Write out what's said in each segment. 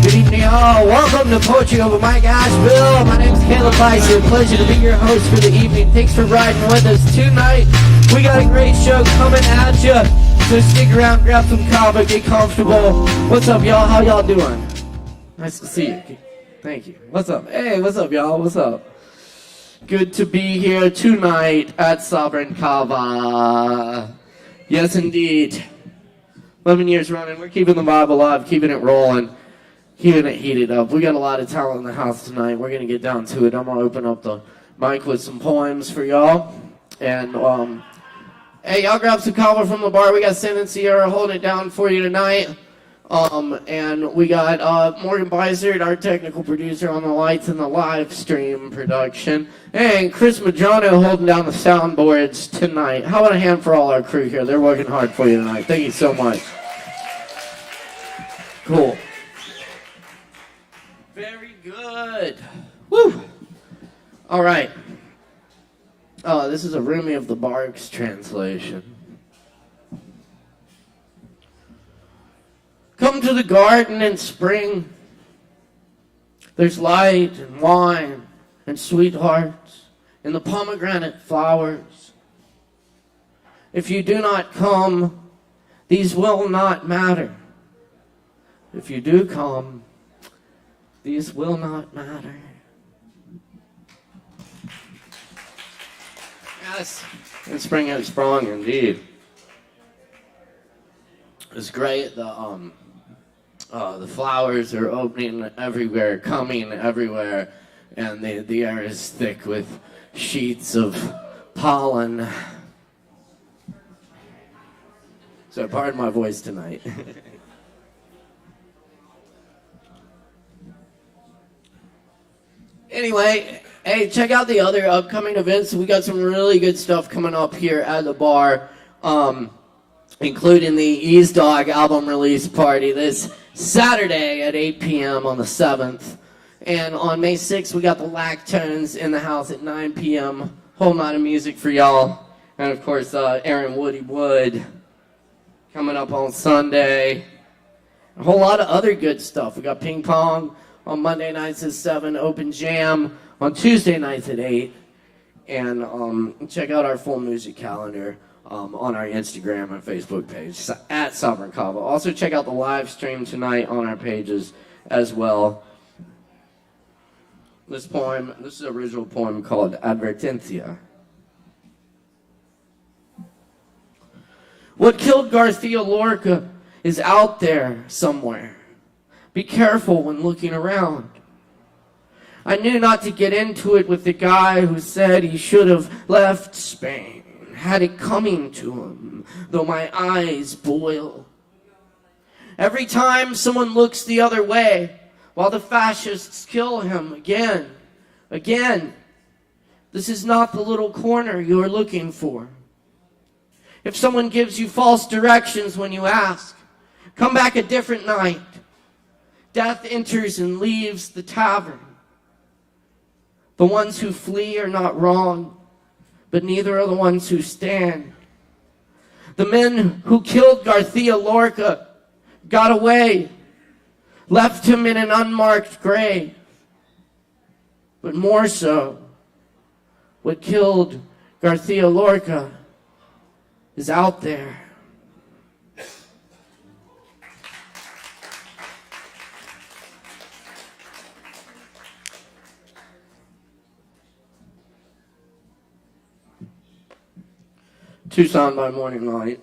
Good evening, all. Welcome to Poetry Over Mike, ASHEViLLE. My name is Caleb Beissert. Pleasure to be your host for the evening. Thanks for riding with us tonight. We got a great show coming at you. So stick around, grab some Kava, get comfortable. What's up, y'all? How y'all doing? Nice to see you. Thank you. What's up? Hey, what's up, y'all? What's up? Good to be here tonight at Sovereign Kava. Yes, indeed. 11 years running. We're keeping the vibe alive, keeping it rolling, keeping it heated up. We got a lot of talent in the house tonight. We're going to get down to it. I'm going to open up the mic with some poems for y'all. And, hey, y'all grab some Kava from the bar. We got Sin and Sierra holding it down for you tonight. And we got Morgan Beissert, our technical producer, on the lights and the live stream production. And Chris Madrono holding down the soundboards tonight. How about a hand for all our crew here? They're working hard for you tonight. Thank you so much. Cool. Very good. Woo! All right. This is a Rumi of the Barks translation. Come to the garden in spring. There's light and wine and sweethearts and the pomegranate flowers. If you do not come, these will not matter. If you do come, these will not matter. Yes, in spring and sprung indeed. It's great. The flowers are opening everywhere, coming everywhere, and the air is thick with sheets of pollen. So pardon my voice tonight. Anyway, hey, check out the other upcoming events. We got some really good stuff coming up here at the bar, including the Ease Dog album release party this Saturday at 8 p.m. on the 7th. And on May 6th, we got the Lactones in the house at 9 p.m. Whole night of music for y'all. And, of course, Aaron Woody Wood coming up on Sunday. A whole lot of other good stuff. We got ping pong on Monday nights at 7, open jam on Tuesday nights at 8. And check out our full music calendar on our Instagram and Facebook page at Sovereign Kava. Also check out the live stream tonight on our pages as well. This is an original poem called Advertencia. What killed Garcia Lorca is out there somewhere. Be careful when looking around. I knew not to get into it with the guy who said he should have left Spain. Had it coming to him, though my eyes boil. Every time someone looks the other way, while the fascists kill him again. This is not the little corner you are looking for. If someone gives you false directions when you ask, come back a different night. Death enters and leaves the tavern. The ones who flee are not wrong, but neither are the ones who stand. The men who killed Garcia Lorca got away, left him in an unmarked grave. But more so, what killed Garcia Lorca is out there. Tucson by morning light.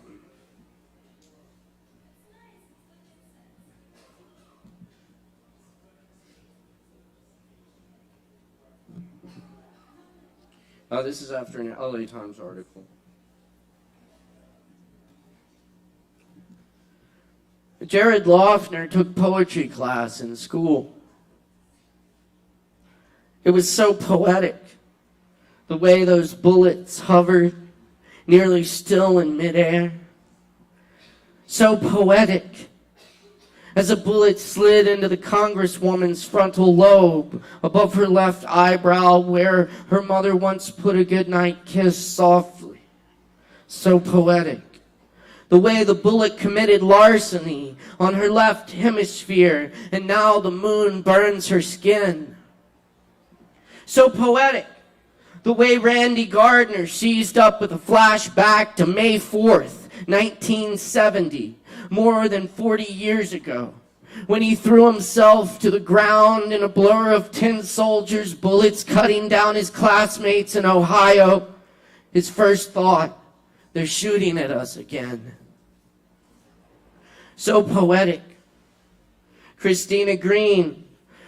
This is after an LA Times article. Jared Loeffner took poetry class in school. It was so poetic, the way those bullets hovered, nearly still in midair. So poetic, as a bullet slid into the congresswoman's frontal lobe above her left eyebrow where her mother once put a goodnight kiss softly. So poetic. The way the bullet committed larceny on her left hemisphere, and now the moon burns her skin. So poetic, the way Randy Gardner seized up with a flashback to May 4th, 1970, more than 40 years ago, when he threw himself to the ground in a blur of tin soldiers' bullets cutting down his classmates in Ohio. His first thought, they're shooting at us again. So poetic. Christina Green,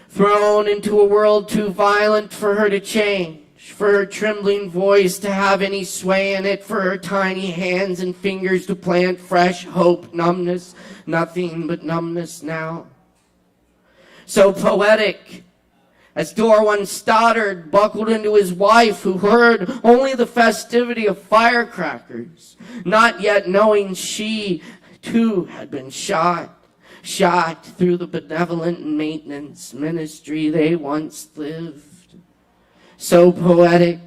thrown into a world too violent for her to change, for her trembling voice to have any sway in it, for her tiny hands and fingers to plant fresh hope, numbness, nothing but numbness now. So poetic. As Dorwan Stoddard buckled into his wife, who heard only the festivity of firecrackers, not yet knowing she too had been shot through the benevolent maintenance ministry they once lived. So poetic,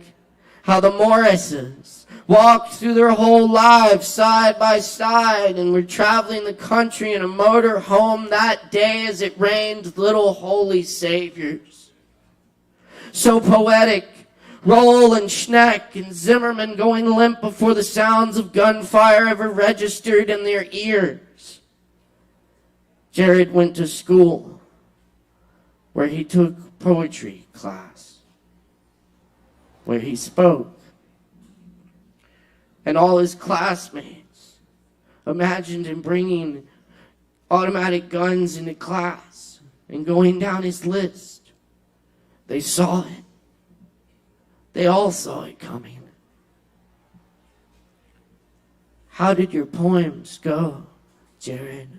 how the Morrises walked through their whole lives side by side and were traveling the country in a motor home that day as it rained little holy saviors. So poetic, Roll and Schneck and Zimmerman going limp before the sounds of gunfire ever registered in their ears. Jared went to school where he took poetry class, where he spoke, and all his classmates imagined him bringing automatic guns into class and going down his list. They saw it. They all saw it coming. How did your poems go, Jared?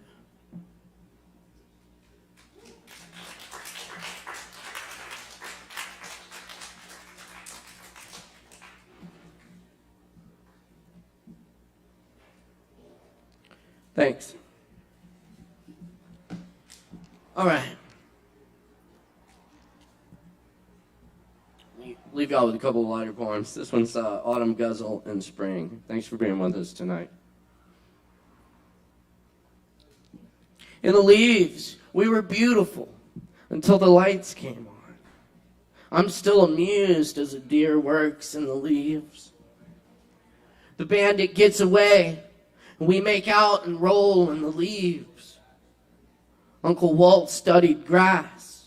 Thanks. All right. Leave y'all with a couple of lighter poems. This one's Autumn, Guzzle, and Spring. Thanks for being with us tonight. In the leaves, we were beautiful until the lights came on. I'm still amused as a deer works in the leaves. The bandit gets away, and we make out and roll in the leaves. Uncle Walt studied grass.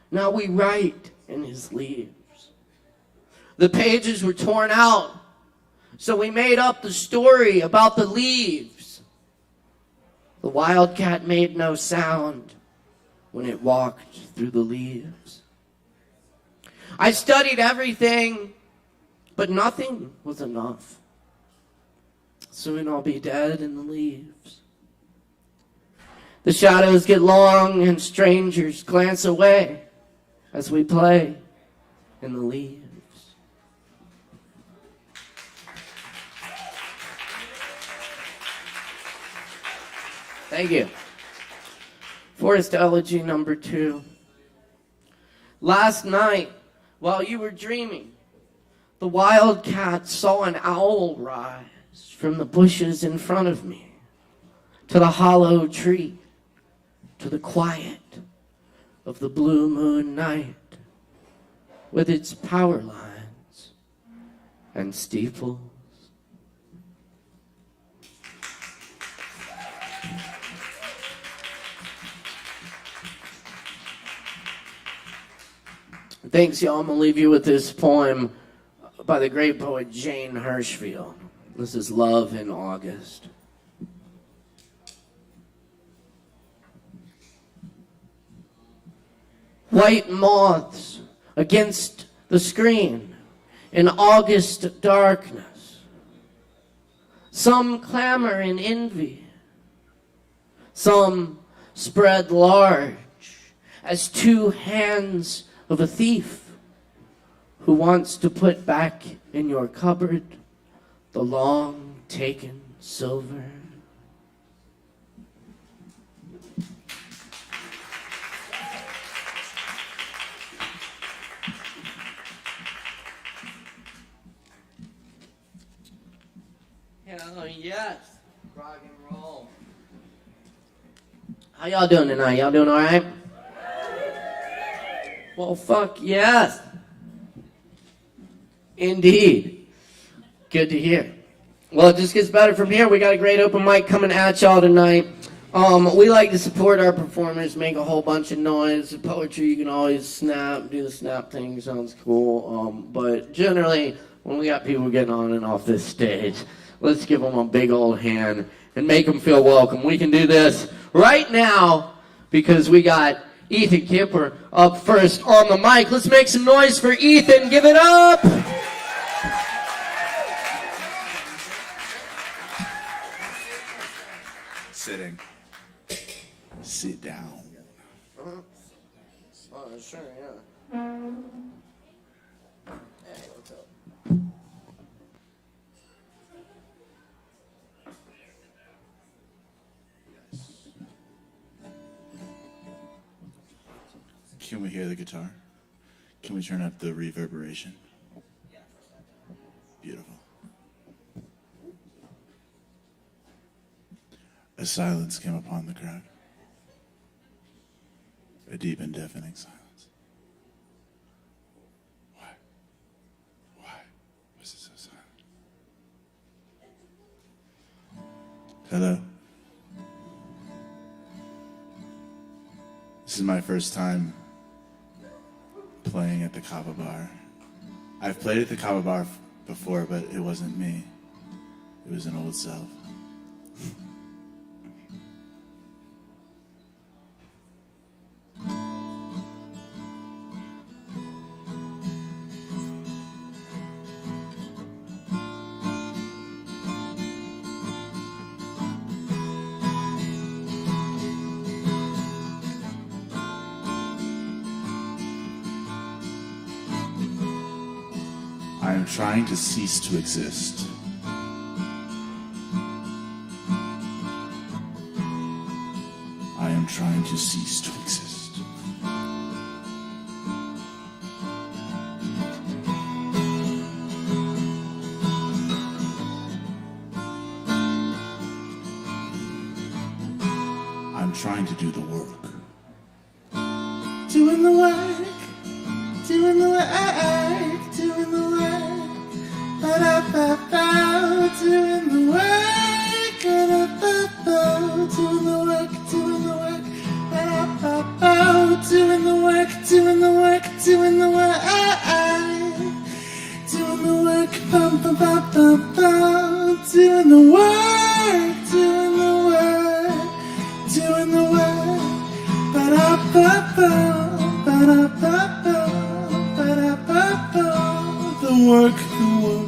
Now we write in his leaves. The pages were torn out, so we made up the story about the leaves. The wildcat made no sound when it walked through the leaves. I studied everything, but nothing was enough. Soon I'll be dead in the leaves. The shadows get long and strangers glance away as we play in the leaves. Thank you. Forest Elegy number 2. Last night, while you were dreaming, the wildcat saw an owl rise from the bushes in front of me to the hollow tree, to the quiet of the blue moon night with its power lines and steeples. Thanks, y'all. I'm going to leave you with this poem by the great poet Jane Hirschfield. This is Love in August. White moths against the screen in August darkness. Some clamor in envy. Some spread large as two hands of a thief who wants to put back in your cupboard the long taken silver. Hell yes, Grog and How y'all doing tonight? Y'all doing all right? Well, fuck yes. Indeed. Good to hear. Well, it just gets better from here. We got a great open mic coming at y'all tonight. We like to support our performers, make a whole bunch of noise. Poetry, you can always snap, do the snap thing, sounds cool. But generally, when we got people getting on and off this stage, let's give them a big old hand and make them feel welcome. We can do this right now because we got Ethan Kipper up first on the mic. Let's make some noise for Ethan. Give it up! Sitting. Sit down. Oh, sure, yeah. Hey, what's up? Can we hear the guitar? Can we turn up the reverberation? Beautiful. A silence came upon the crowd. A deep and deafening silence. Why? Why was it so silent? Hello. This is my first time playing at the Kava bar. I've played at the Kava bar before, but it wasn't me. It was an old self. I am trying to cease to exist. I am trying to cease to exist. I'm trying to do the work. Doing the work, doing the work, doing the work. Ba-da-ba-ba, doing the work, ba-da-ba-ba, doing the work, doing the work, ba-da-ba-ba, doing the work, doing the work, doing the work, doing the work, ba-ba-ba-ba, doing the work, doing the work, doing the work, ba-da-ba-ba, ba-da-ba-ba, ba-da-ba-ba, the work, the work.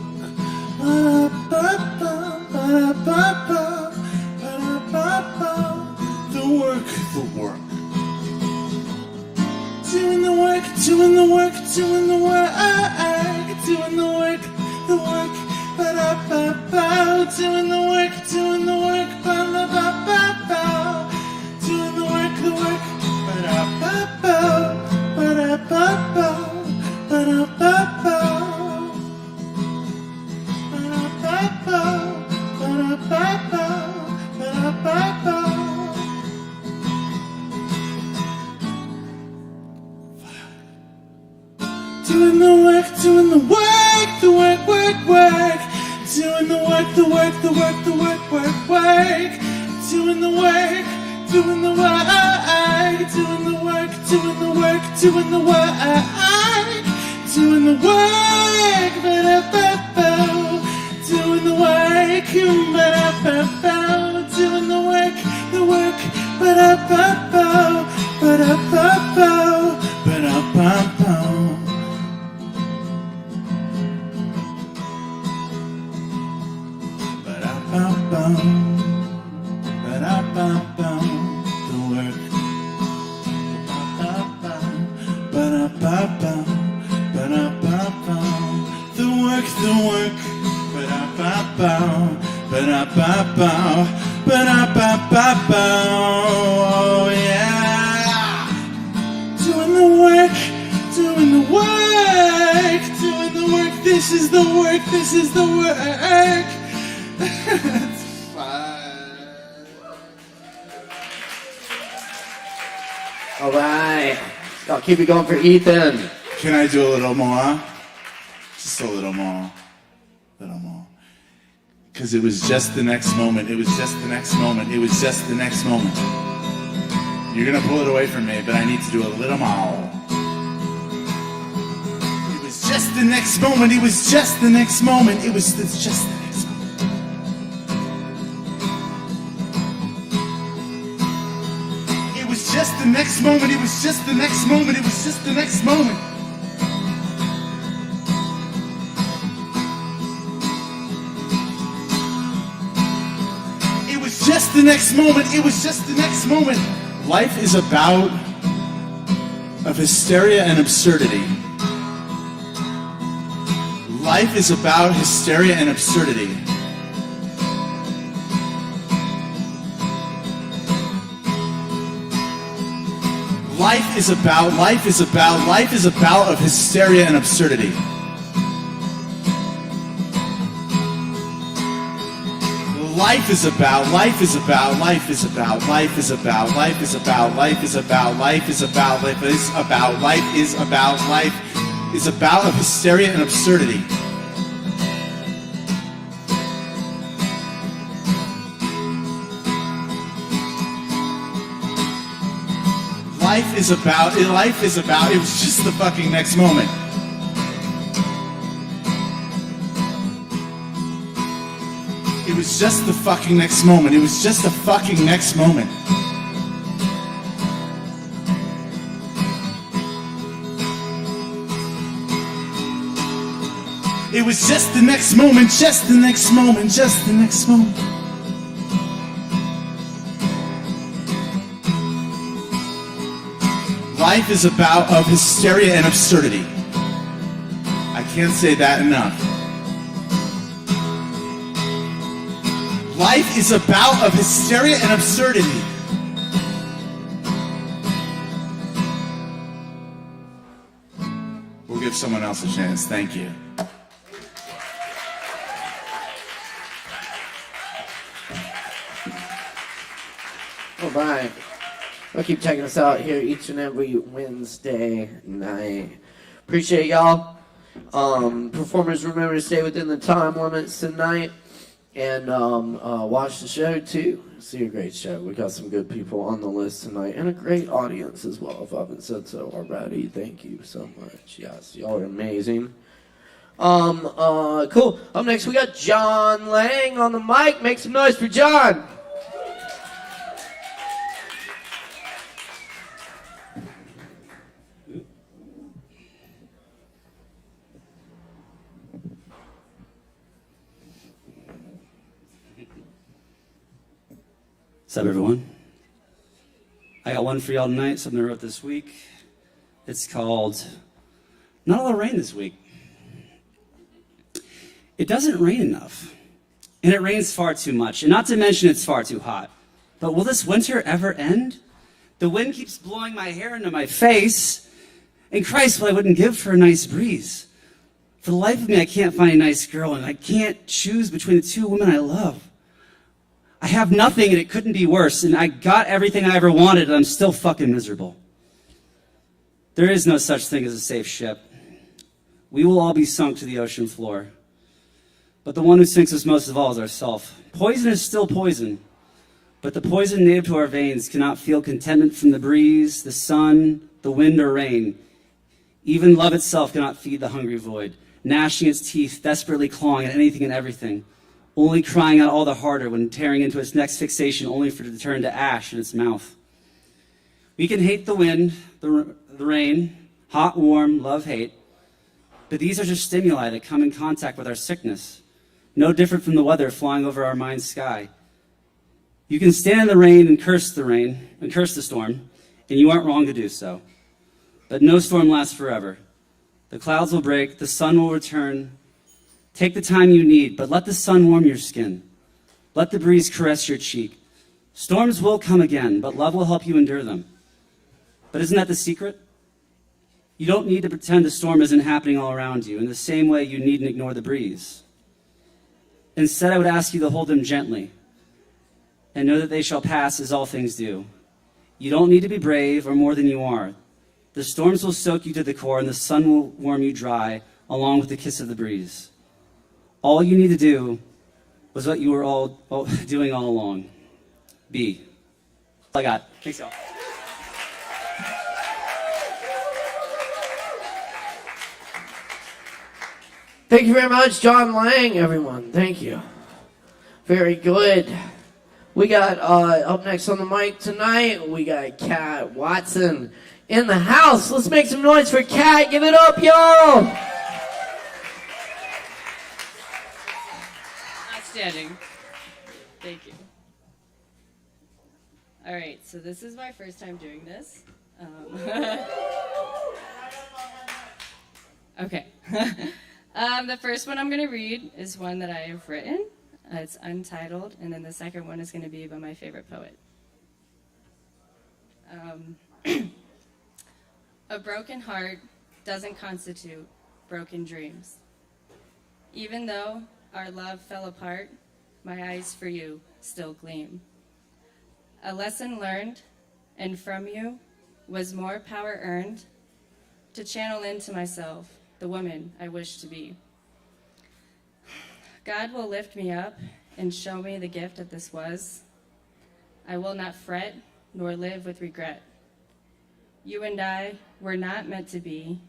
The work, the work. Doing the work, doing the work, doing the work, doing the work, the work, ba-da-ba-ba, doing the work, doing the work, ba-da-ba-ba, doing the work, ba-da-ba-ba, ba-da-ba-ba, ba-da-ba-ba. Doing the work, doing the work, the work, work, work. Doing the work, the work, the work, the work, work, work. Doing the work, doing the work, doing the work, doing the work, doing the work, doing the work, ba-da-ba-ba. Doing the work, ba-da-ba-ba. Doing the work, ba-da-ba-ba, ba-da-ba-ba, ba-da-ba-ba. Ba-da-ba-ba, the work. Ba-da-ba-ba, ba-da-ba-ba, the work, the work. Ba-da-ba-ba, ba-da-ba-ba, ba-da-ba-ba-ba, oh yeah. Doing the work, doing the work, doing the work. This is the work, this is the work. It's fine. All right. I'll keep it going for Ethan. Can I do a little more? Just a little more. Little more. Because it was just the next moment. It was just the next moment. It was just the next moment. You're going to pull it away from me, but I need to do a little more. It was just the next moment. It was just the next moment. It was just the next moment. It was just the next moment. It was just the next moment. It was just the next moment. It was just the next moment. It was just the next moment. Life is about of hysteria and absurdity. Life is about hysteria and absurdity. Life is about of hysteria and absurdity. Life is about of hysteria and absurdity. Life is about, it was just the fucking next moment. It was just the fucking next moment. It was just the fucking next moment. It was just the next moment, just the next moment, just the next moment. Life is about of hysteria and absurdity. I can't say that enough. Life is about of hysteria and absurdity. We'll give someone else a chance. Thank you. All right. I'll keep checking us out here each and every Wednesday night. Appreciate y'all. Performers, remember to stay within the time limits tonight. And watch the show too. See a great show. We got some good people on the list tonight. And a great audience as well, if I haven't said so already. Thank you so much. Yes, y'all are amazing. Cool. Up next we got John Lang on the mic. Make some noise for John. What's up, everyone? I got one for y'all tonight, something I wrote this week. It's called Not All the Rain This Week. It doesn't rain enough, and it rains far too much, and not to mention it's far too hot. But will this winter ever end? The wind keeps blowing my hair into my face, and Christ, what I wouldn't give for a nice breeze. For the life of me, I can't find a nice girl, and I can't choose between the two women I love. I have nothing and it couldn't be worse, and I got everything I ever wanted and I'm still fucking miserable. There is no such thing as a safe ship. We will all be sunk to the ocean floor. But the one who sinks us most of all is ourself. Poison is still poison, but the poison native to our veins cannot feel contentment from the breeze, the sun, the wind, or rain. Even love itself cannot feed the hungry void, gnashing its teeth, desperately clawing at anything and everything, only crying out all the harder when tearing into its next fixation, only for it to turn to ash in its mouth. We can hate the wind, the rain, hot, warm, love, hate, but these are just stimuli that come in contact with our sickness, no different from the weather flying over our mind's sky. You can stand in the rain and curse the storm, and you aren't wrong to do so. But no storm lasts forever. The clouds will break, the sun will return. Take the time you need, but let the sun warm your skin. Let the breeze caress your cheek. Storms will come again, but love will help you endure them. But isn't that the secret? You don't need to pretend the storm isn't happening all around you, in the same way you needn't ignore the breeze. Instead, I would ask you to hold them gently, and know that they shall pass as all things do. You don't need to be brave or more than you are. The storms will soak you to the core, and the sun will warm you dry, along with the kiss of the breeze. All you need to do was what you were all doing all along. Be. That's all I got. Thanks, y'all. Thank you very much, John Lang, everyone. Thank you. Very good. We got up next on the mic tonight, we got Kat Watson in the house. Let's make some noise for Kat. Give it up, y'all. Outstanding. Thank you. All right, so this is my first time doing this. Okay. The first one I'm going to read is one that I have written. It's Untitled, and then the second one is going to be by my favorite poet. A broken heart doesn't constitute broken dreams. Even though our love fell apart, my eyes for you still gleam. A lesson learned, and from you was more power earned to channel into myself the woman I wish to be. God will lift me up and show me the gift that this was. I will not fret nor live with regret. You and I were not meant to be,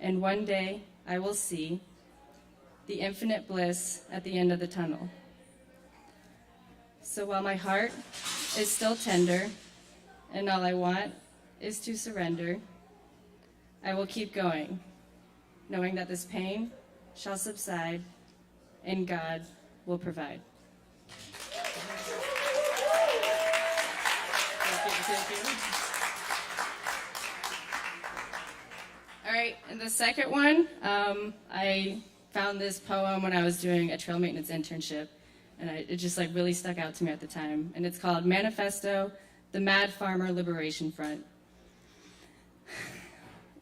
and one day I will see the infinite bliss at the end of the tunnel. So while my heart is still tender, and all I want is to surrender, I will keep going, knowing that this pain shall subside, and God will provide. Thank you. All right, and the second one, I found this poem when I was doing a trail maintenance internship, and it just like really stuck out to me at the time. And it's called Manifesto, the Mad Farmer Liberation Front.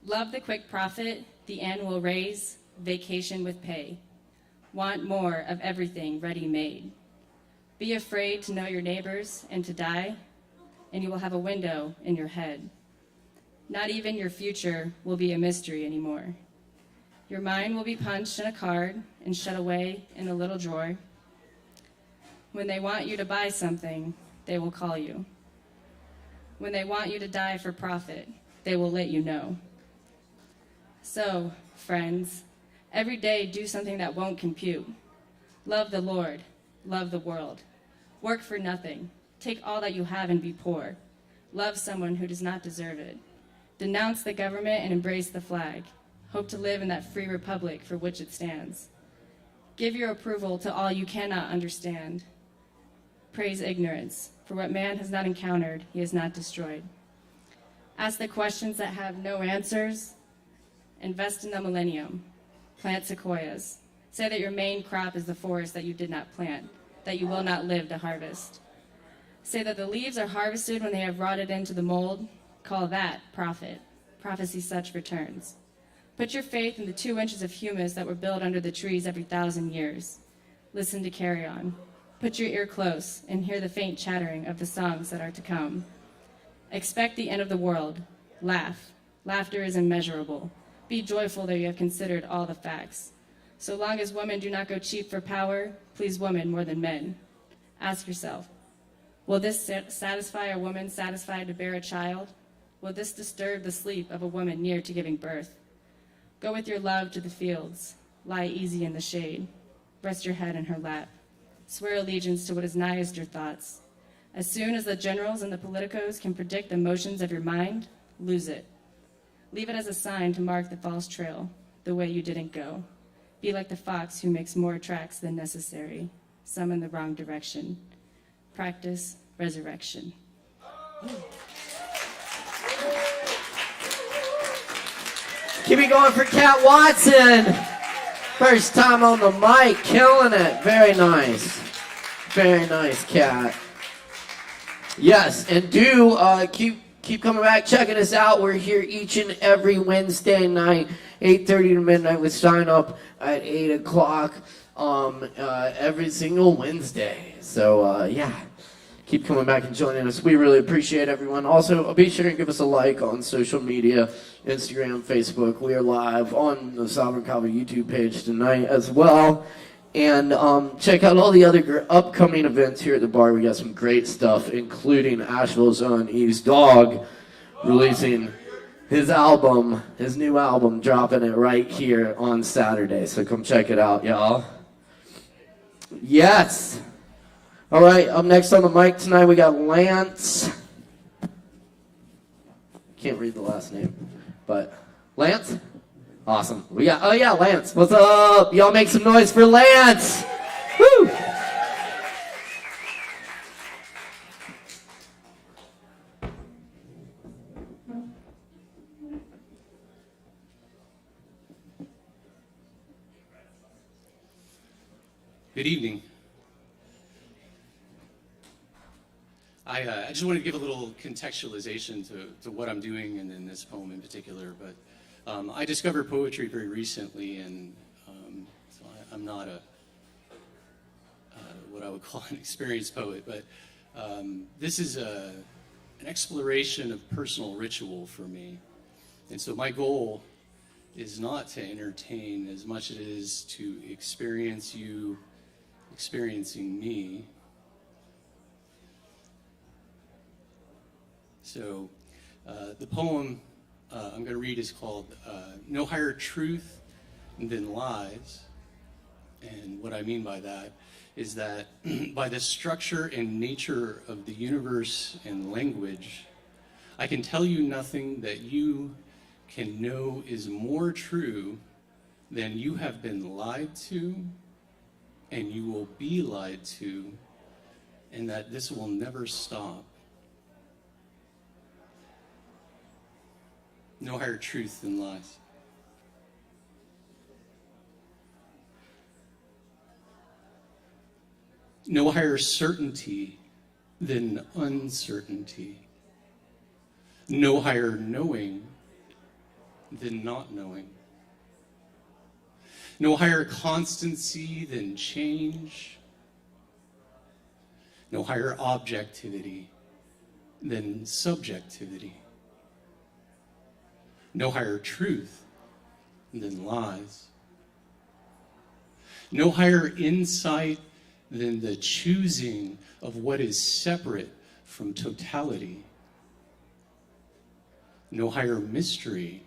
Love the quick profit, the annual raise, vacation with pay. Want more of everything ready-made. Be afraid to know your neighbors and to die, and you will have a window in your head. Not even your future will be a mystery anymore. Your mind will be punched in a card and shut away in a little drawer. When they want you to buy something, they will call you. When they want you to die for profit, they will let you know. So, friends, every day do something that won't compute. Love the Lord, love the world. Work for nothing. Take all that you have and be poor. Love someone who does not deserve it. Denounce the government and embrace the flag. Hope to live in that free republic for which it stands. Give your approval to all you cannot understand. Praise ignorance, for what man has not encountered, he has not destroyed. Ask the questions that have no answers. Invest in the millennium. Plant sequoias. Say that your main crop is the forest that you did not plant, that you will not live to harvest. Say that the leaves are harvested when they have rotted into the mold. Call that profit. Prophecy such returns. Put your faith in the 2 inches of humus that were built under the trees every 1,000 years. Listen to carry on. Put your ear close and hear the faint chattering of the songs that are to come. Expect the end of the world. Laugh. Laughter is immeasurable. Be joyful that you have considered all the facts. So long as women do not go cheap for power, please women more than men. Ask yourself, will this satisfy a woman satisfied to bear a child? Will this disturb the sleep of a woman near to giving birth? Go with your love to the fields. Lie easy in the shade. Rest your head in her lap. Swear allegiance to what is nighest your thoughts. As soon as the generals and the politicos can predict the motions of your mind, lose it. Leave it as a sign to mark the false trail, the way you didn't go. Be like the fox who makes more tracks than necessary, some in the wrong direction. Practice resurrection. Keep it going for Kat Watson. First time on the mic, killing it. Very nice. Very nice, Kat. Yes, and do keep coming back, checking us out. We're here each and every Wednesday night, 8:30 to midnight, with sign up at 8 o'clock every single Wednesday. So, yeah. keep coming back and joining us. We really appreciate everyone. Also, be sure and give us a like on social media, Instagram, Facebook. We are live on the Sovereign Kava YouTube page tonight as well. And check out all the other upcoming events here at the bar. We got some great stuff, including Asheville's own East Dog releasing his new album, dropping it right here on Saturday. So come check it out, y'all. Yes. All right, up next on the mic tonight, we got Lance. Can't read the last name, but Lance? Awesome. We got, oh yeah, Lance. What's up? Y'all make some noise for Lance. Woo! Good evening. I just wanted to give a little contextualization to what I'm doing and in this poem in particular, but I discovered poetry very recently, and so I'm not what I would call an experienced poet, but this is an exploration of personal ritual for me. And so my goal is not to entertain as much as it is to experience you experiencing me. So the poem I'm going to read is called No Higher Truth Than Lies. And what I mean by that is that by the structure and nature of the universe and language, I can tell you nothing that you can know is more true than you have been lied to, and you will be lied to, and that this will never stop. No higher truth than lies. No higher certainty than uncertainty. No higher knowing than not knowing. No higher constancy than change. No higher objectivity than subjectivity. No higher truth than lies. No higher insight than the choosing of what is separate from totality. No higher mystery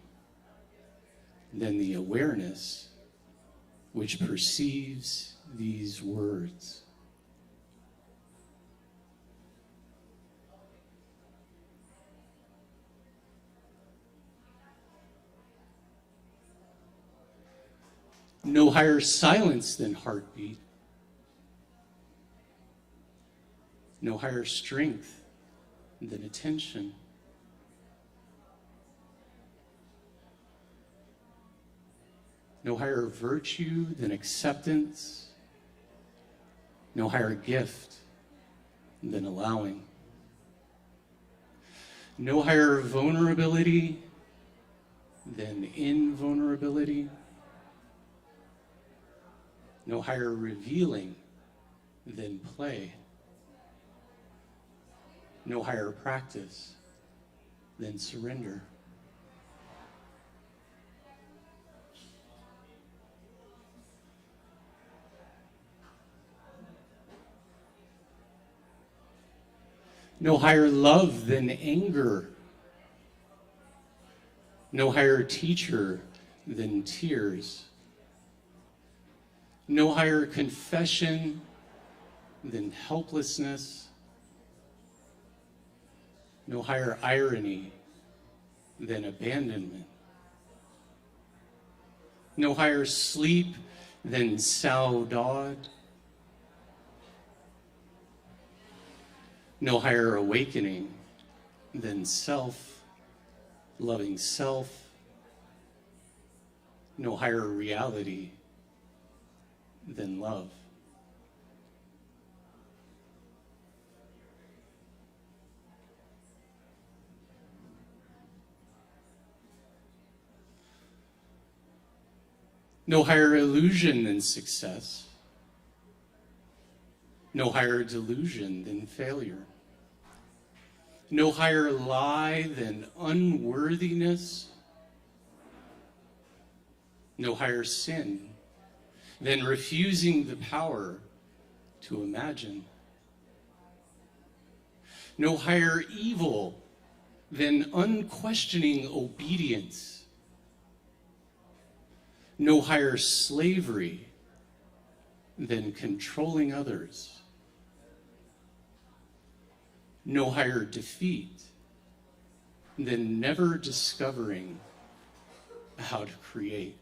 than the awareness which perceives these words. No higher silence than heartbeat. No higher strength than attention. No higher virtue than acceptance. No higher gift than allowing. No higher vulnerability than invulnerability. No higher revealing than play. No higher practice than surrender. No higher love than anger. No higher teacher than tears. No higher confession than helplessness. No higher irony than abandonment. No higher sleep than saudade. No higher awakening than self, loving self. No higher reality than love. No higher illusion than success. No higher delusion than failure. No higher lie than unworthiness. No higher sin than refusing the power to imagine. No higher evil than unquestioning obedience. No higher slavery than controlling others. No higher defeat than never discovering how to create.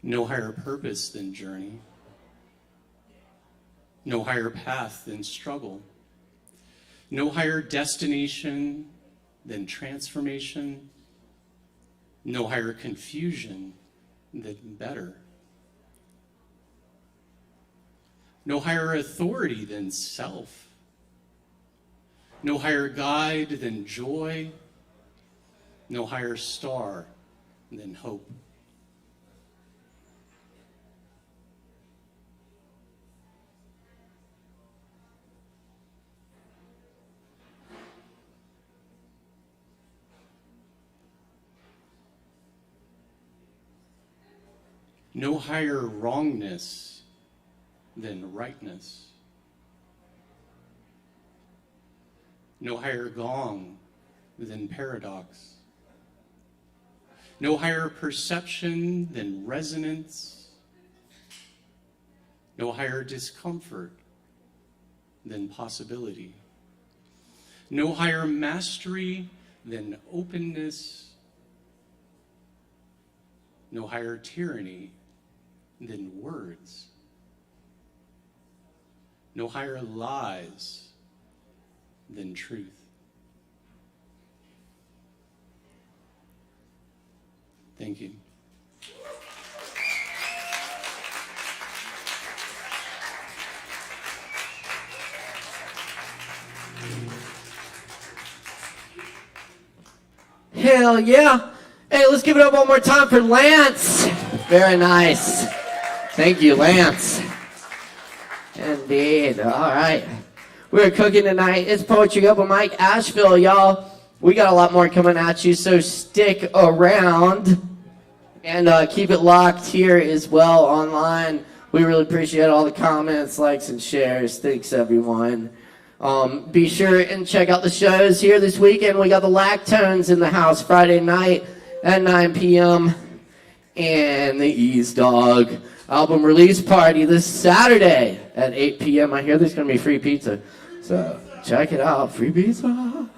No higher purpose than journey. No higher path than struggle. No higher destination than transformation. No higher confusion than better. No higher authority than self. No higher guide than joy. No higher star than hope. No higher wrongness than rightness. No higher gong than paradox. No higher perception than resonance. No higher discomfort than possibility. No higher mastery than openness. No higher tyranny than words. No higher lies than truth. Thank you. Hell yeah. Hey, let's give it up one more time for Lance. Very nice. Thank you, Lance. Indeed. All right. We're cooking tonight. It's Poetry Open Mic Asheville, y'all. We got a lot more coming at you, so stick around. And keep it locked here as well online. We really appreciate all the comments, likes, and shares. Thanks, everyone. Be sure and check out the shows here this weekend. We got the Lactones in the house Friday night at 9 p.m. And the Ease Dog album release party this Saturday at 8 p.m. I hear there's going to be free pizza. So check it out. Free pizza.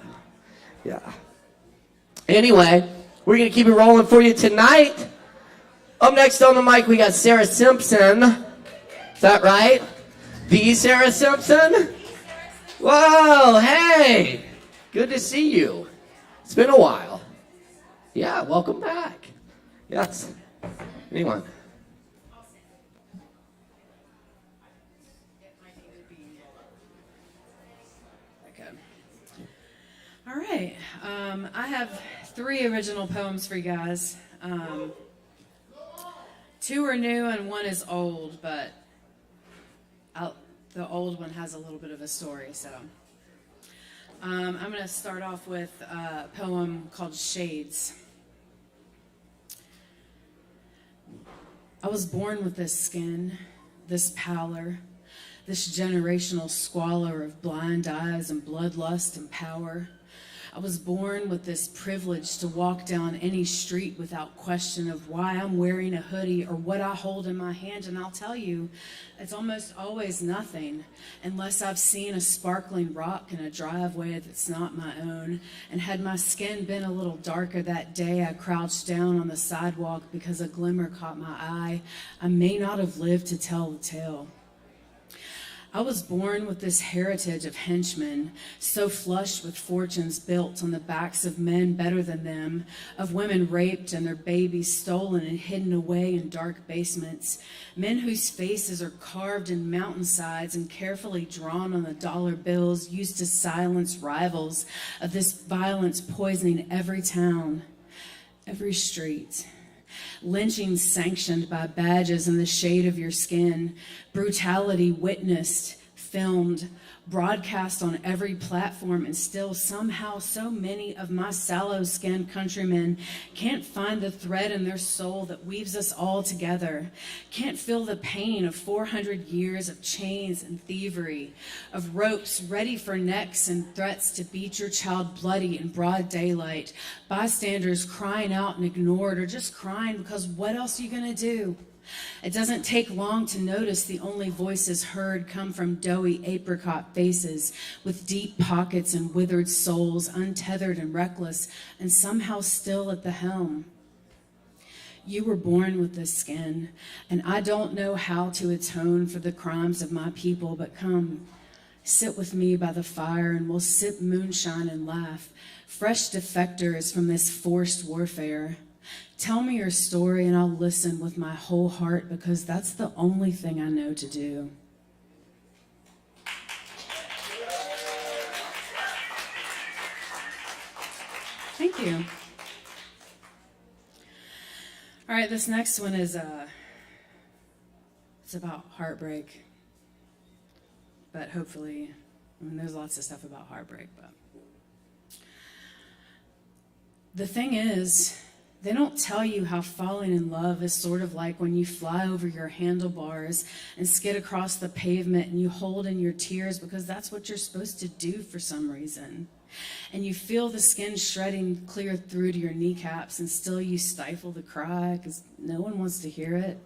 Yeah. Anyway, we're going to keep it rolling for you tonight. Up next on the mic, we got Sarah Simpson. Is that right? The Sarah Simpson? Whoa, hey. Good to see you. It's been a while. Yeah, welcome back. Yes. Anyone? Okay. All right. I have 3 original poems for you guys. 2 are new and 1 is old, but the old one has a little bit of a story. So I'm going to start off with a poem called Shades. I was born with this skin, this pallor, this generational squalor of blind eyes and bloodlust and power. I was born with this privilege to walk down any street without question of why I'm wearing a hoodie or what I hold in my hand. And I'll tell you, it's almost always nothing unless I've seen a sparkling rock in a driveway that's not my own. And had my skin been a little darker that day, I crouched down on the sidewalk because a glimmer caught my eye. I may not have lived to tell the tale. I was born with this heritage of henchmen, so flush with fortunes built on the backs of men better than them, of women raped and their babies stolen and hidden away in dark basements, men whose faces are carved in mountainsides and carefully drawn on the dollar bills used to silence rivals of this violence poisoning every town, every street. Lynching sanctioned by badges in the shade of your skin, brutality witnessed, filmed, broadcast on every platform, and still somehow so many of my sallow-skinned countrymen can't find the thread in their soul that weaves us all together, can't feel the pain of 400 years of chains and thievery, of ropes ready for necks and threats to beat your child bloody in broad daylight, bystanders crying out and ignored, or just crying because what else are you gonna do? It doesn't take long to notice the only voices heard come from doughy apricot faces with deep pockets and withered souls, untethered and reckless, and somehow still at the helm. You were born with this skin, and I don't know how to atone for the crimes of my people, but come, sit with me by the fire and we'll sip moonshine and laugh, fresh defectors from this forced warfare. Tell me your story and I'll listen with my whole heart because that's the only thing I know to do. Thank you. All right, this next one is it's about heartbreak. But hopefully, there's lots of stuff about heartbreak, but the thing is, they don't tell you how falling in love is sort of like when you fly over your handlebars and skid across the pavement and you hold in your tears because that's what you're supposed to do for some reason. And you feel the skin shredding clear through to your kneecaps and still you stifle the cry because no one wants to hear it.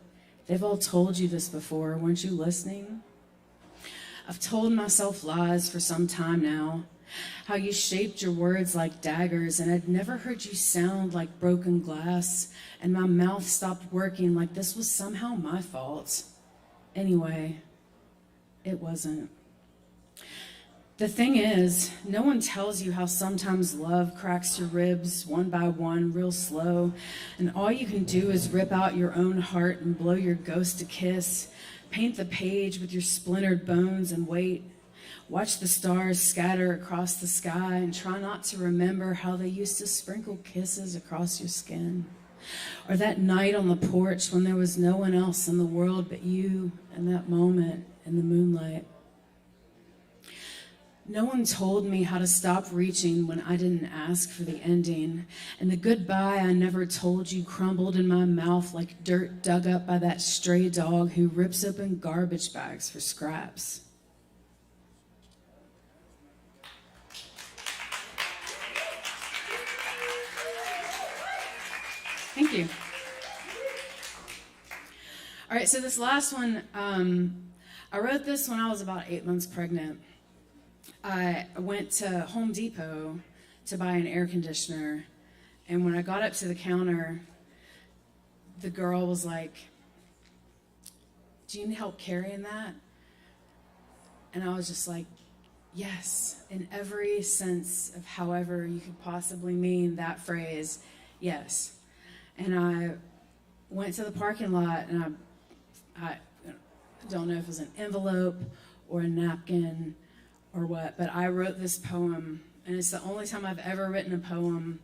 They've all told you this before. Weren't you listening? I've told myself lies for some time now. How you shaped your words like daggers, and I'd never heard you sound like broken glass, and my mouth stopped working like this was somehow my fault. Anyway, it wasn't. The thing is, no one tells you how sometimes love cracks your ribs one by one real slow, and all you can do is rip out your own heart and blow your ghost a kiss, paint the page with your splintered bones and wait. Watch the stars scatter across the sky and try not to remember how they used to sprinkle kisses across your skin. Or that night on the porch when there was no one else in the world but you and that moment in the moonlight. No one told me how to stop reaching when I didn't ask for the ending. And the goodbye I never told you crumbled in my mouth like dirt dug up by that stray dog who rips open garbage bags for scraps. Thank you. All right, so this last one, I wrote this when I was about 8 months pregnant. I went to Home Depot to buy an air conditioner, and when I got up to the counter, the girl was like, "Do you need help carrying that?" And I was just like, yes, in every sense of however you could possibly mean that phrase, yes. And I went to the parking lot, and I don't know if it was an envelope or a napkin or what, but I wrote this poem, and it's the only time I've ever written a poem,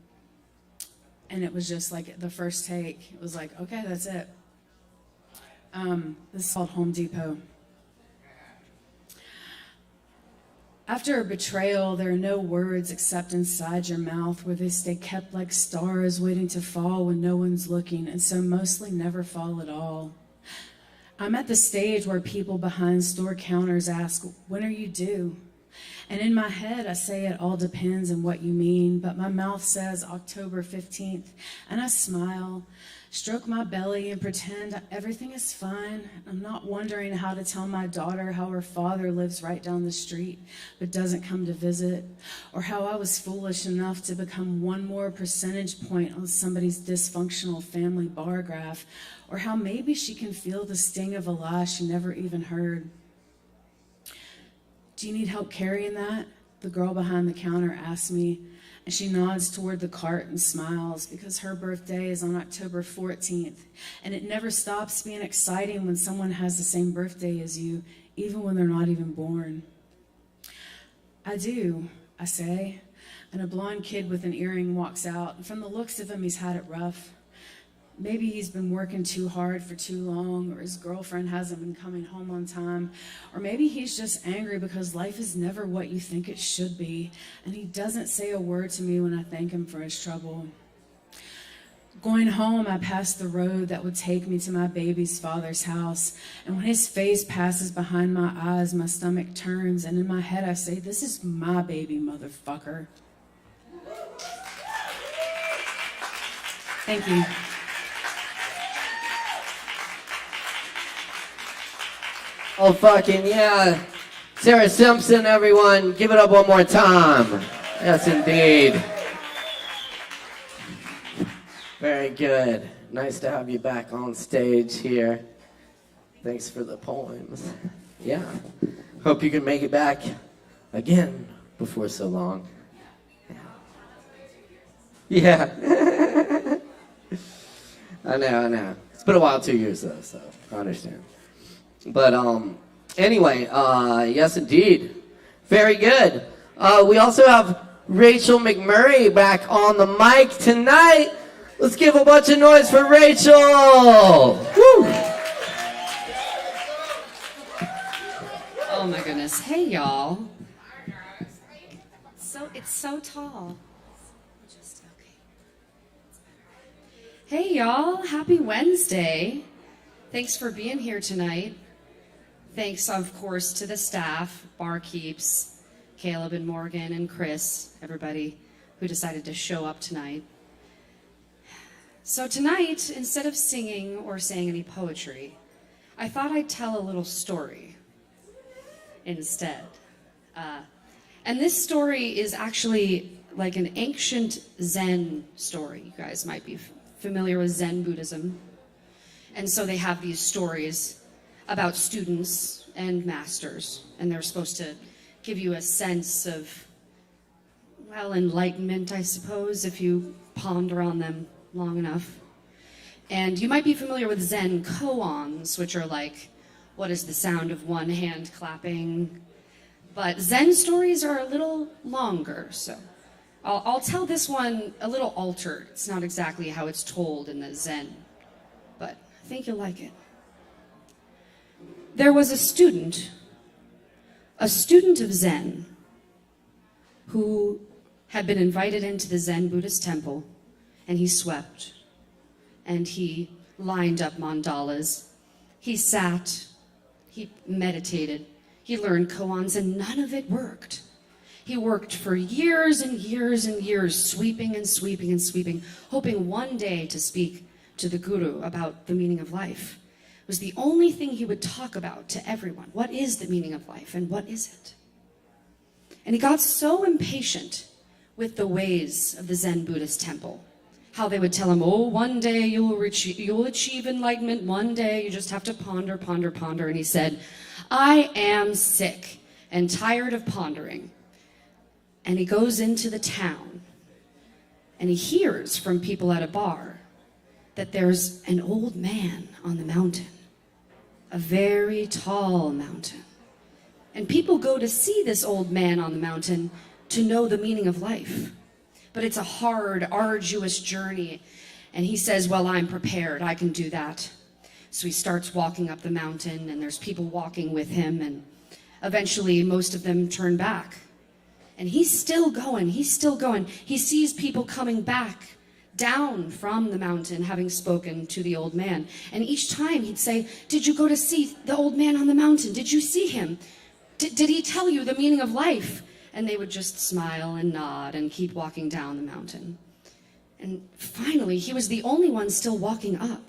and it was just like the first take. It was like, okay, that's it. This is called Home Depot. After a betrayal, there are no words except inside your mouth where they stay kept like stars waiting to fall when no one's looking, and so mostly never fall at all. I'm at the stage where people behind store counters ask, "When are you due?" And in my head, I say it all depends on what you mean, but my mouth says October 15th, and I smile, stroke my belly, and pretend everything is fine. I'm not wondering how to tell my daughter how her father lives right down the street but doesn't come to visit, or how I was foolish enough to become one more percentage point on somebody's dysfunctional family bar graph, or how maybe she can feel the sting of a lie she never even heard. "Do you need help carrying that?" the girl behind the counter asks me, and she nods toward the cart and smiles because her birthday is on October 14th, and it never stops being exciting when someone has the same birthday as you, even when they're not even born. "I do," I say, and a blonde kid with an earring walks out, and from the looks of him, he's had it rough. Maybe he's been working too hard for too long, or his girlfriend hasn't been coming home on time, or maybe he's just angry because life is never what you think it should be, and he doesn't say a word to me when I thank him for his trouble. Going home, I pass the road that would take me to my baby's father's house, and when his face passes behind my eyes, my stomach turns, and in my head I say, "This is my baby, motherfucker." Thank you. Oh, fucking yeah. Sarah Simpson, everyone. Give it up one more time. Yes, indeed. Very good. Nice to have you back on stage here. Thanks for the poems. Yeah. Hope you can make it back again before so long. Yeah. I know. It's been a while, 2 years though, so I understand. But anyway, yes indeed. Very good. We also have Rachel Mcmurray back on the mic tonight. Let's give a bunch of noise for Rachel. Woo! Oh my goodness. Hey y'all. It's so tall. Hey y'all, happy Wednesday. Thanks for being here tonight. Thanks, of course, to the staff, barkeeps, Caleb and Morgan and Chris, everybody who decided to show up tonight. So tonight, instead of singing or saying any poetry, I thought I'd tell a little story instead. And this story is actually like an ancient Zen story. You guys might be familiar with Zen Buddhism. And so they have these stories about students and masters, and they're supposed to give you a sense of, well, enlightenment, I suppose, if you ponder on them long enough. And you might be familiar with Zen koans, which are like, what is the sound of one hand clapping? But Zen stories are a little longer, so I'll tell this one a little altered. It's not exactly how it's told in the Zen, but I think you'll like it. There was a student of Zen, who had been invited into the Zen Buddhist temple, and he swept, and he lined up mandalas, he sat, he meditated, he learned koans, and none of it worked. He worked for years and years and years, sweeping and sweeping and sweeping, hoping one day to speak to the guru about the meaning of life. It was the only thing he would talk about to everyone. What is the meaning of life, and what is it? And he got so impatient with the ways of the Zen Buddhist temple, how they would tell him, oh, one day you'll achieve enlightenment, one day you just have to ponder, ponder, ponder. And he said, I am sick and tired of pondering. And he goes into the town, and he hears from people at a bar that there's an old man on the mountain, a very tall mountain. And people go to see this old man on the mountain to know the meaning of life. But it's a hard, arduous journey. And he says, well, I'm prepared. I can do that. So he starts walking up the mountain, and there's people walking with him. And eventually, most of them turn back. And he's still going. He's still going. He sees people coming back down from the mountain, having spoken to the old man. And each time he'd say, did you go to see the old man on the mountain? Did you see him? Did he tell you the meaning of life? And they would just smile and nod and keep walking down the mountain. And finally, he was the only one still walking up.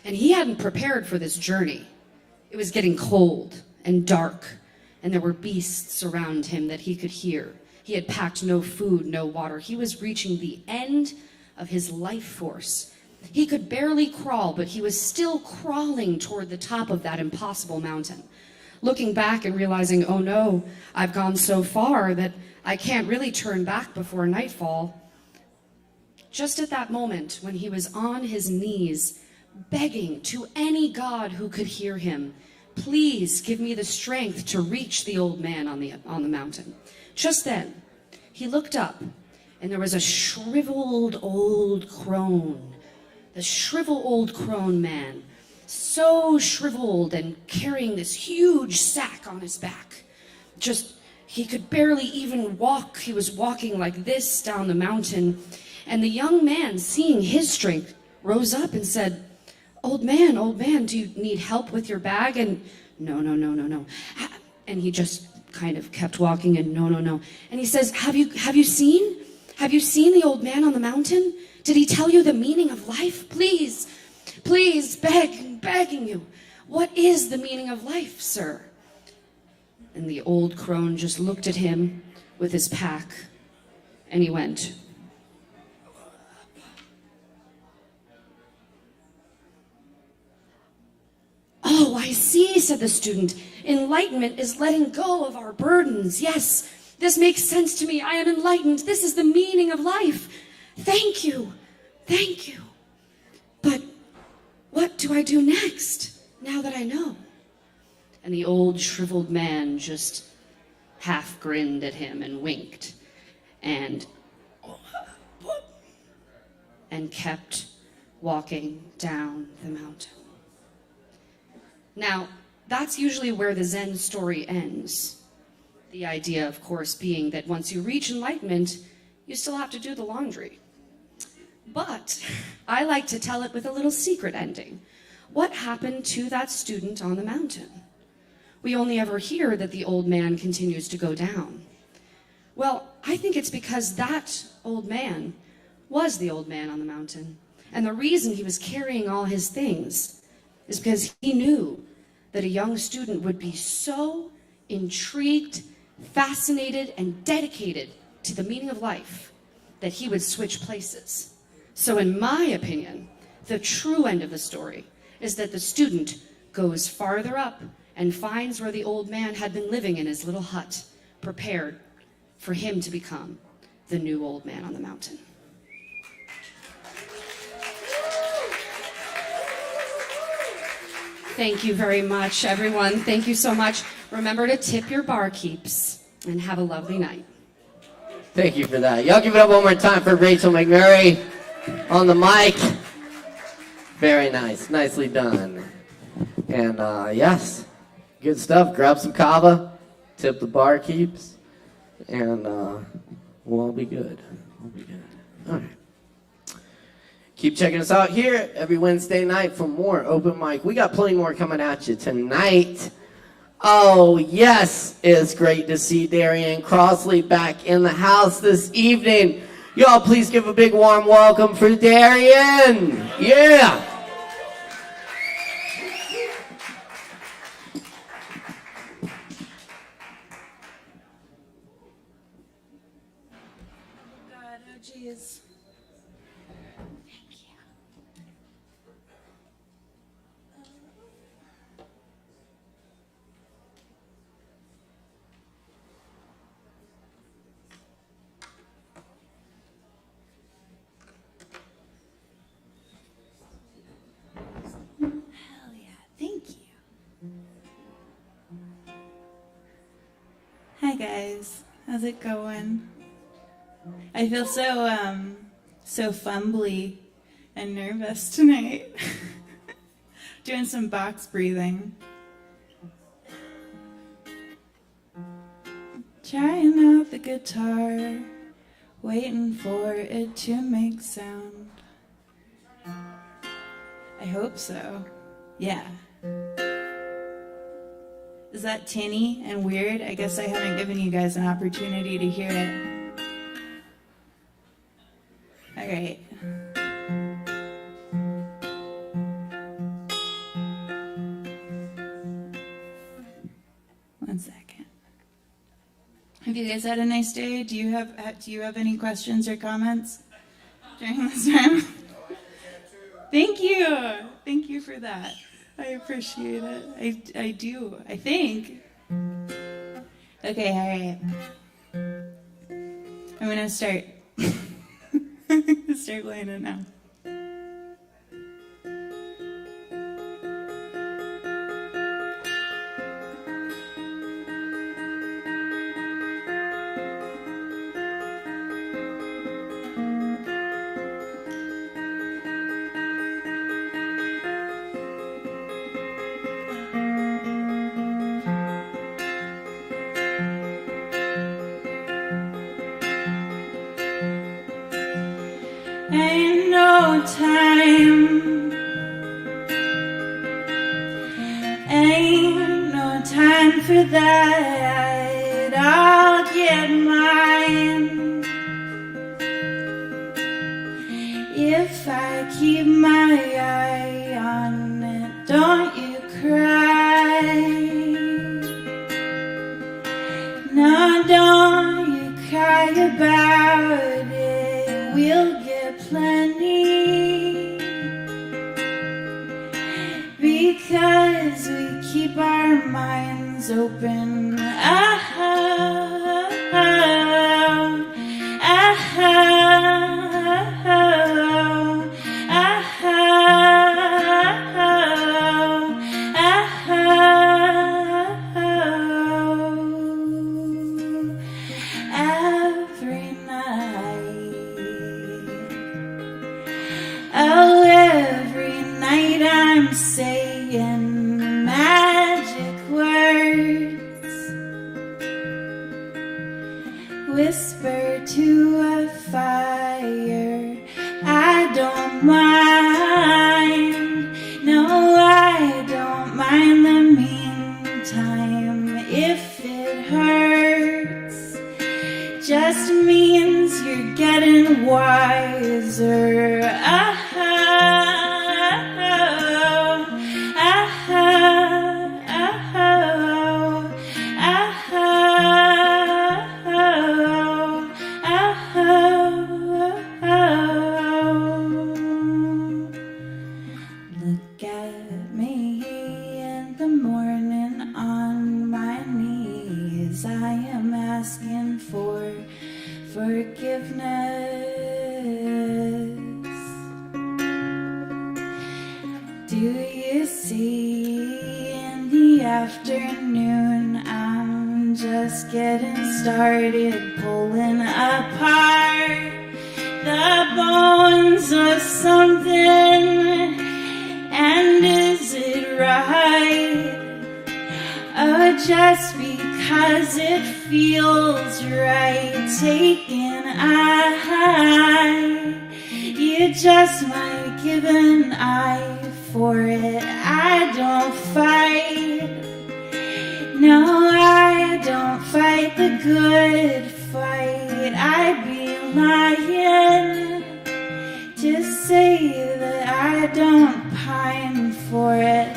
And he hadn't prepared for this journey. It was getting cold and dark, and there were beasts around him that he could hear. He had packed no food, no water. He was reaching the end of his life force. He could barely crawl, but he was still crawling toward the top of that impossible mountain. looking back and realizing, oh no, I've gone so far that I can't really turn back before nightfall. Just at that moment, when he was on his knees, begging to any god who could hear him, please give me the strength to reach the old man on the mountain. Just then, he looked up, and there was a shriveled old crone. The shriveled old crone man, so shriveled and carrying this huge sack on his back. He could barely even walk. He was walking like this down the mountain. And the young man, seeing his strength, rose up and said, old man, do you need help with your bag? And no. And he just kind of kept walking and no. And he says, have you seen the old man on the mountain? Did he tell you the meaning of life? Please, begging you. What is the meaning of life, sir? And the old crone just looked at him with his pack, and he went, oh, I see, said the student. Enlightenment is letting go of our burdens. Yes, this makes sense to me. I am enlightened. This is the meaning of life. Thank you. But what do I do next, now that I know? And the old shriveled man just half grinned at him and winked and kept walking down the mountain. Now, that's usually where the Zen story ends. The idea, of course, being that once you reach enlightenment, you still have to do the laundry. But I like to tell it with a little secret ending. What happened to that student on the mountain? We only ever hear that the old man continues to go down. Well, I think it's because that old man was the old man on the mountain. And the reason he was carrying all his things is because he knew that a young student would be so intrigued, fascinated, and dedicated to the meaning of life that he would switch places. So in my opinion, the true end of the story is that the student goes farther up and finds where the old man had been living in his little hut, prepared for him to become the new old man on the mountain. Thank you very much, everyone. Thank you so much. Remember to tip your barkeeps, and have a lovely night. Thank you for that. Y'all give it up one more time for Rachel McMurray on the mic. Very nice. Nicely done. And yes, good stuff. Grab some Kava, tip the barkeeps, and we'll all be good. All right. Keep checking us out here every Wednesday night for more open mic. We got plenty more coming at you tonight. Oh, yes, it's great to see Darian Crossley back in the house this evening. Y'all please give a big warm welcome for Darian. Yeah. God, oh jeez. Hi guys, how's it going? I feel so fumbly and nervous tonight. Doing some box breathing. Trying out the guitar, waiting for it to make sound. I hope so. Yeah. Is that tinny and weird? I guess I haven't given you guys an opportunity to hear it. All right. One second. Have you guys had a nice day? Do you have any questions or comments during this time? Thank you for that. I appreciate it. I do. I think. Okay, all right. I'm gonna start. Start playing it now. Ain't no time, ain't no time for that. I'll get mine if I keep my eye on it. Don't you cry, no, don't you cry about it. We'll plenty, because we keep our minds open. Every night. Oh, every night I'm saying magic words, whisper to a fire. I don't mind, no, I don't mind the meantime. If it hurts, just means you're getting wiser. Look at me in the morning on my knees. I am asking for forgiveness. Do you see, in the afternoon I'm just getting started pulling apart the bones of something. And is it right? Oh, just because it feels right, taking I, you just might give an eye for it. I don't fight, no, I don't fight the good fight. I'd be lying to say that I don't pine for it.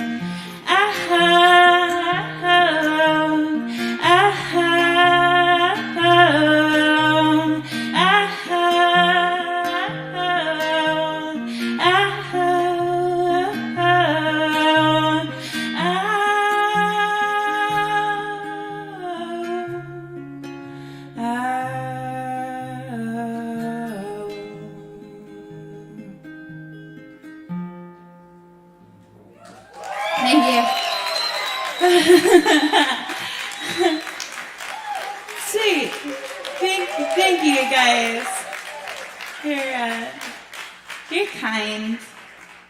Thank you. Sweet. Thank you guys. You're kind.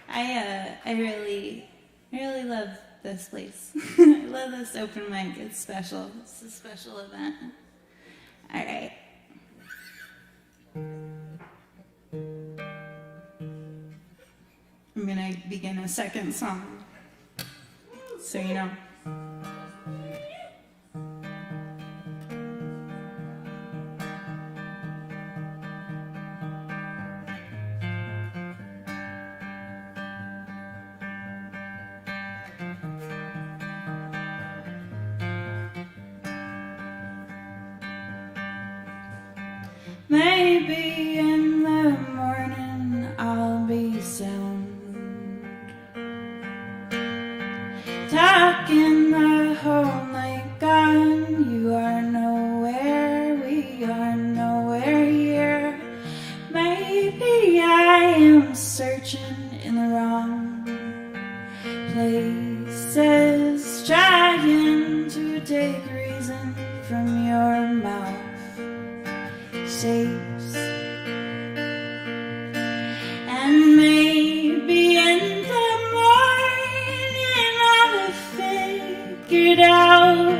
I really love this place. I love this open mic. It's special. It's a special event. All right. I'm gonna begin a second song. So you know. Maybe in the morning I'll be sound. shapes. And maybe in the morning I'll have figured out,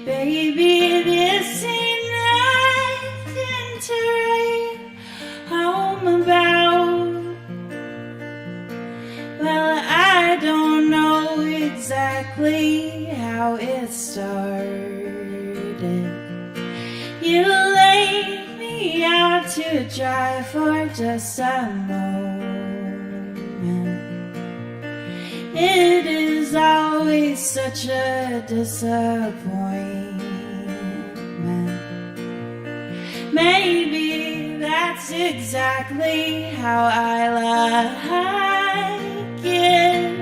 baby, this ain't nothing to write home about. Well, I don't know exactly how it started. You laid me out to dry for just a moment. It is always such a disappointment. Maybe that's exactly how I like it.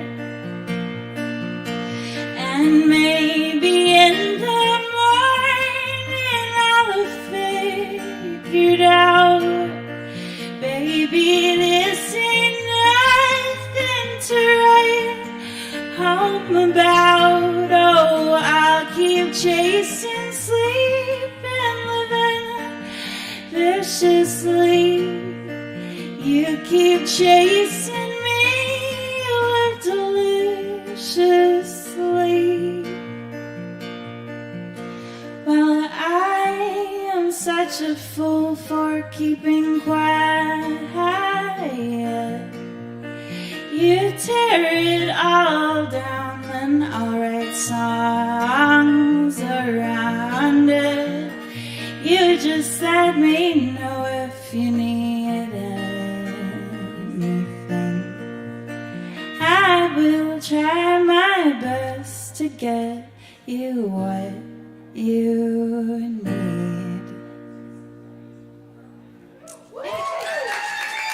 And maybe in the morning I'll have figured out, baby, this ain't nothing to write home about. Oh, I'll keep chasing sleep and living viciously. You keep chasing me, you live deliciously. Well, I am such a fool for keeping quiet. You tear it all down, then I'll write songs around it. You just let me know if you need anything. I will try my best to get you what you need.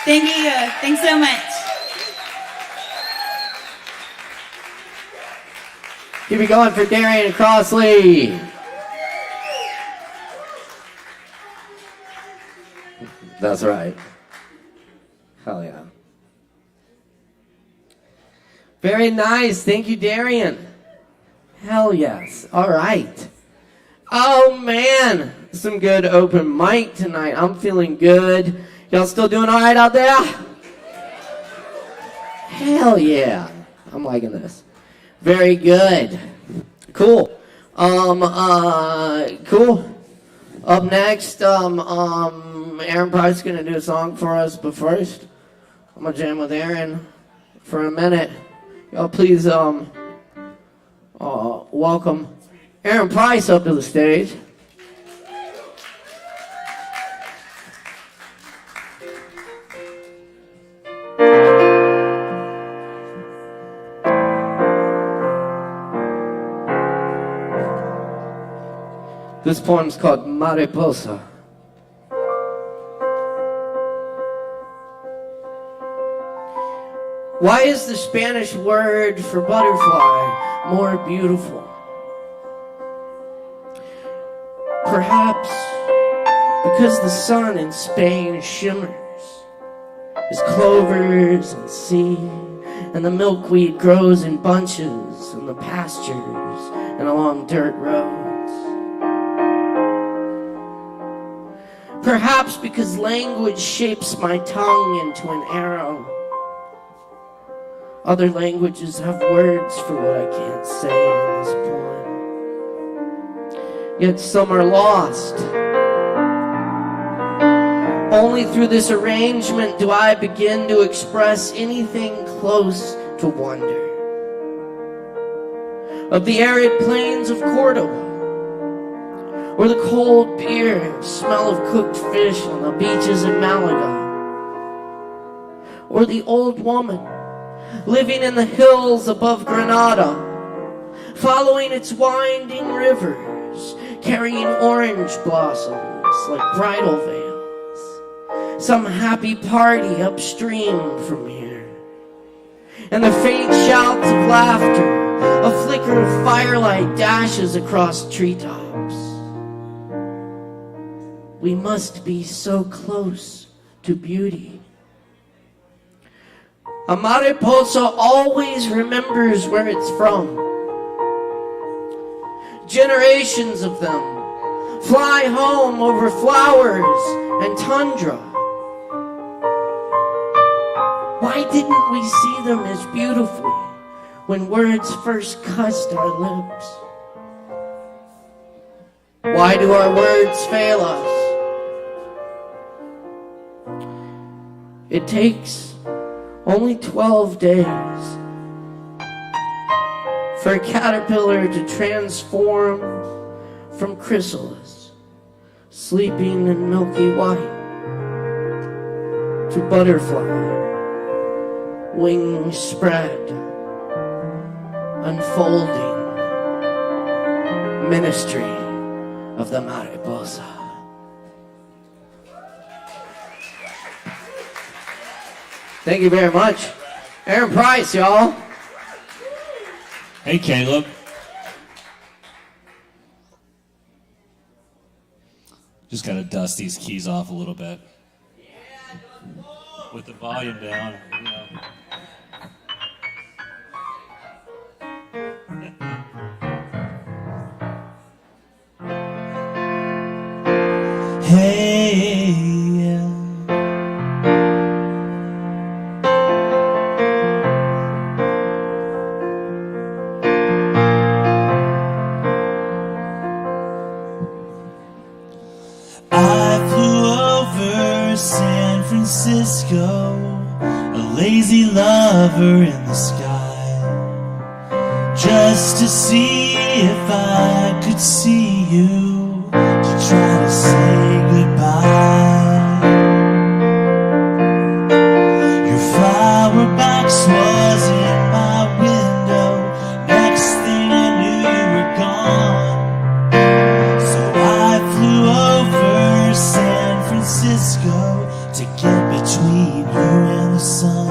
Thank you. Thanks so much. Keep it going for Darian Crossley. That's right. Hell yeah. Very nice. Thank you, Darian. Hell yes. All right. Oh, man. Some good open mic tonight. I'm feeling good. Y'all still doing all right out there? Hell yeah. I'm liking this. Very good. Cool. Cool. Up next, Aaron Price is gonna do a song for us, but first, I'm gonna jam with Aaron for a minute. Y'all please, welcome Aaron Price up to the stage. This poem's called Mariposa. Why is the Spanish word for butterfly more beautiful? Perhaps because the sun in Spain shimmers as clovers and sea, and the milkweed grows in bunches in the pastures and along dirt roads. Perhaps because language shapes my tongue into an arrow. Other languages have words for what I can't say in this poem. Yet some are lost. Only through this arrangement do I begin to express anything close to wonder. Of the arid plains of Cordoba, or the cold beer and smell of cooked fish on the beaches of Malaga, or the old woman living in the hills above Granada, following its winding rivers, carrying orange blossoms like bridal veils, some happy party upstream from here, and the faint shouts of laughter, a flicker of firelight dashes across treetops. We must be so close to beauty. A mariposa always remembers where it's from. Generations of them fly home over flowers and tundra. Why didn't we see them as beautifully when words first cussed our lips? Why do our words fail us? It takes only 12 days for a caterpillar to transform from chrysalis, sleeping in milky white, to butterfly, wings spread, unfolding, ministry of the mariposa. Thank you very much. Aaron Price, y'all. Hey, Caleb. Just gotta dust these keys off a little bit. With the volume down, you know. Hey, I flew over San Francisco, a lazy lover in the sky, just to see if I could see you, to try to say goodbye. Your flower box was in my window, next thing I knew you were gone. So I flew over San Francisco to get between you and the sun.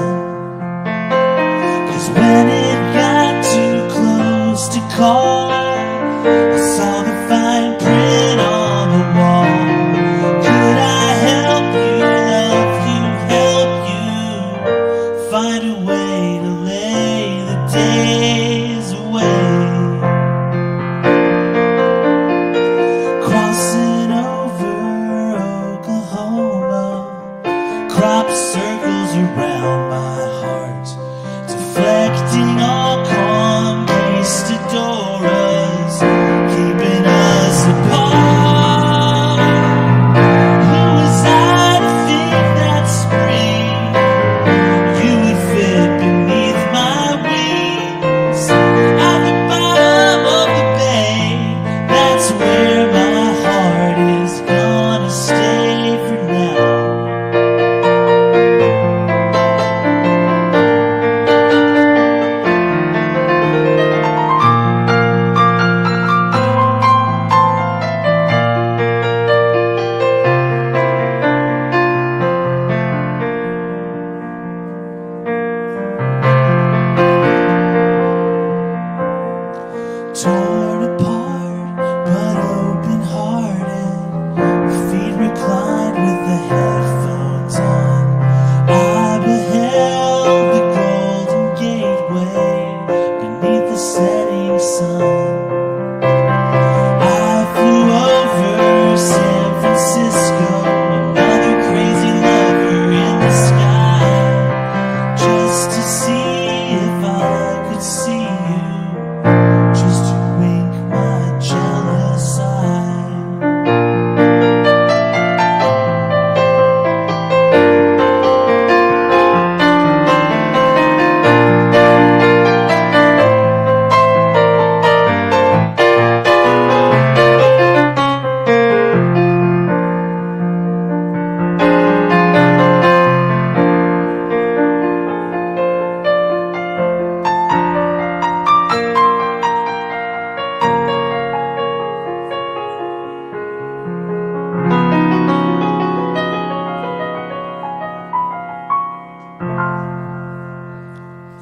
'Cause when it got too close to call, I saw the fine print on the wall. Could I help you, love you, help you find a way to lay the days away? Crossing over Oklahoma, crop circles around my heart, deflecting all conquistadoras, keeping us apart. Who was I to think that spring you would fit beneath my wings? At the bottom of the bay, that's where my heart is gonna stay for now. Torn apart, but open-hearted, feet reclined with the headphones on. I beheld the Golden Gateway beneath the setting sun. I flew over San Francisco, another crazy lover in the sky, just to see if I could see you, just to wink my jealous eye.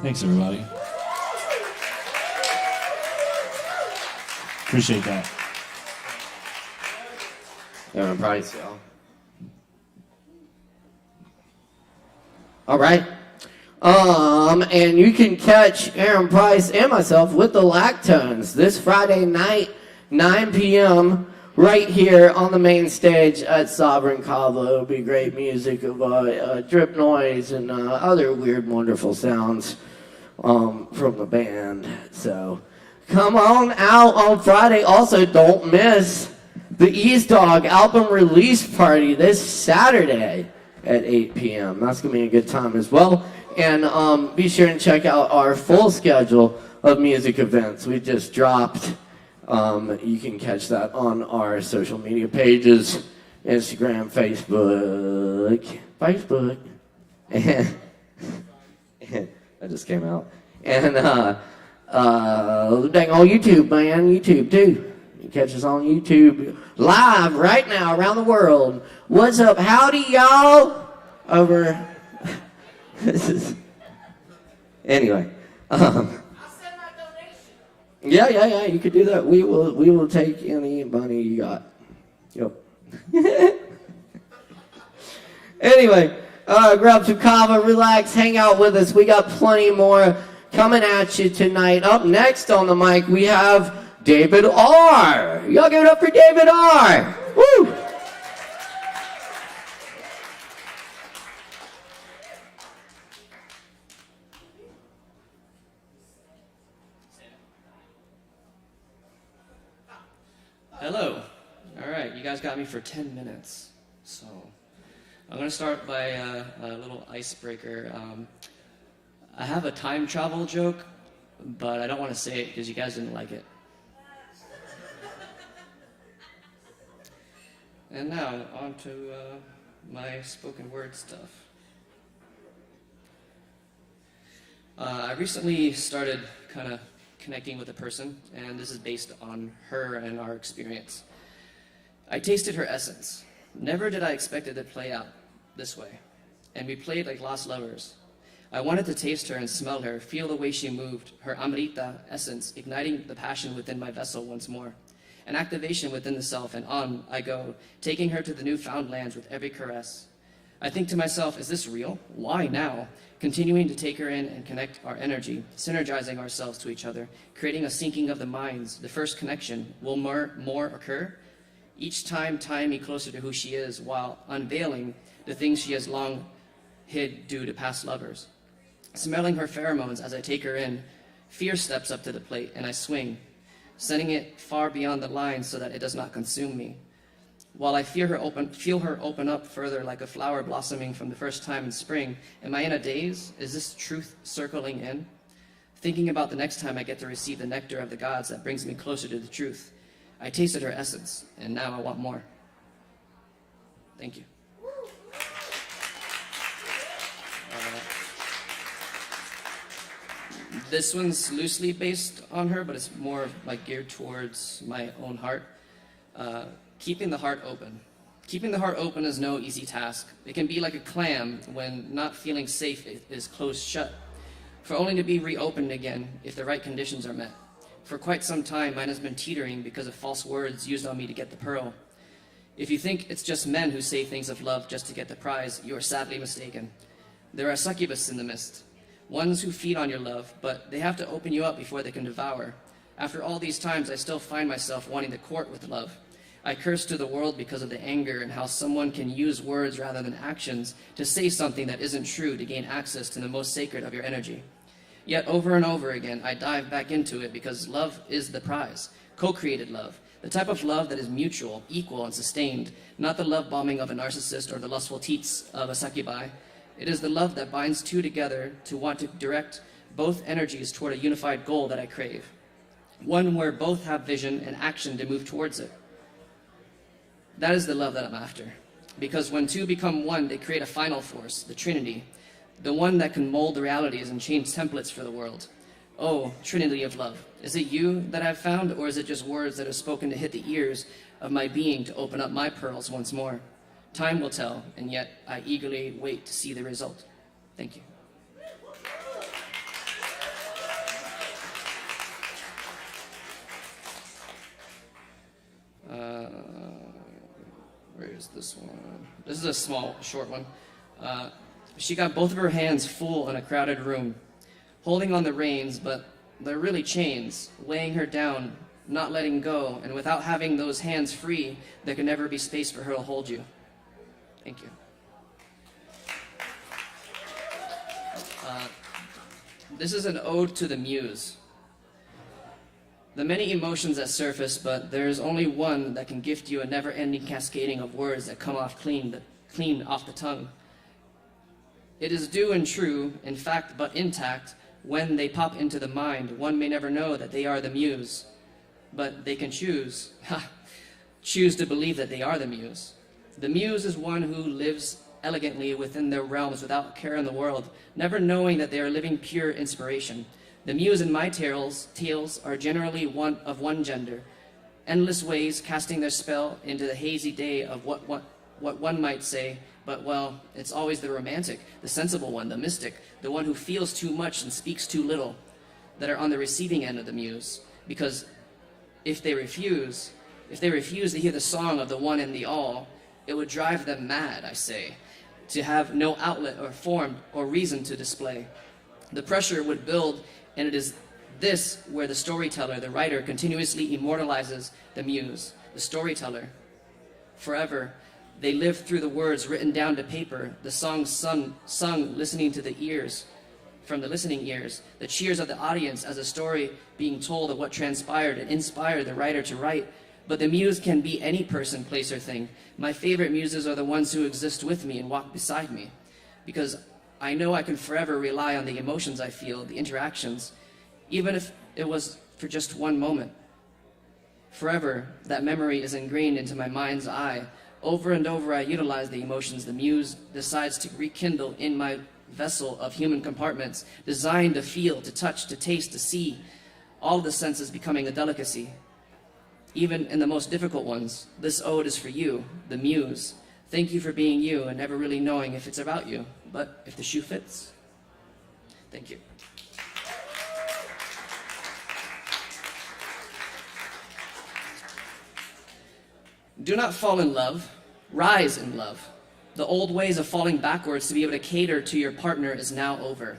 Thanks, everybody. Appreciate that. Aaron Price, y'all. All right. And you can catch Aaron Price and myself with the Lactones this Friday night, 9 p.m. right here on the main stage at Sovereign Kava. It'll be great music of drip noise and other weird, wonderful sounds from the band. So come on out on Friday. Also, don't miss the Ease Dog album release party this Saturday at 8 p.m. That's going to be a good time as well. And be sure and check out our full schedule of music events. We just dropped. You can catch that on our social media pages, Instagram, Facebook, and that just came out. And dang, on YouTube, man, YouTube too. You can catch us on YouTube live right now around the world. What's up? Howdy, y'all. Over. This is. Anyway. Yeah. You could do that. We will take any money you got. Yep. Anyway, grab some kava, relax, hang out with us. We got plenty more coming at you tonight. Up next on the mic, we have David R. Y'all give it up for David R. Woo! Hello. All right, you guys got me for 10 minutes. So I'm going to start by a little icebreaker. I have a time travel joke, but I don't want to say it because you guys didn't like it. And now, on to my spoken word stuff. I recently started kind of connecting with a person, and this is based on her and our experience. I tasted her essence. Never did I expect it to play out this way. And we played like lost lovers. I wanted to taste her and smell her, feel the way she moved, her amrita essence, igniting the passion within my vessel once more. An activation within the self, and on I go, taking her to the newfound lands with every caress. I think to myself, is this real? Why now? Continuing to take her in and connect our energy, synergizing ourselves to each other, creating a syncing of the minds. The first connection. Will more occur? Each time tying me closer to who she is while unveiling the things she has long hid due to past lovers. Smelling her pheromones as I take her in, fear steps up to the plate and I swing, sending it far beyond the line so that it does not consume me. While I feel her open up further like a flower blossoming from the first time in spring, am I in a daze? Is this truth circling in? Thinking about the next time I get to receive the nectar of the gods that brings me closer to the truth. I tasted her essence, and now I want more. Thank you. This one's loosely based on her, but it's more like geared towards my own heart. Keeping the heart open. Keeping the heart open is no easy task. It can be like a clam when not feeling safe is closed shut, for only to be reopened again if the right conditions are met. For quite some time, mine has been teetering because of false words used on me to get the pearl. If you think it's just men who say things of love just to get the prize, you are sadly mistaken. There are succubuses in the mist, ones who feed on your love, but they have to open you up before they can devour. After all these times, I still find myself wanting to court with love. I curse to the world because of the anger and how someone can use words rather than actions to say something that isn't true to gain access to the most sacred of your energy. Yet over and over again, I dive back into it because love is the prize, co-created love, the type of love that is mutual, equal, and sustained, not the love bombing of a narcissist or the lustful teats of a succubi. It is the love that binds two together to want to direct both energies toward a unified goal that I crave, one where both have vision and action to move towards it. That is the love that I'm after, because when two become one, they create a final force, the Trinity, the one that can mold the realities and change templates for the world. Oh, Trinity of love, is it you that I've found, or is it just words that are spoken to hit the ears of my being to open up my pearls once more? Time will tell, and yet I eagerly wait to see the result. Thank you. Where is this one? This is a small, short one. She got both of her hands full in a crowded room, holding on the reins, but they're really chains, weighing her down not letting go, and without having those hands free, there can never be space for her to hold you. Thank you. This is an ode to the muse. The many emotions that surface, but there is only one that can gift you a never-ending cascading of words that come off clean off the tongue. It is due and true, in fact, but intact, when they pop into the mind. One may never know that they are the muse, but they can choose to believe that they are the muse. The muse is one who lives elegantly within their realms without care in the world, never knowing that they are living pure inspiration. The muse in my tales are generally of one gender, endless ways casting their spell into the hazy day of what one might say, but well, it's always the romantic, the sensible one, the mystic, the one who feels too much and speaks too little, that are on the receiving end of the muse. Because if they refuse to hear the song of the one and the all, it would drive them mad, I say, to have no outlet or form or reason to display. The pressure would build, and it is this where the storyteller, the writer, continuously immortalizes the muse, the storyteller. Forever, they live through the words written down to paper, the songs sung listening to the ears, from the listening ears, the cheers of the audience as a story being told of what transpired and inspired the writer to write. But the muse can be any person, place, or thing. My favorite muses are the ones who exist with me and walk beside me, because I know I can forever rely on the emotions I feel, the interactions, even if it was for just one moment. Forever, that memory is ingrained into my mind's eye. Over and over, I utilize the emotions the muse decides to rekindle in my vessel of human compartments, designed to feel, to touch, to taste, to see, all the senses becoming a delicacy. Even in the most difficult ones, this ode is for you, the muse. Thank you for being you and never really knowing if it's about you, but if the shoe fits. Thank you. Do not fall in love, rise in love. The old ways of falling backwards to be able to cater to your partner is now over.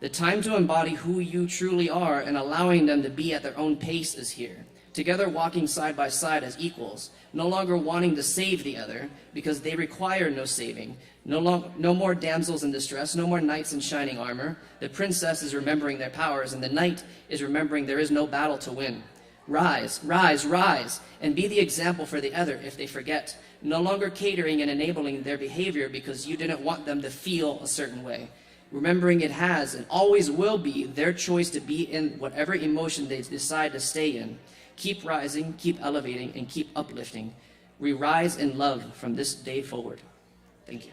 The time to embody who you truly are and allowing them to be at their own pace is here. Together walking side by side as equals, no longer wanting to save the other because they require no saving. No more damsels in distress, no more knights in shining armor. The princess is remembering their powers and the knight is remembering there is no battle to win. Rise, rise, rise, and be the example for the other if they forget. No longer catering and enabling their behavior because you didn't want them to feel a certain way. Remembering it has and always will be their choice to be in whatever emotion they decide to stay in. Keep rising, keep elevating, and keep uplifting. We rise in love from this day forward. Thank you.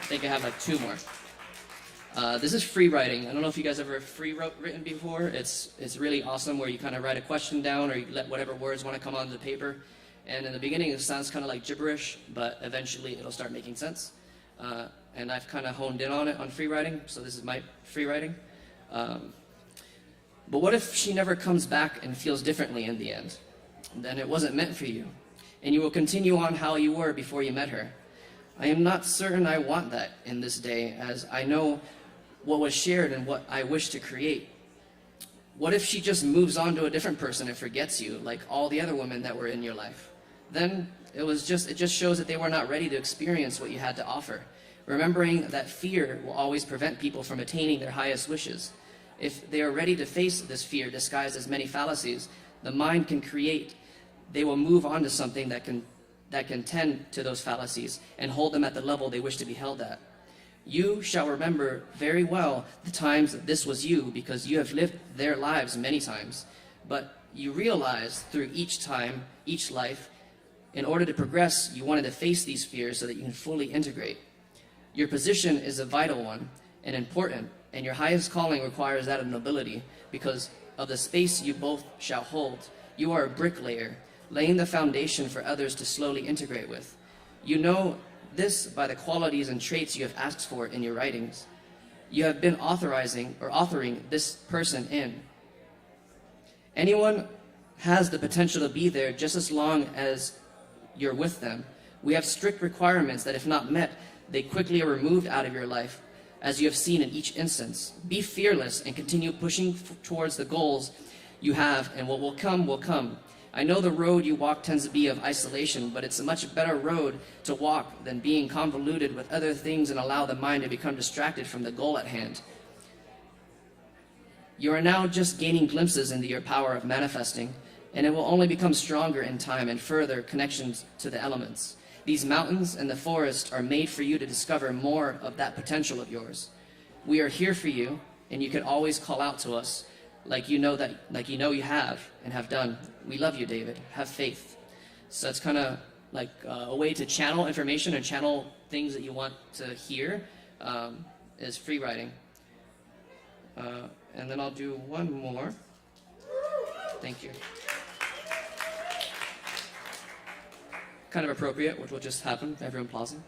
I think I have like two more. This is free writing. I don't know if you guys ever written before. It's really awesome where you kind of write a question down or you let whatever words want to come onto the paper. And in the beginning it sounds kind of like gibberish, but eventually it'll start making sense. And I've kind of honed in on it on free writing, so this is my free writing. But what if she never comes back and feels differently in the end? Then it wasn't meant for you, and you will continue on how you were before you met her. I am not certain I want that in this day, as I know what was shared and what I wish to create. What if she just moves on to a different person and forgets you, like all the other women that were in your life? Then it just shows that they were not ready to experience what you had to offer. Remembering that fear will always prevent people from attaining their highest wishes. If they are ready to face this fear disguised as many fallacies, the mind can create. They will move on to something that can tend to those fallacies and hold them at the level they wish to be held at. You shall remember very well the times that this was you, because you have lived their lives many times. But you realize through each time, each life, in order to progress, you wanted to face these fears so that you can fully integrate. Your position is a vital one and important, and your highest calling requires that of nobility because of the space you both shall hold. You are a bricklayer, laying the foundation for others to slowly integrate with. You know this by the qualities and traits you have asked for in your writings. You have been authoring this person in. Anyone has the potential to be there just as long as you're with them. We have strict requirements that if not met, they quickly are removed out of your life as you have seen in each instance. Be fearless and continue pushing towards the goals you have, and what will come will come. I know the road you walk tends to be of isolation, but it's a much better road to walk than being convoluted with other things and allow the mind to become distracted from the goal at hand. You are now just gaining glimpses into your power of manifesting, and it will only become stronger in time and further connections to the elements. These mountains and the forest are made for you to discover more of that potential of yours. We are here for you, and you can always call out to us like you know you have and have done. We love you, David. Have faith. So it's kind of like a way to channel information and channel things that you want to hear is free writing. And then I'll do one more. Thank you. Kind of appropriate, which will just happen, everyone pausing.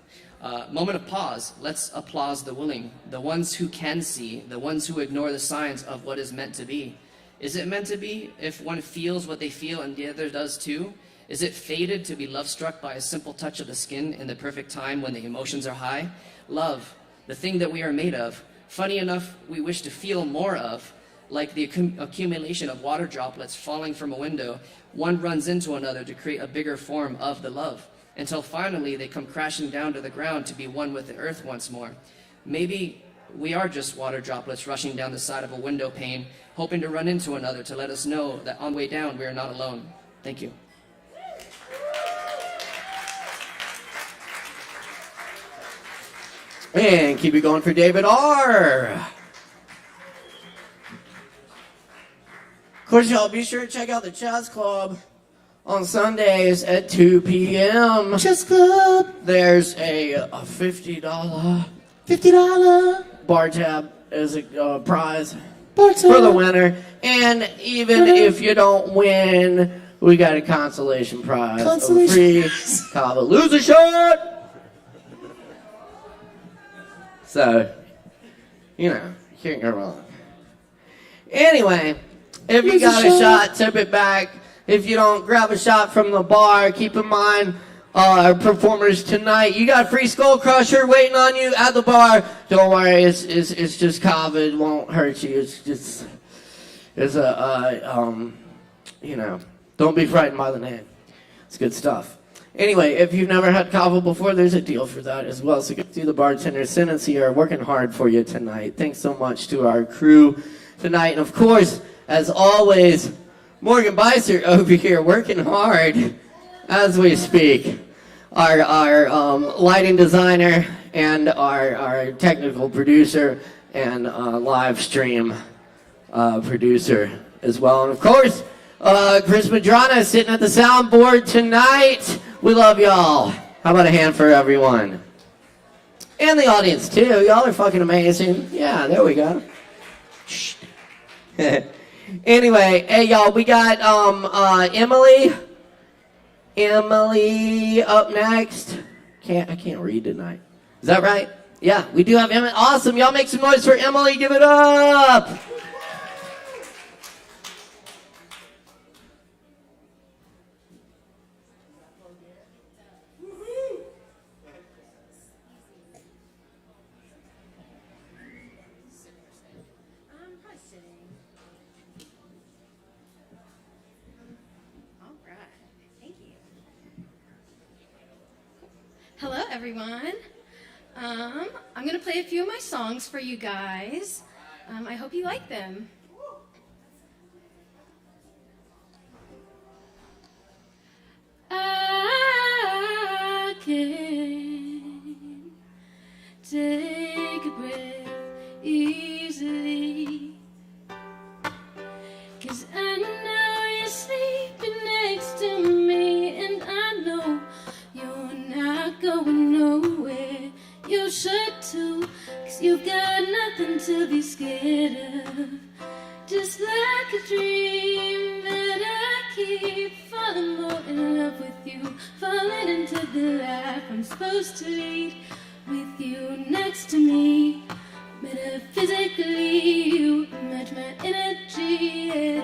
Moment of pause. Let's applause the willing, the ones who can see, the ones who ignore the signs of what is meant to be. Is it meant to be if one feels what they feel and the other does too? Is it fated to be love-struck by a simple touch of the skin in the perfect time when the emotions are high? Love, the thing that we are made of. Funny enough, we wish to feel more of, like the accumulation of water droplets falling from a window. One runs into another to create a bigger form of the love, until finally they come crashing down to the ground to be one with the earth once more. Maybe we are just water droplets rushing down the side of a window pane, hoping to run into another to let us know that on the way down we are not alone. Thank you. And keep it going for David R. Of course, y'all be sure to check out the Chess Club on Sundays at 2 p.m. Chess Club. There's a $50 bar tab as a prize for the winner. And even if you don't win, we got a consolation prize of free Kava. Lose a shot! So, you know, can't go wrong. Anyway, if you got a shot, tip it back. If you don't, grab a shot from the bar. Keep in mind, our performers tonight, you got Free Skull Crusher waiting on you at the bar. Don't worry, it's just Kava. It won't hurt you. You know, don't be frightened by the name. It's good stuff. Anyway, if you've never had Kava before, there's a deal for that as well. So get to the bartender. Sentence here, working hard for you tonight. Thanks so much to our crew tonight. And of course, as always, Morgan Beissert over here working hard as we speak. Our lighting designer and our technical producer and live stream producer as well. And of course, Chris Madrana is sitting at the soundboard tonight. We love y'all. How about a hand for everyone? And the audience too. Y'all are fucking amazing. Yeah, there we go. Anyway, hey y'all, we got Emily up next. I can't read tonight. Is that right? Yeah, we do have Emily. Awesome. Y'all make some noise for Emily. Give it up. Hello, everyone. I'm going to play a few of my songs for you guys. I hope you like them. I can take a breath easily, 'cause I know you're sleeping next to me, and I know you're not going nowhere. You should too, 'cause you've got nothing to be scared of. Just like a dream that I keep falling more in love with you, falling into the life I'm supposed to lead with you next to me. Metaphysically, you match my energy, yeah.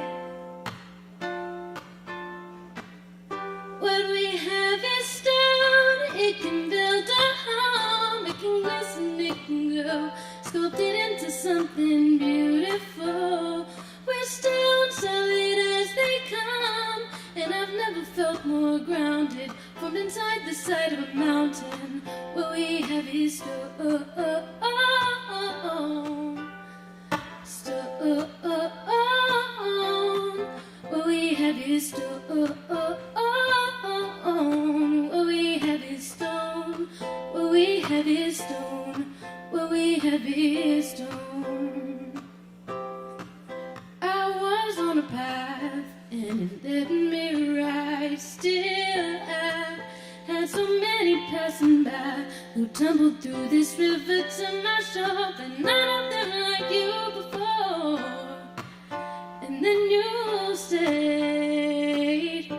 What we have is stone, it can build a home, it can glisten, it can glow. sculpted into something beautiful. We're stone solid as they come, and I've never felt more grounded. From inside the side of a mountain, where we have his stone. Stone. Where we have his stone. Where we have his stone. Where we have his stone. Where we have his stone. I was on a path, and it led me right. Still I had so many passing by who tumbled through this river to my shore, but none of them like you before. And then you stayed.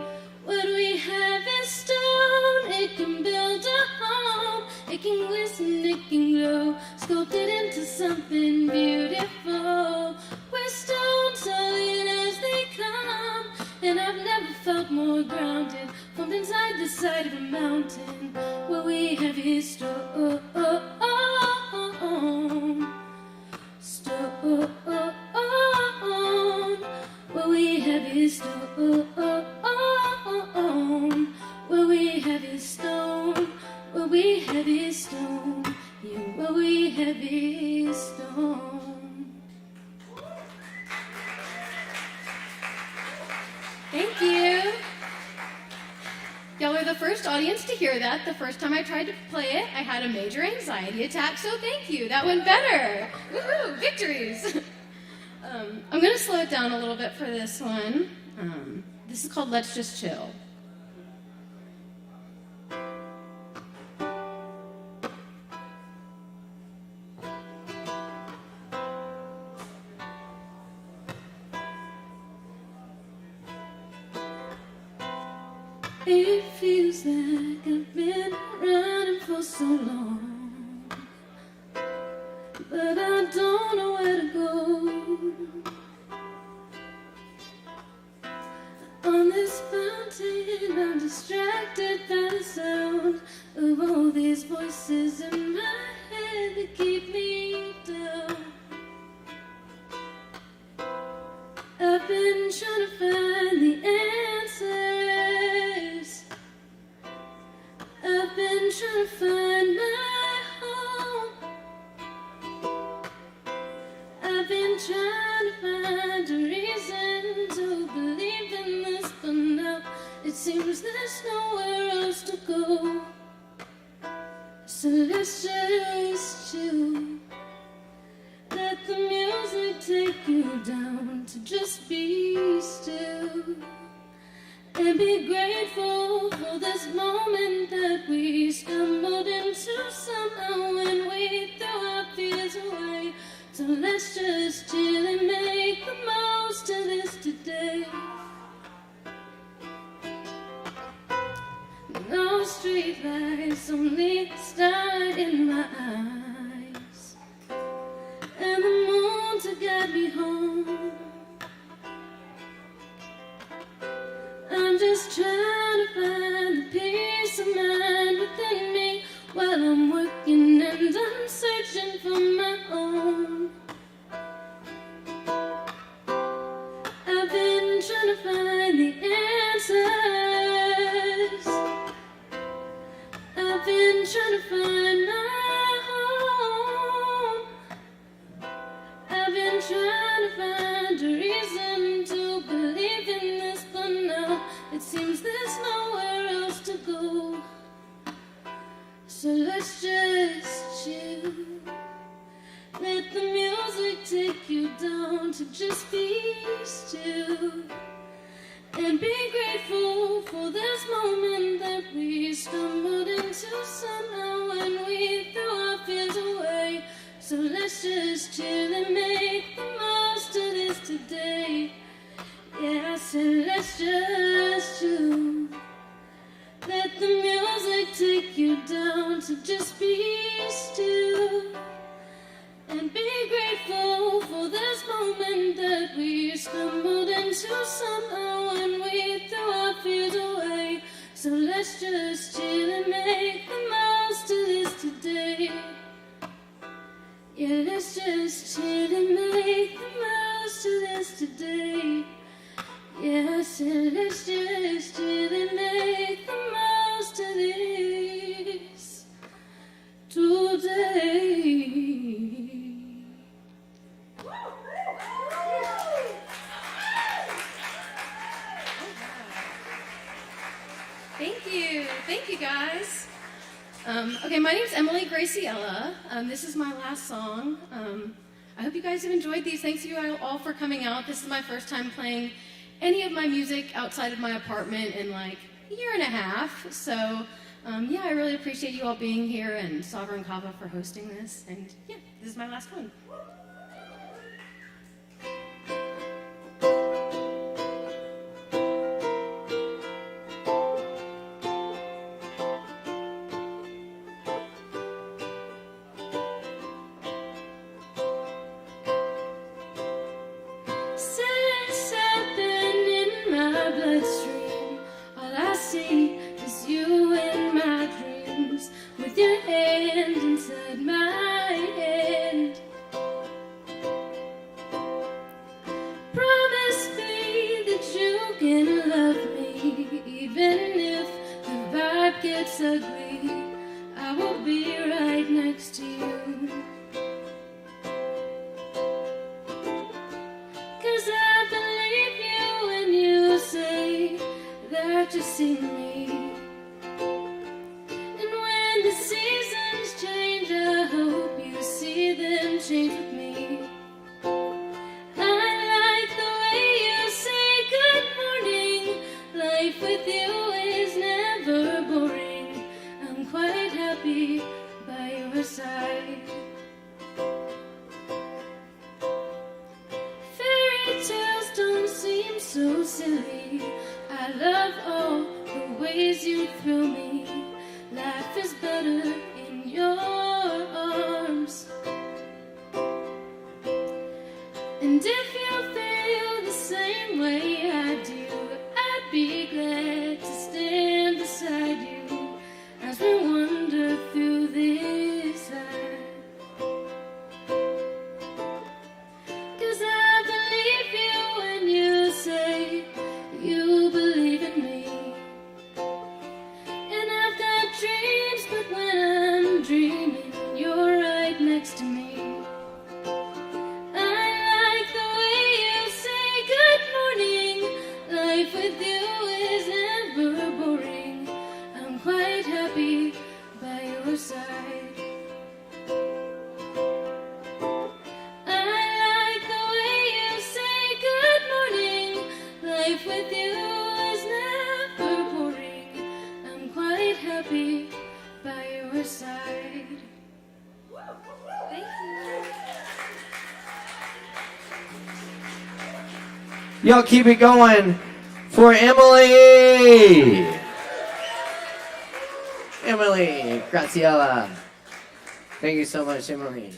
What we have is stone. It can build a home. It can glisten, it can glow, sculpted into something beautiful. We're stone solid as they come, and I've never felt more grounded. From inside the side of a mountain, where we have his stone. Stone. Where we have his stone. Where we have his stone. Where we have his stone. Yeah, where we have his stone. Thank you. Y'all are the first audience to hear that. The first time I tried to play it, I had a major anxiety attack, so thank you. That went better. Woohoo, victories. I'm going to slow it down a little bit for this one. This is called Let's Just Chill. It feels like I've been running for so long, but I don't know where to go. On this mountain, I'm distracted by the sound of all these voices in my head that keep me down. I've been trying to find the answers. I've been trying to find my home. I've been trying to find a reason to believe in this, but now it seems there's nowhere else to go. So let's just chill. Let the music take you down to just be still. And be grateful for this moment that we stumbled into somehow when we threw our fears away. So let's just chill and make the most of this today. No street lights, only starlight in my eyes, and the moon to guide me home. I'm just trying to find the peace of mind within me while I'm working and I'm searching for my own. I've been trying to find the answers. I've been trying to find my home. I've been trying to find a reason to believe in this, but now it seems there's nowhere else to go. So let's just chill. Let the music take you down to just be still. And be grateful for this moment that we stumbled into somehow when we threw our fears away. So let's just chill and make the most of this today. Yeah, I said let's just chill. Let the music take you down to just be still. And be grateful for this moment that we stumbled into somehow when we threw our fears away. So let's just chill and make the most of this today. Yeah. Yeah, let's just chill and make the most of this today. Yeah, I said let's just chill and make the most of this today. Thank you guys. Okay, my name's Emily Graciella. This is my last song. I hope you guys have enjoyed these. Thanks to you all for coming out. This is my first time playing any of my music outside of my apartment in like a year and a half. So yeah, I really appreciate you all being here and Sovereign Kava for hosting this. And yeah, this is my last one. Y'all keep it going for Emily. Emily Graciella. Thank you so much, Emily.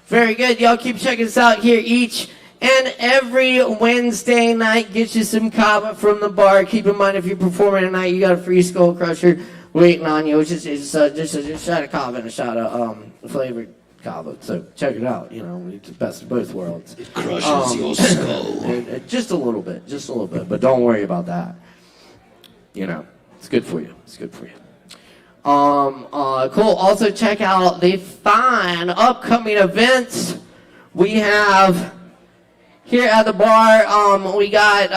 Very good. Y'all keep checking us out here each and every Wednesday night. Get you some Kava from the bar. Keep in mind, if you're performing tonight, you got a free Skull Crusher waiting on you. It's just a shot of Kava and a shot of flavored Kava. So check it out. You know, it's the best of both worlds. It crushes your skull. Just a little bit, but don't worry about that. You know, it's good for you. It's good for you. Cool. Also check out the fine upcoming events we have here at the bar. We got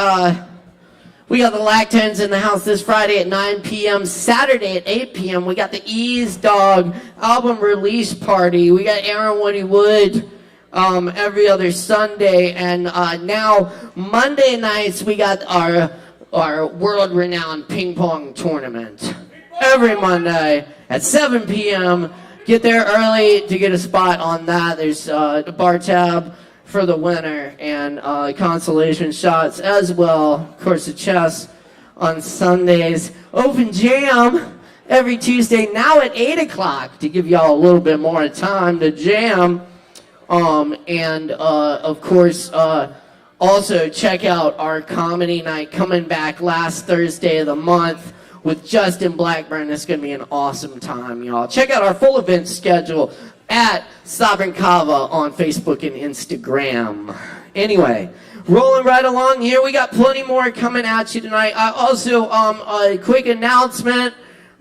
the Lactones in the house this Friday at 9 p.m. Saturday at 8 p.m. We got the Ease Dog album release party. We got Aaron Woody Wood every other Sunday, and now Monday nights we got our world-renowned ping pong tournament. Every Monday at 7 p.m. Get there early to get a spot on that. There's a bar tab for the winner and consolation shots as well. Of course, the chess on Sundays. Open jam every Tuesday now at 8 o'clock to give y'all a little bit more time to jam. Of course, also check out our comedy night coming back last Thursday of the month with Justin Blackburn. It's going to be an awesome time, y'all. Check out our full event schedule, at Sovereign Kava on Facebook and Instagram. Anyway, rolling right along here. We got plenty more coming at you tonight. Also, a quick announcement.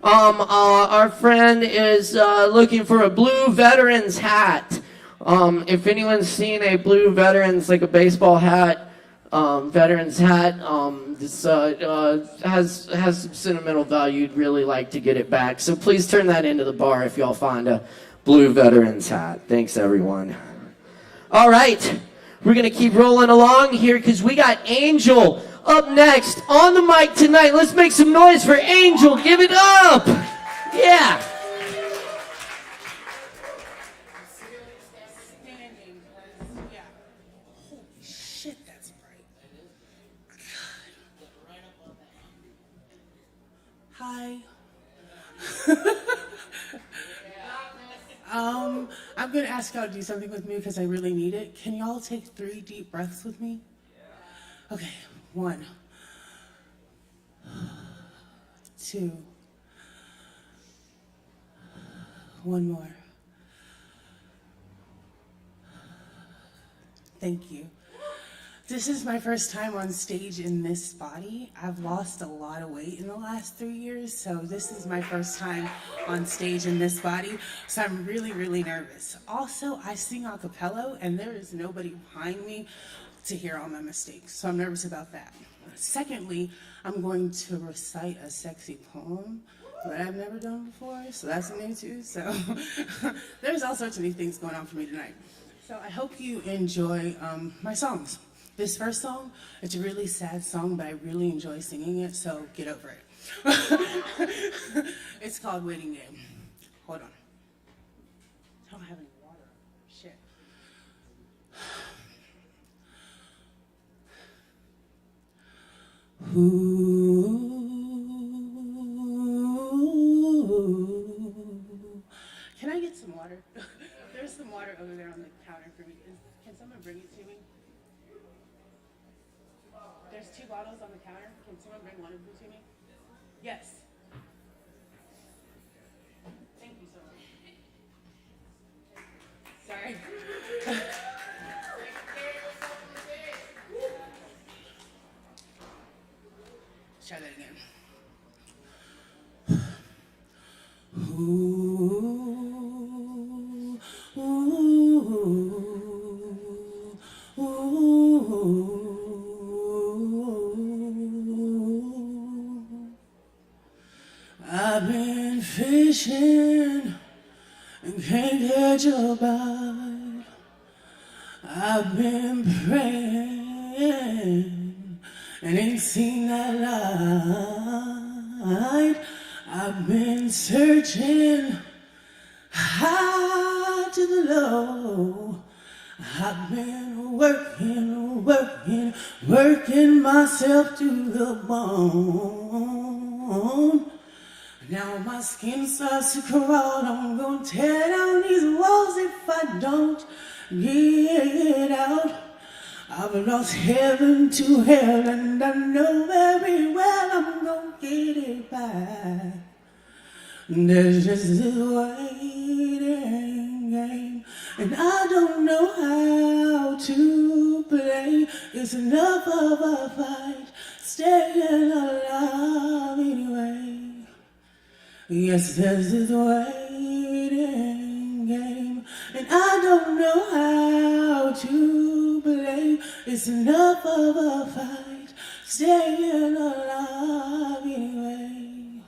Our friend is looking for a blue veterans hat. If anyone's seen a blue veterans, like a baseball hat, veterans hat, this has some sentimental value. You'd really like to get it back. So please turn that into the bar if y'all find a blue veterans hat. Thanks, everyone. All right. We're going to keep rolling along here because we got Angel up next on the mic tonight. Let's make some noise for Angel. Give it up. Yeah. Holy shit, that's bright. Hi. I'm going to ask y'all to do something with me because I really need it. Can y'all take 3 deep breaths with me? Okay, 1, 2, 1 more. Thank you. This is my first time on stage in this body. I've lost a lot of weight in the last 3 years, so this is my first time on stage in this body, so I'm really, really nervous. Also, I sing a cappella, and there is nobody behind me to hear all my mistakes, so I'm nervous about that. Secondly, I'm going to recite a sexy poem that I've never done before, so that's new too. So there's all sorts of new things going on for me tonight. So I hope you enjoy my songs. This first song, it's a really sad song, but I really enjoy singing it, so get over it. It's called Waiting Game. Hold on. I don't have any water. Shit. Ooh. Can I get some water? There's some water over there on the counter for me. Can someone bring it to me? There's 2 bottles on the counter. Can someone bring one of them to me? Yes. Thank you so much. Sorry. Let's try that again. Ooh, ooh, ooh, ooh. I've been fishing and can't catch a bite. I've been praying and ain't seen that light. I've been searching high to the low. I've been working myself to the bone. Now my skin starts to crawl. I'm gonna tear down these walls if I don't get out. I've lost heaven to hell, and I know very well I'm gonna get it back. There's just this waiting game, and I don't know how to play. It's enough of a fight, staying alive anyway. Yes, there's this waiting game, and I don't know how to play. It's enough of a fight, staying alive anyway.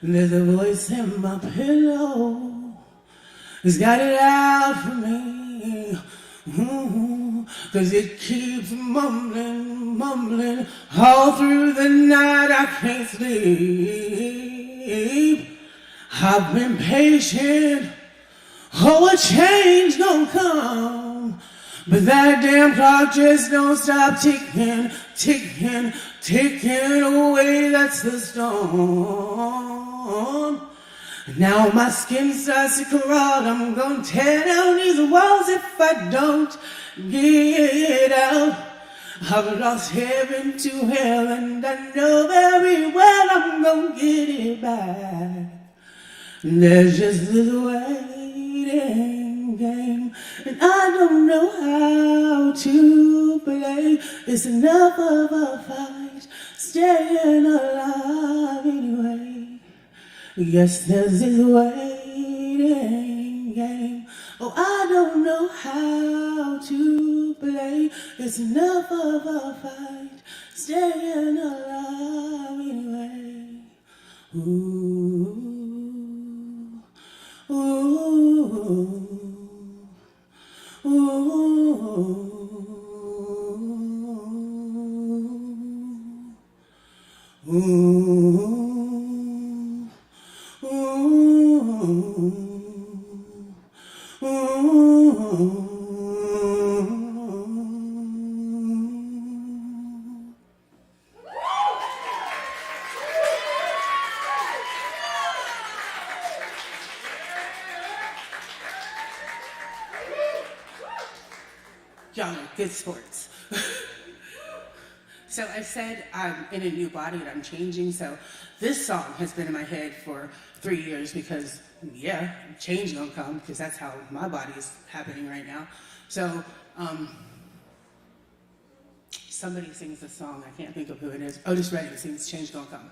There's a voice in my pillow, it's got it out for me. Cause it keeps mumbling all through the night. I can't sleep. I've been patient, a change gon' come, but that damn clock just don't stop ticking away. That's the storm. Now my skin starts to crawl. I'm gonna tear down these walls if I don't get out. I've lost heaven to hell, and I know very well I'm gonna get it back. There's just this waiting waiting game, and I don't know how to play. It's enough of a fight, staying alive anyway. Yes, there's this waiting game. Oh, I don't know how to play. It's enough of a fight, staying alive anyway. Ooh, ooh, ooh, ooh, Y'all are good sports. So I said I'm in a new body and I'm changing, so this song has been in my head for 3 years because, yeah, change gonna come, because that's how my body is happening right now. So, somebody sings the song, I can't think of who it is. Otis Redding sings Change Gonna Come.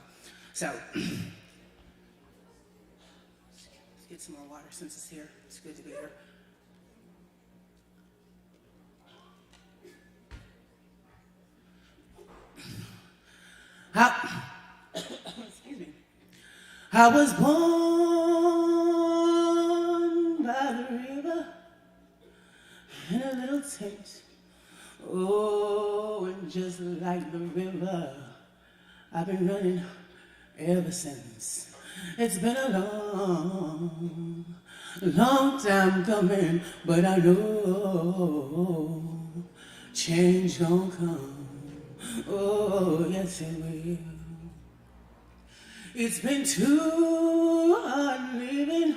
So, let's get some more water since it's here. It's good to be here. Excuse me. I was born by the river in a little tent. Oh, and just like the river, I've been running ever since. It's been a long, long time coming, but I know change gonna come. Oh, yes it will. It's been too hard living,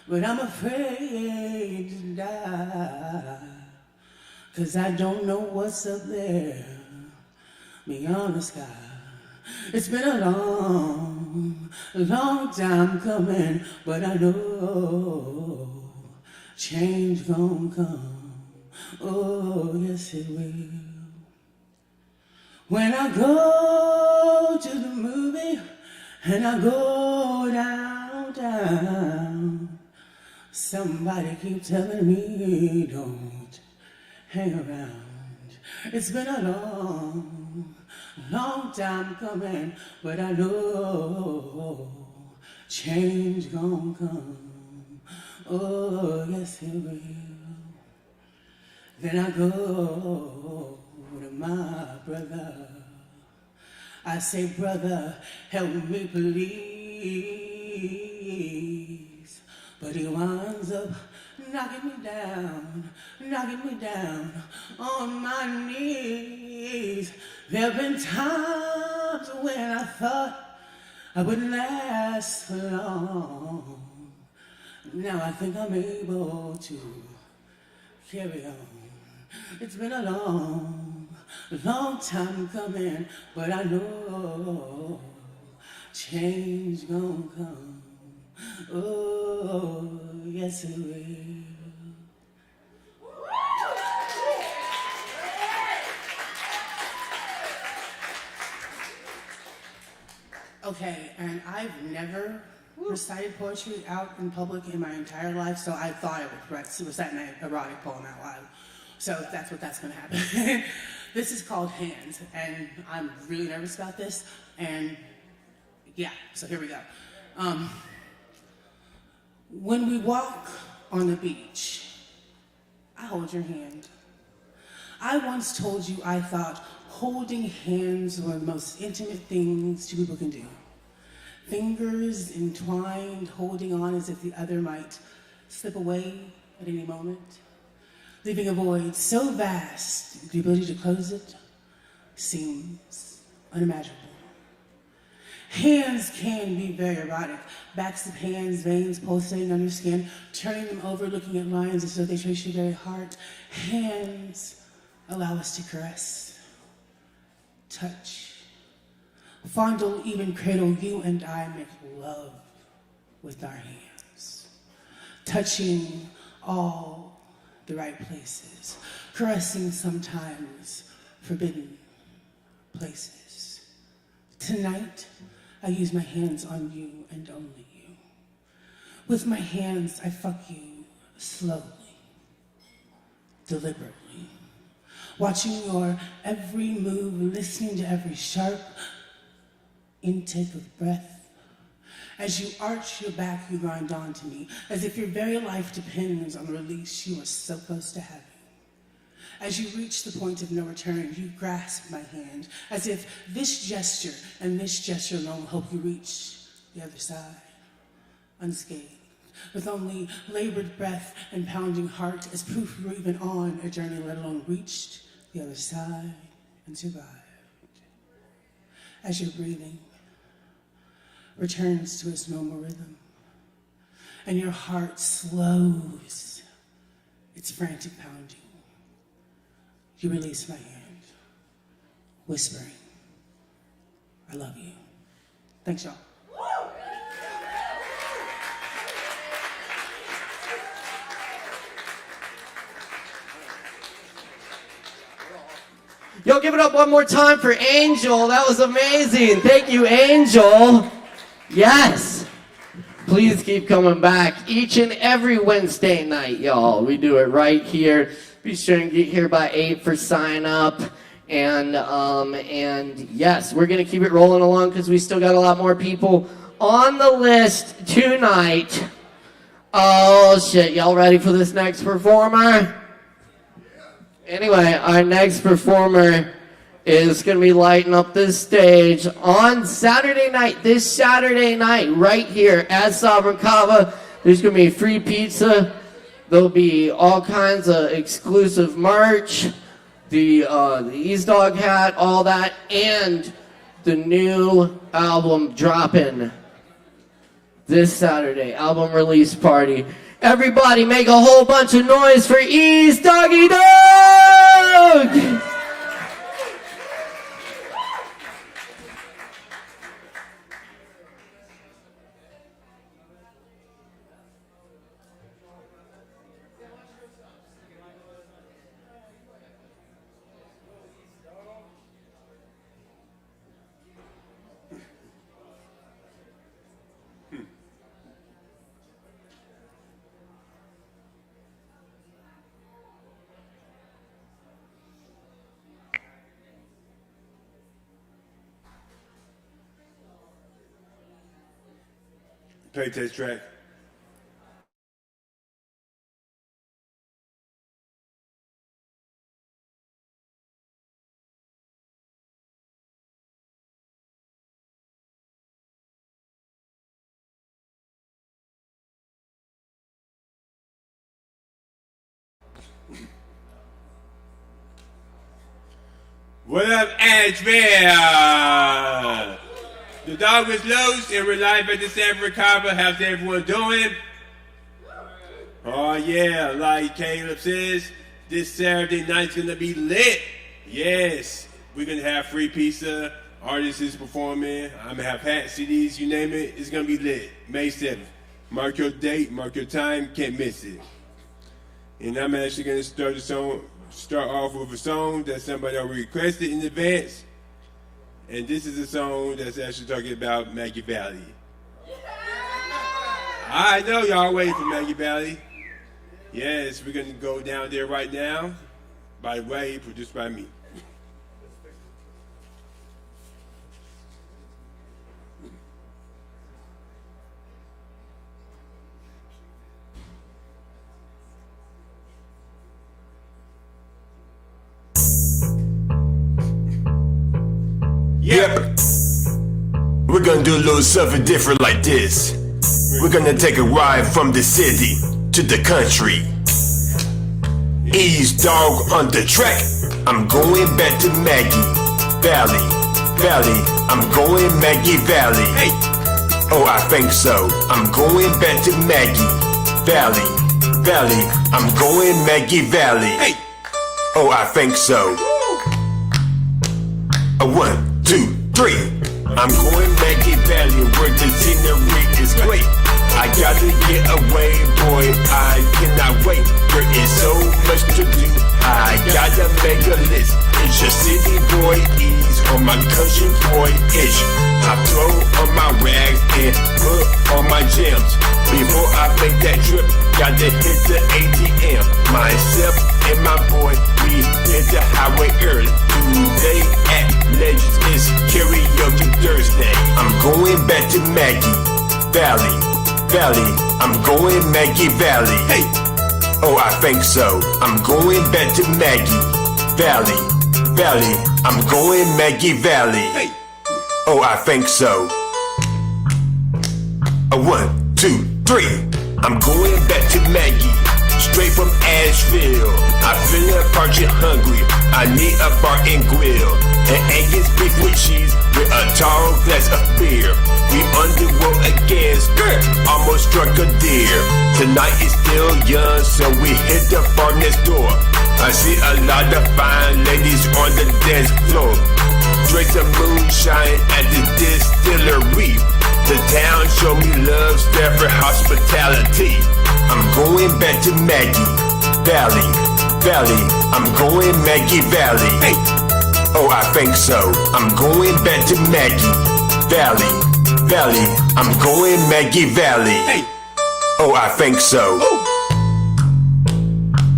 but I'm afraid to die, 'cause I don't know what's up there beyond the sky. It's been a long, long time coming, but I know change gonna come. Oh, yes it will. When I go to the movie and I go downtown, somebody keeps telling me don't hang around. It's been a long, long time coming, but I know change gonna come. Oh, yes it will. Then I go to my brother. I say, brother, help me please. But he winds up knocking me down on my knees. There have been times when I thought I wouldn't last for long. Now I think I'm able to carry on. It's been a long, long time coming, but I know change gonna come. Oh, yes it will. Okay, and I've never recited poetry out in public in my entire life, so I thought I would recite an erotic poem out loud. So that's going to happen. This is called Hands, and I'm really nervous about this, and yeah, so here we go. When we walk on the beach, I hold your hand. I once told you I thought holding hands were the most intimate things two people can do. Fingers entwined, holding on as if the other might slip away at any moment, leaving a void so vast the ability to close it seems unimaginable. Hands can be very erotic. Backs of hands, veins pulsating on your skin, turning them over, looking at lines as though they trace your very heart. Hands allow us to caress, touch, fondle, even cradle. You and I make love with our hands. touching all the right places, caressing sometimes forbidden places. Tonight, I use my hands on you and only you. With my hands, I fuck you slowly, deliberately, watching your every move, listening to every sharp intake of breath. As you arch your back, you grind onto me, as if your very life depends on the release you are so close to having. As you reach the point of no return, you grasp my hand, as if this gesture and this gesture alone will help you reach the other side, unscathed, with only labored breath and pounding heart as proof you're even on a journey, let alone reached the other side and survived. As your breathing returns to its normal rhythm, and your heart slows its frantic pounding, you release my hand, whispering, I love you. Thanks, y'all. Yo, give it up one more time for Angel. That was amazing. Thank you, Angel. Yes. Please keep coming back each and every Wednesday night, y'all. We do it right here. Be sure and get here by 8 for sign up. And yes, we're going to keep it rolling along because we still got a lot more people on the list tonight. Oh, shit. Y'all ready for this next performer? Anyway, our next performer is going to be lighting up this stage on Saturday night, this Saturday night, right here at Sovereign Kava. There's going to be free pizza. There'll be all kinds of exclusive merch, the Ease Dog hat, all that, and the new album dropping this Saturday, album release party. Everybody make a whole bunch of noise for Ease Doggy Dog! Play test track. What up, ASHEVILLE? The dog is loose and we're live at the Sanford Kava. How's everyone doing? Oh yeah, like Caleb says, this Saturday night's gonna be lit. Yes, we're gonna have free pizza, artists is performing, I'm gonna have hats, CDs, you name it, it's gonna be lit. May 7th. Mark your date, mark your time, can't miss it. And I'm actually gonna start off with a song that somebody already requested in advance. And this is a song that's actually talking about Maggie Valley. I know y'all waiting for Maggie Valley. Yes, we're gonna go down there right now. By the way, produced by me. Yep, we're gonna do a little something different like this. We're gonna take a ride from the city to the country. Ease Dog on the track. I'm going back to Maggie Valley. I'm going Maggie Valley. Hey. Oh, I think so. I'm going back to Maggie Valley. I'm going Maggie Valley. Hey. Oh, I think so. 1, 2, 3. I'm going Maggie Valley where the scenery is great. I gotta get away, boy, I cannot wait. There is so much to do, I gotta make a list. It's your city boy, ease on my country boy itch. I throw on my rags and put on my gems. Before I make that trip, gotta hit the ATM. Myself and my boy, we hit the highway early. Today at Legends is karaoke Thursday. I'm going back to Maggie Valley. I'm going Maggie Valley. Hey, oh I think so. I'm going back to Maggie Valley. I'm going Maggie Valley. Hey, oh I think so. 1, 2, 3. I'm going back to Maggie, straight from ASHEViLLE. I feelin' parched hungry. I need a bar and grill, and Atkins beef with cheese with a tall glass of beer. We on the road again, almost struck a deer. Tonight is still young, so we hit the bar next door. I see a lot of fine ladies on the dance floor. Drink some moonshine at the distillery. The town show me love, Stafford hospitality. I'm going back to Maggie Valley. I'm going Maggie Valley. Hey, oh I think so. I'm going back to Maggie Valley. I'm going Maggie Valley. Hey, oh I think so.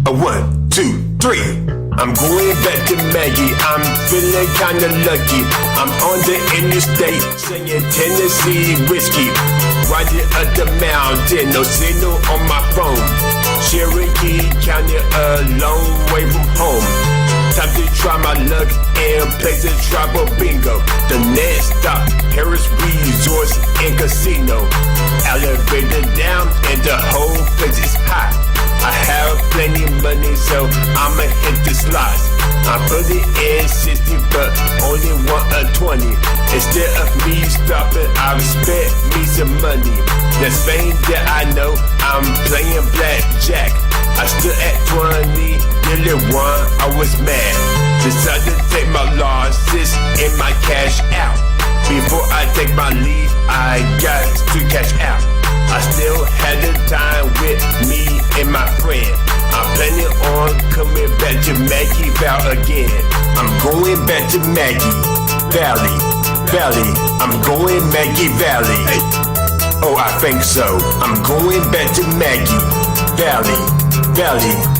1, 2, 3. I'm going back to Maggie, I'm feeling kinda lucky. I'm on the interstate, singing Tennessee whiskey. Riding up the mountain, no signal on my phone. Cherokee County, a long way from home. Time to try my luck and play the tribal bingo. The next stop, Paris Resorts and Casino. Elevator down and the whole place is hot. I have plenty money, so I'ma hit the slots. I put it in 60, but only want a 20. Instead of me stopping, I spent me some money. The Spain that I know, I'm playing blackjack. I stood at 20, nearly won, I was mad. Decided to take my losses and my cash out. Before I take my leave, I got to cash out. I still had the time with me and my friend. I'm planning on coming back to Maggie Valley again. I'm going back to Maggie Valley. I'm going Maggie Valley. Hey, oh I think so. I'm going back to Maggie Valley.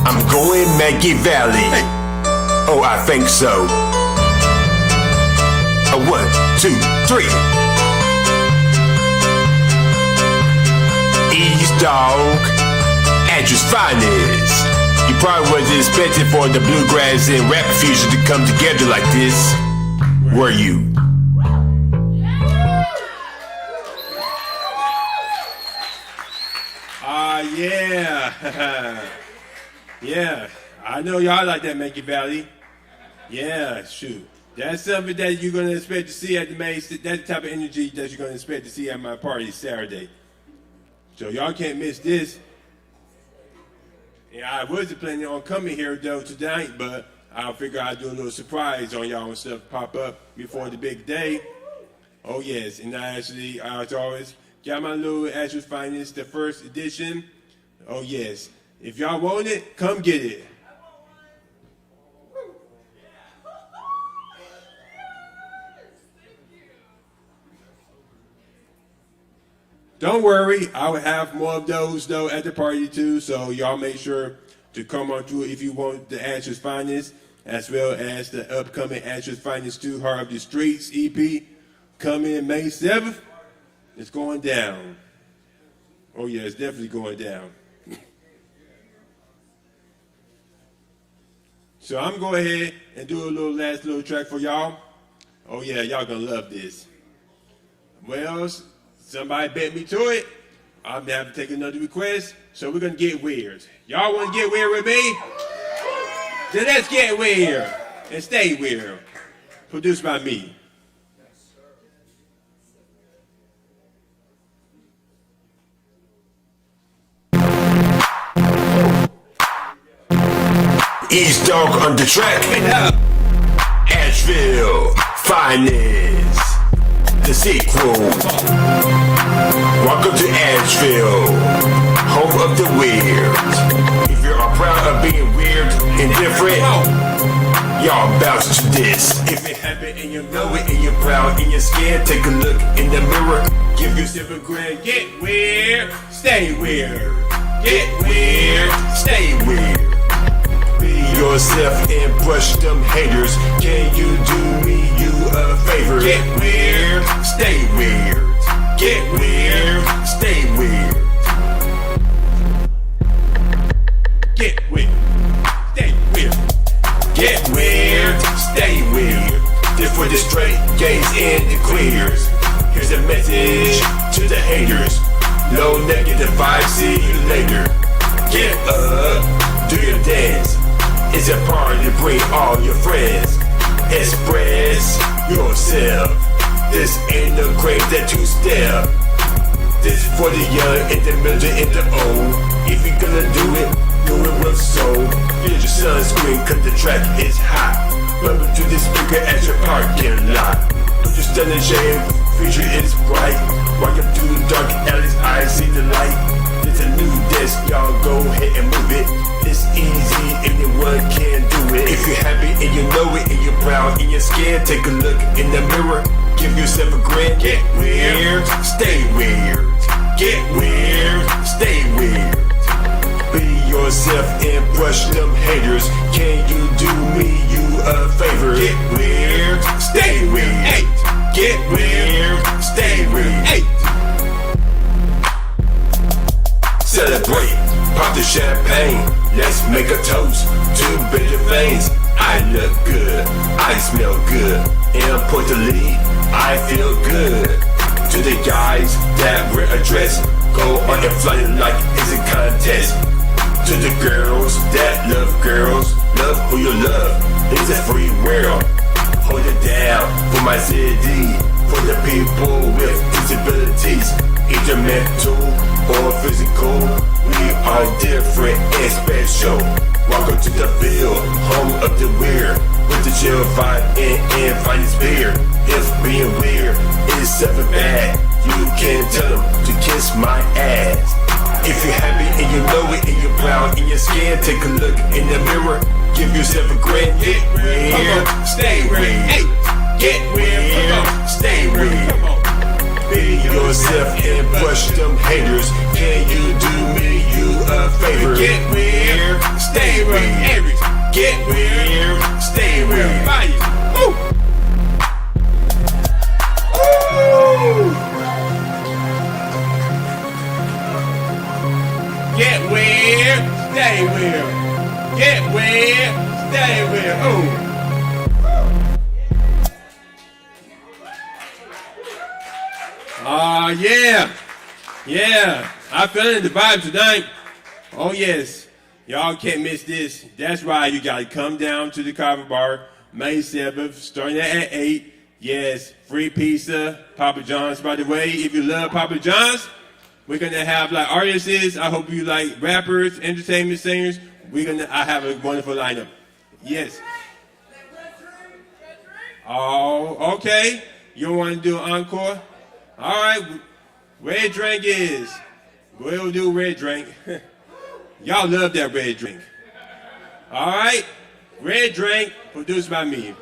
I'm going Maggie Valley. Hey, oh I think so. 1, 2, 3. East Dog, Andrew's finest. You probably wasn't expecting for the bluegrass and rap fusion to come together like this, were you? Yeah. Yeah, I know y'all like that Monkey Valley. Yeah, shoot. That's something that you're gonna expect to see at the main. That's the type of energy that you're gonna expect to see at my party Saturday. So y'all can't miss this. Yeah, I wasn't planning on coming here though tonight, but I figure I'd do a little surprise on y'all and stuff pop up before the big day. Oh yes, and I actually, as always, got my little Ashes Finest, the first edition. Oh yes, if y'all want it, come get it. Don't worry, I will have more of those though at the party too, so y'all make sure to come on through if you want the Ashes Finest, as well as the upcoming Ashes Finest 2 Heart of the Streets EP coming May 7th. It's going down. Oh yeah, it's definitely going down. So I'm going to go ahead and do a little last little track for y'all. Oh yeah, y'all gonna love this. Well, somebody bet me to it. I'm gonna have to take another request, so we're gonna get weird. Y'all wanna get weird with me? Then let's get weird and stay weird. Produced by me. East Dog on the track. ASHEViLLE finest. the sequel. Welcome to ASHEViLLE, home of the weird. If you are proud of being weird and different, y'all bounce to this. If it happened and you know it and you're proud and you're scared, take a look in the mirror. Give yourself a grin. Get weird, stay weird. Get weird, stay weird. Be yourself and brush them haters. Can you do me a favor? Get weird, stay weird. Get weird, stay weird. Get weird, stay weird. Get weird, stay weird. This for the straight gays and the queers. Here's a message to the haters. No negative vibes, see you later. Get up, do your dance. It's a party to bring all your friends. Express yourself. This ain't no grave that you step. This for the young and the middle and the old. If you're gonna do it with soul. Here's your sunscreen, cause the track is hot. Welcome to the speaker at your parking lot. Put your stunning shade, future is bright. Walking through the dark alleys, I see the light. It's a new desk, y'all go ahead and move it. It's easy, anyone can do it. If you're happy and you know it and you're proud and you're scared, take a look in the mirror. Give yourself a grin. Get weird, stay weird. Get weird, stay weird. Be yourself and brush them haters. Can you do me a favor? Get weird, stay weird. Hey. Get weird, stay weird. Hey. Celebrate, pop the champagne. Let's make a toast to better things. I look good, I smell good, and importantly, I feel good. To the guys that wear a dress, go on and fly it like it's a contest. To the girls that love girls, love who you love. It's a free world. Hold it down for my city, for the people with disabilities, either mental or physical. We are different and special. Welcome to the Ville, home of the weird, with the chill vibe and finest beer. If being weird is something bad, you can tell them to kiss my ass. If you're happy and you know it and you're proud and you're scared, take a look in the mirror. Give yourself a grin. Get weird, stay weird. Hey. Get weird, stay weird. Be yourself and brush them haters. Can you do me a favor? Get weird, stay weird. Get weird, stay weird. Woo. Get weird, stay weird. Get weird, stay weird. Ooh. Yeah. Yeah. I'm feeling the vibe tonight. Oh, yes. Y'all can't miss this. That's right. You got to come down to the Kava bar, May 7th, starting at 8. Yes. Free pizza, Papa John's. By the way, if you love Papa John's, we're going to have like artists. I hope you like rappers, entertainment singers. I have a wonderful lineup. Yes. Oh, okay. You want to do an encore? All right. Red drink is. We'll do red drink. Y'all love that red drink. All right. Red drink produced by me.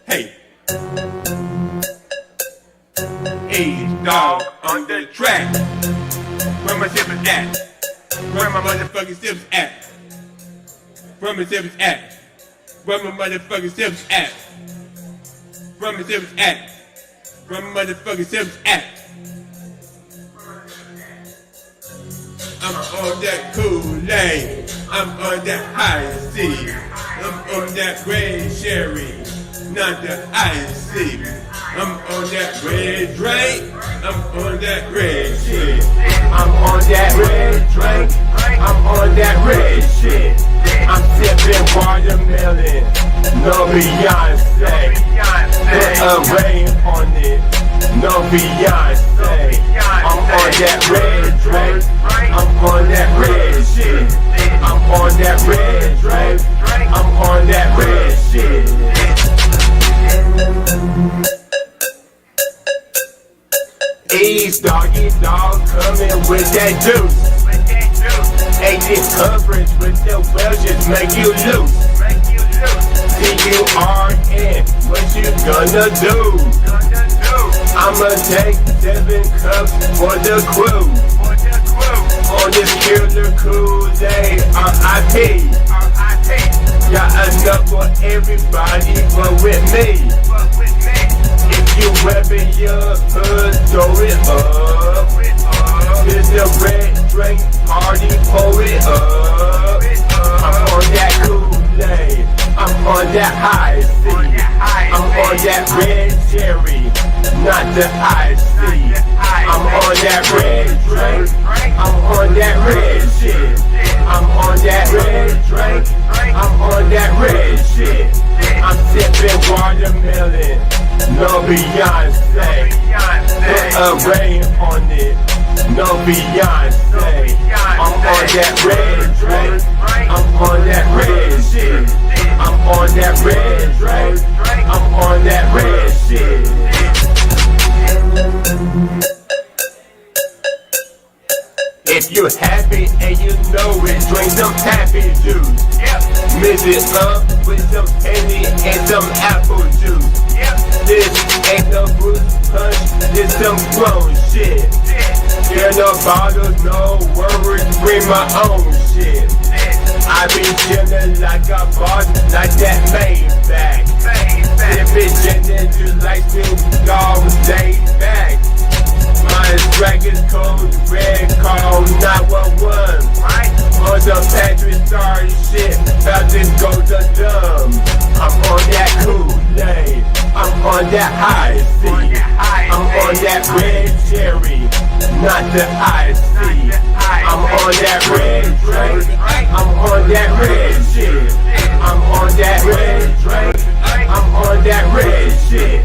Hey. Hey, dog on the track. Where my zippers at? Where my motherfucking zippers at? Where my zippers at? Where my motherfucking zippers at? Where my zippers at? Where my motherfucking zippers at? I'm on that Kool-Aid. I'm on that high C. I'm on that red sherry, not the icy. I'm on that red drink. I'm on that red shit. I'm on that red drink. I'm on that red shit. I'm sipping watermelon. No Beyonce. Put a rain on it. No Beyonce. I'm on that red drink. I'm on that red shit. I'm on that red drink. I'm on that red shit. Ease doggy dog coming with that juice. Ain't this coverage with the Welsh just make you loose. C-U-R-N, what you gonna do? I'ma take 7 cups for the crew. On this killer Kool-Aid, R.I.P. Got enough for everybody but with me. If you weapon your hood, throw it up. Here's the red drink party, pull it up. I'm on that Kool-Aid, I'm on that high C. I'm on that red cherry, not the iced tea. I'm on that red drink, I'm on that red shit. I'm on that red drink, I'm on that red shit. I'm sipping watermelon, no Beyonce. Put a rain on it, no Beyonce. I'm on that red drink, I'm on that red shit. I'm on that red drink, I'm on that red shit. If you're happy and you know it, drink some happy juice. Mix it up with some candy and some apple juice. This ain't no Bruce punch, this some grown shit. Yeah, no bottles, no worries, bring my own shit. I be chillin' like a boss, like that Maybach. If it's gin just like Snoop Dogg, stay back. My drag is cold, red call 911. On some Patrick Star shit, about to go to dumb. I'm on that Kool-Aid, I'm on that high C. I'm on that red cherry, not the iced tea. I'm on that red drink, I'm on that red shit. I'm on that red drink, I'm on that red shit.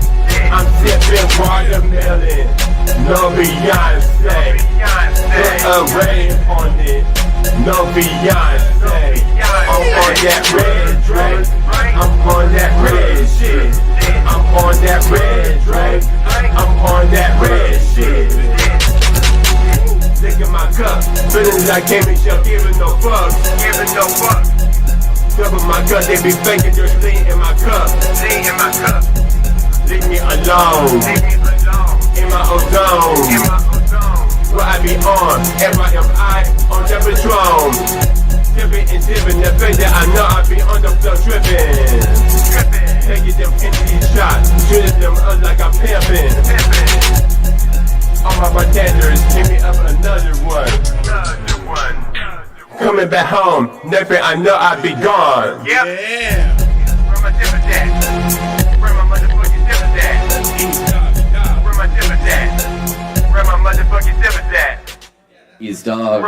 I'm sipping watermelon, no Beyonce. Put a rain on it, no Beyonce. I'm on that red drink, I'm on that red shit. I'm on that red drink, I'm on that red shit. Look at my cup, feeling like Amy Shell, giving no fucks. Double my cup, they be faking, there's lean in my cup. Leave me alone, in my ozone. Where I be on, M-I-M-I, on the Patron. Tipping and tipping, the fact that I know I be on the floor tripping. Taking them into these shots, shooting them up like I'm pimping. All my bartenders, give me up another one. Coming back home, never I know I be gone. Yeah. Where my dip at? Where my motherfucking dip at? Where my dip at? Where my motherfucking dip at? He's dog.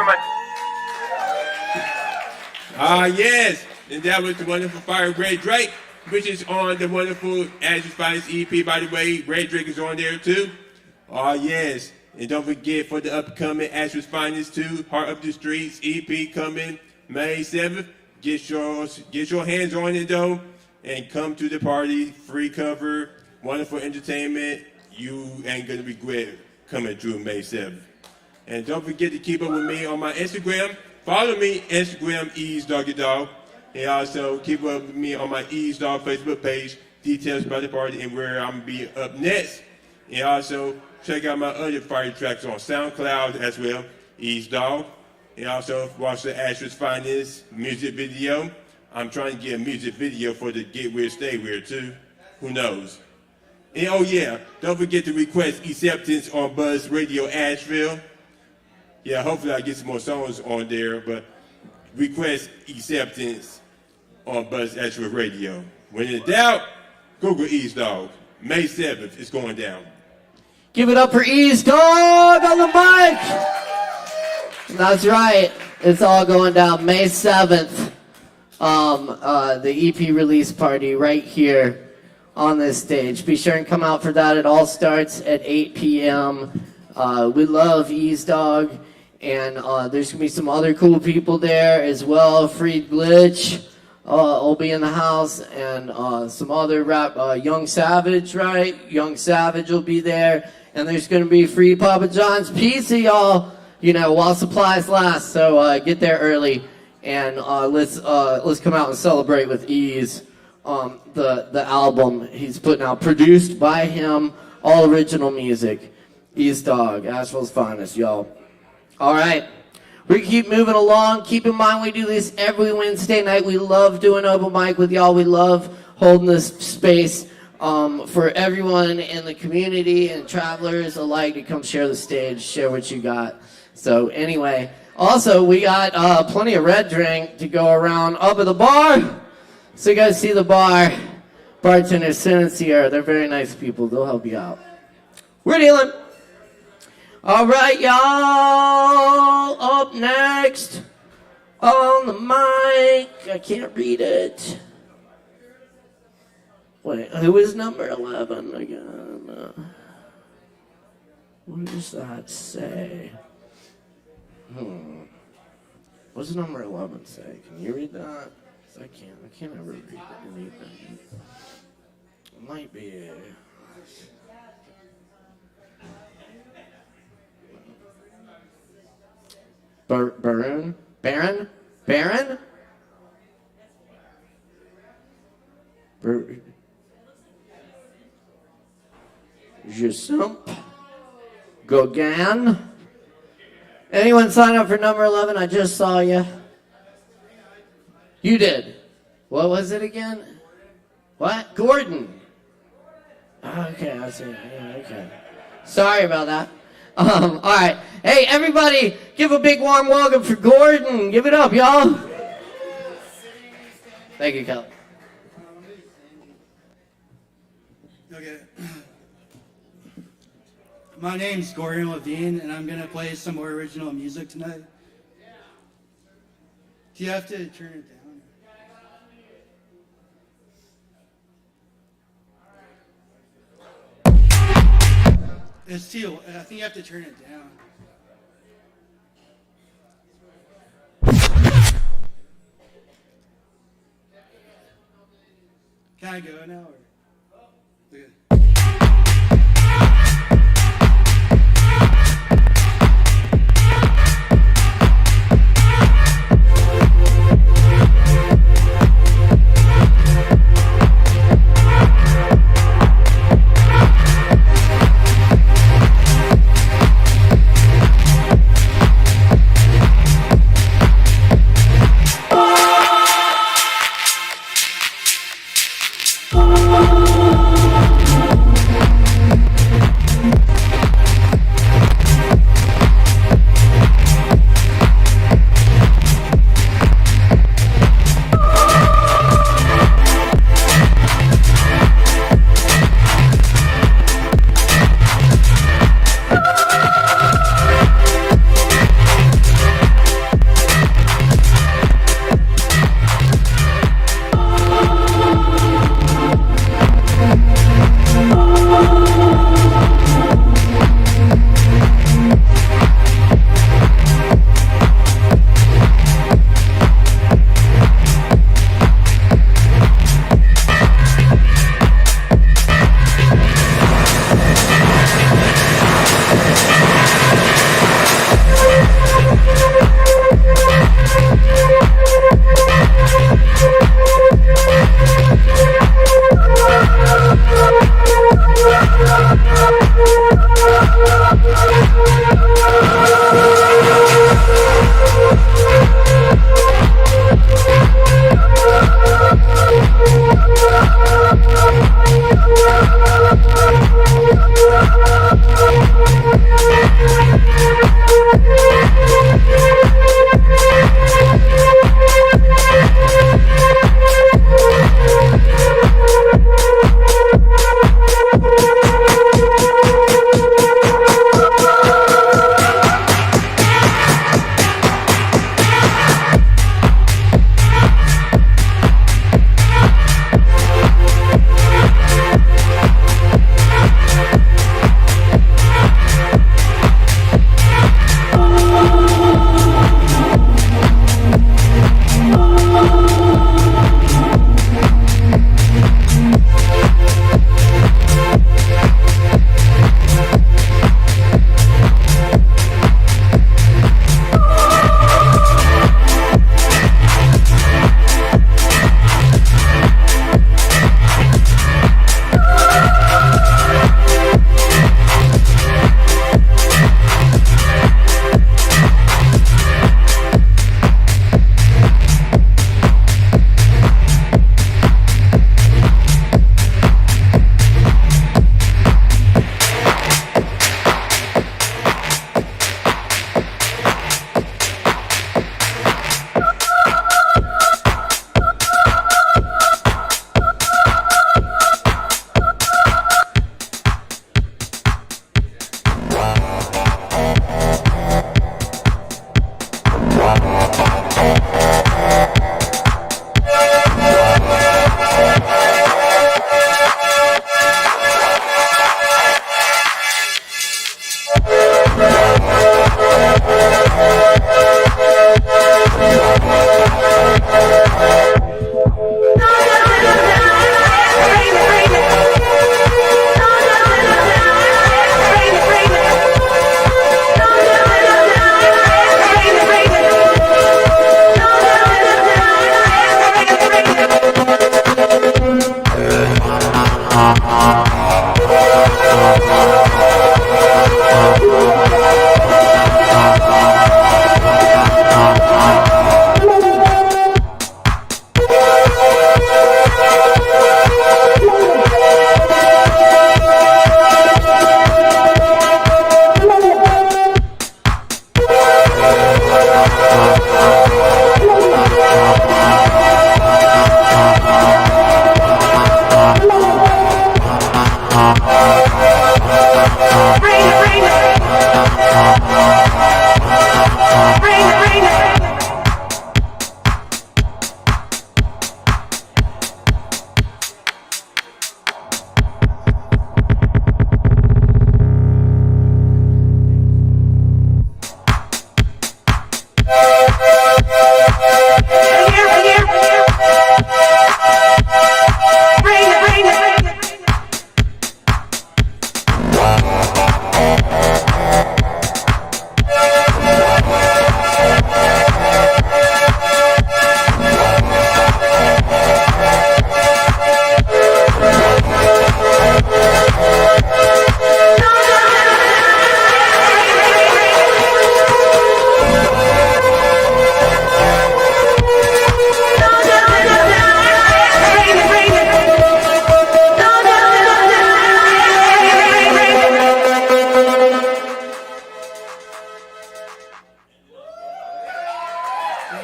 Yes, and that was the wonderful Fire Red Drake, which is on the wonderful Ashes Finest EP, by the way. Red Drake is on there too. Yes, and don't forget for the upcoming Ashes Finest 2, Heart of the Streets EP coming May 7th. Get your hands on it though, and come to the party. Free cover, wonderful entertainment. You ain't gonna regret coming through May 7th. And don't forget to keep up with me on my Instagram. Follow me, Instagram, EaseDoggyDog. And also keep up with me on my Ease Dog Facebook page. Details about the party and where I'm gonna be up next. And also check out my other fire tracks on SoundCloud as well, Ease Dog. And also watch the Ashes Finest music video. I'm trying to get a music video for the Get Weird, Stay Weird too. Who knows? And oh yeah, don't forget to request acceptance on Buzz Radio Asheville. Yeah, hopefully I get some more songs on there, but request acceptance on Buzz Asheville Radio. When in doubt, Google Ease Dog. May 7th, it's going down. Give it up for Ease Dog on the mic. That's right. It's all going down May 7th. The EP release party right here on this stage. Be sure and come out for that. It all starts at 8 p.m. We love Ease Dog. And there's going to be some other cool people there as well. Freed Glitch will be in the house. And some other rap. Young Savage, right? Young Savage will be there. And there's going to be free Papa John's pizza, y'all. You know, while supplies last. So get there early. And let's come out and celebrate with Ease. The album he's putting out. Produced by him. All original music. Ease Dog. Asheville's finest, y'all. All right, we keep moving along. Keep in mind we do this every Wednesday night. We love doing open mic with y'all. We love holding this space for everyone in the community and travelers alike to come share the stage, share what you got. So anyway, also we got plenty of red drink to go around up at the bar. So you guys see the bartender Sin and Sierra. They're very nice people. They'll help you out. We're dealing. All right, y'all, up next on the mic. I can't read it. Wait, who is number 11 again? What does that say? What does number 11 say? Can you read that? 'Cause I can't ever read anything. It might be Baron? Jesump? Gauguin? Anyone sign up for number 11? I just saw you. You did. What was it again? What? Gordon. Okay, I see. Yeah, okay. Sorry about that. All right. Hey, everybody, give a big warm welcome for Gordon. Give it up, y'all. Thank you, Caleb. Okay. My name's Gloria Levine, and I'm going to play some more original music tonight. Do you have to turn it down? It's too. I think you have to turn it down. Can I go now? Okay.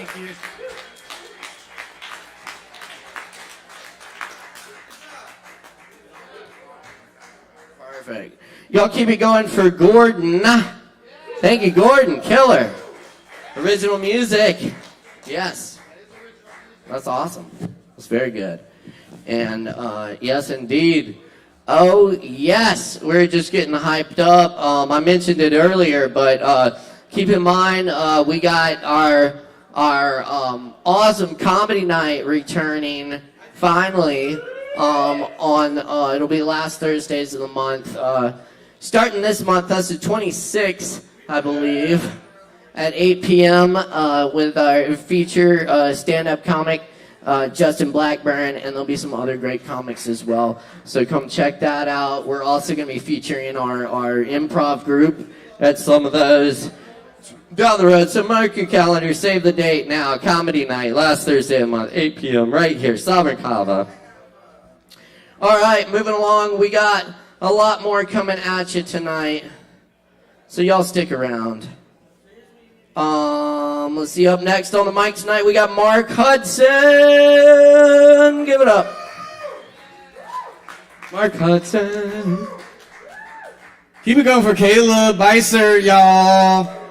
Thank you. Perfect. Y'all keep it going for Gordon. Thank you, Gordon. Killer. Original music. Yes. That's awesome. That's very good. And yes, indeed. Oh, yes. We're just getting hyped up. I mentioned it earlier, but keep in mind we got our awesome comedy night returning finally on it'll be last Thursdays of the month. Starting this month, that's the 26th, I believe, at 8 p.m. With our feature stand-up comic, Justin Blackburn, and there'll be some other great comics as well. So come check that out. We're also going to be featuring our improv group at some of those down the road. So mark your calendar, save the date now. Comedy night, last Thursday of the month, 8 p.m. right here, Sovereign Kava. All right, moving along. We got a lot more coming at you tonight, so y'all stick around. Let's see, up next on the mic tonight, we got Mark Hudson. Give it up. Mark Hudson. Keep it going for Caleb Beissert, y'all.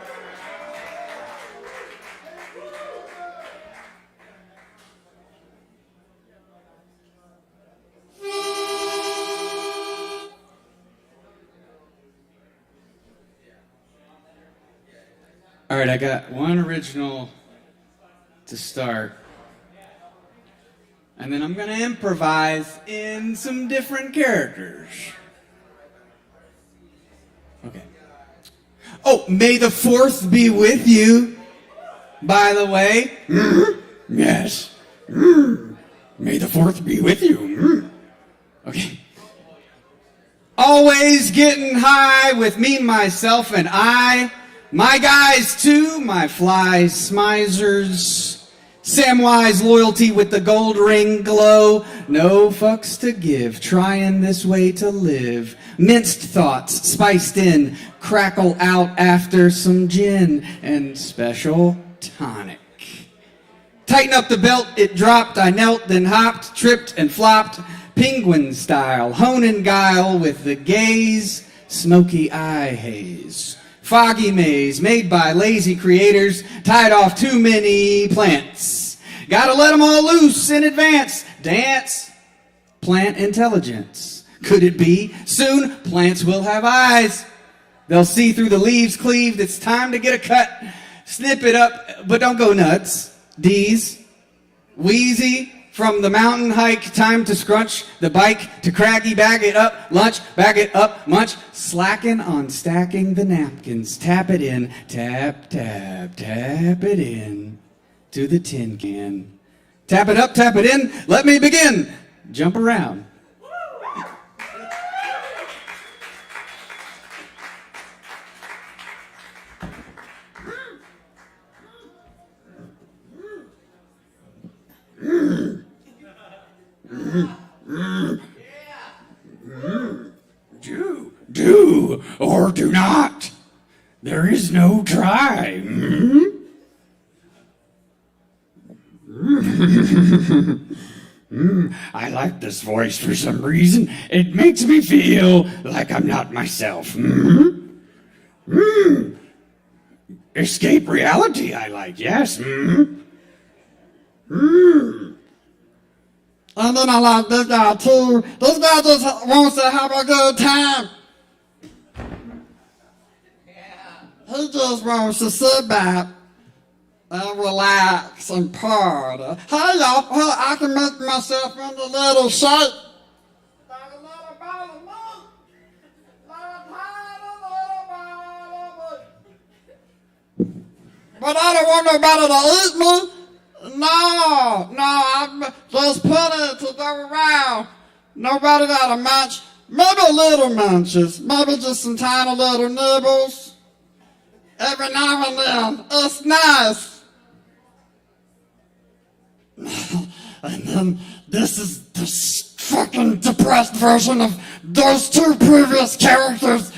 All right, I got one original to start, and then I'm going to improvise in some different characters. Okay. Oh, may the 4th be with you, by the way. Yes. May the 4th be with you. Okay. Always getting high with me, myself, and I. My guys too, my flies, smizers, Samwise loyalty with the gold ring glow. No fucks to give, trying this way to live. Minced thoughts, spiced in, crackle out after some gin and special tonic. Tighten up the belt, it dropped, I knelt, then hopped, tripped and flopped. Penguin style, honing guile with the gaze, smoky eye haze. Foggy maze made by lazy creators, tied off too many plants. Gotta let them all loose in advance. Dance, plant intelligence. Could it be? Soon plants will have eyes. They'll see through the leaves cleaved. It's time to get a cut. Snip it up, but don't go nuts. D's, wheezy. From the mountain hike, time to scrunch the bike, to craggy, bag it up, lunch, bag it up, munch, slacking on stacking the napkins, tap it in, tap, tap, tap it in, to the tin can. Tap it up, tap it in, let me begin. Jump around. Do or do not. There is no try. I like this voice for some reason. It makes me feel like I'm not myself. Escape reality, I like, yes. And then I like this guy too. This guy just wants to have a good time. He just wants to sit back and relax and party. Hey y'all, well, I can make myself into a little shape. But I don't want nobody to eat me. No, I'm just putting to go around. Nobody got a munch. Maybe little munches. Maybe just some tiny little nibbles. Every now and then. It's nice. And then this is the fucking depressed version of those two previous characters.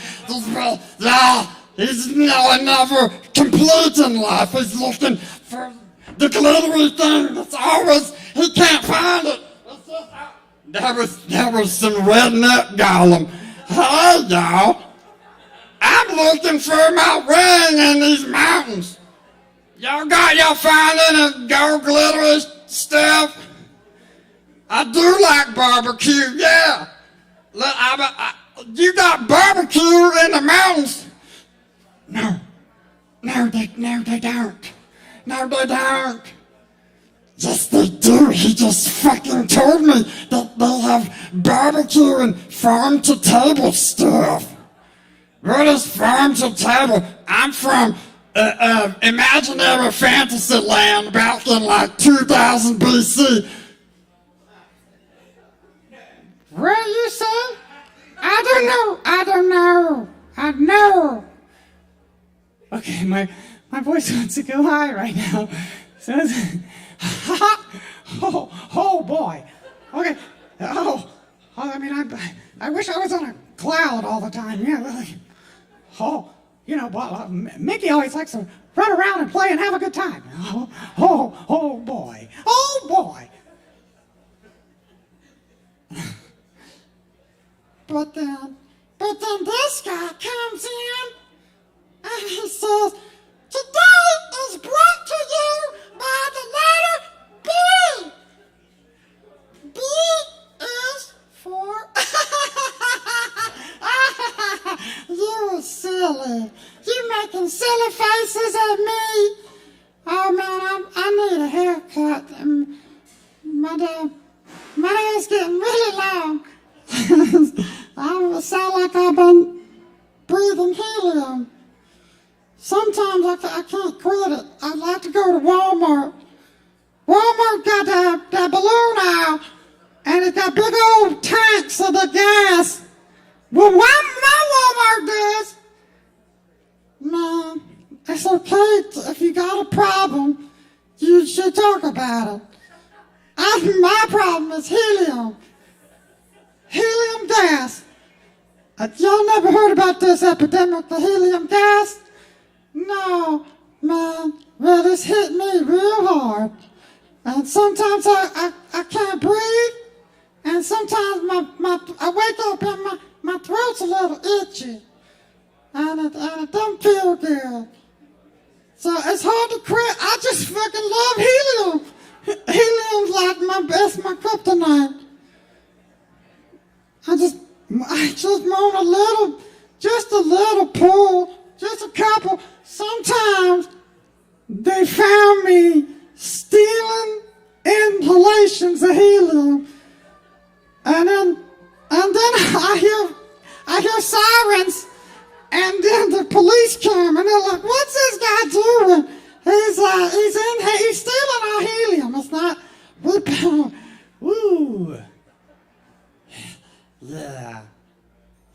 He's never complete in life. He's looking for the glittery thing that's always, he can't find it. There was some redneck golem. Hey, y'all. I'm looking for my ring in these mountains. Y'all find any gold glittery stuff? I do like barbecue, yeah. You got barbecue in the mountains? No, they don't. No, they don't. Yes, they do. He just fucking told me that they have barbecue and farm-to-table stuff. What is farm-to-table? I'm from imaginary fantasy land back in like 2000 BC. What you say? I don't know. Okay, my voice wants to go high right now. So oh boy. Okay. I mean, I wish I was on a cloud all the time. Yeah, really. Mickey always likes to run around and play and have a good time. Oh boy. But then this guy comes in and he says, today is brought to you by the letter B. B is for... You silly. You making silly faces at me. Oh man, I need a haircut. My hair's getting really long. I sound like I've been breathing helium. Sometimes I can't quit it. I'd like to go to Walmart. Walmart got that balloon aisle, and it's got big old tanks of the gas. Well, my Walmart does. Man, it's okay if you got a problem. You should talk about it. My problem is helium. Helium gas. Y'all never heard about this epidemic, the helium gas? No, man. Well, it's hit me real hard. And sometimes I can't breathe. And sometimes I wake up and my throat's a little itchy. And it don't feel good. So it's hard to quit. I just fucking love helium. Helium's like my kryptonite. I just want just a little pull, just a couple. Sometimes they found me stealing inhalations of helium, and then I hear sirens, and then the police come, and they're like, "What's this guy doing? He's stealing our helium. It's not Ooh. Yeah,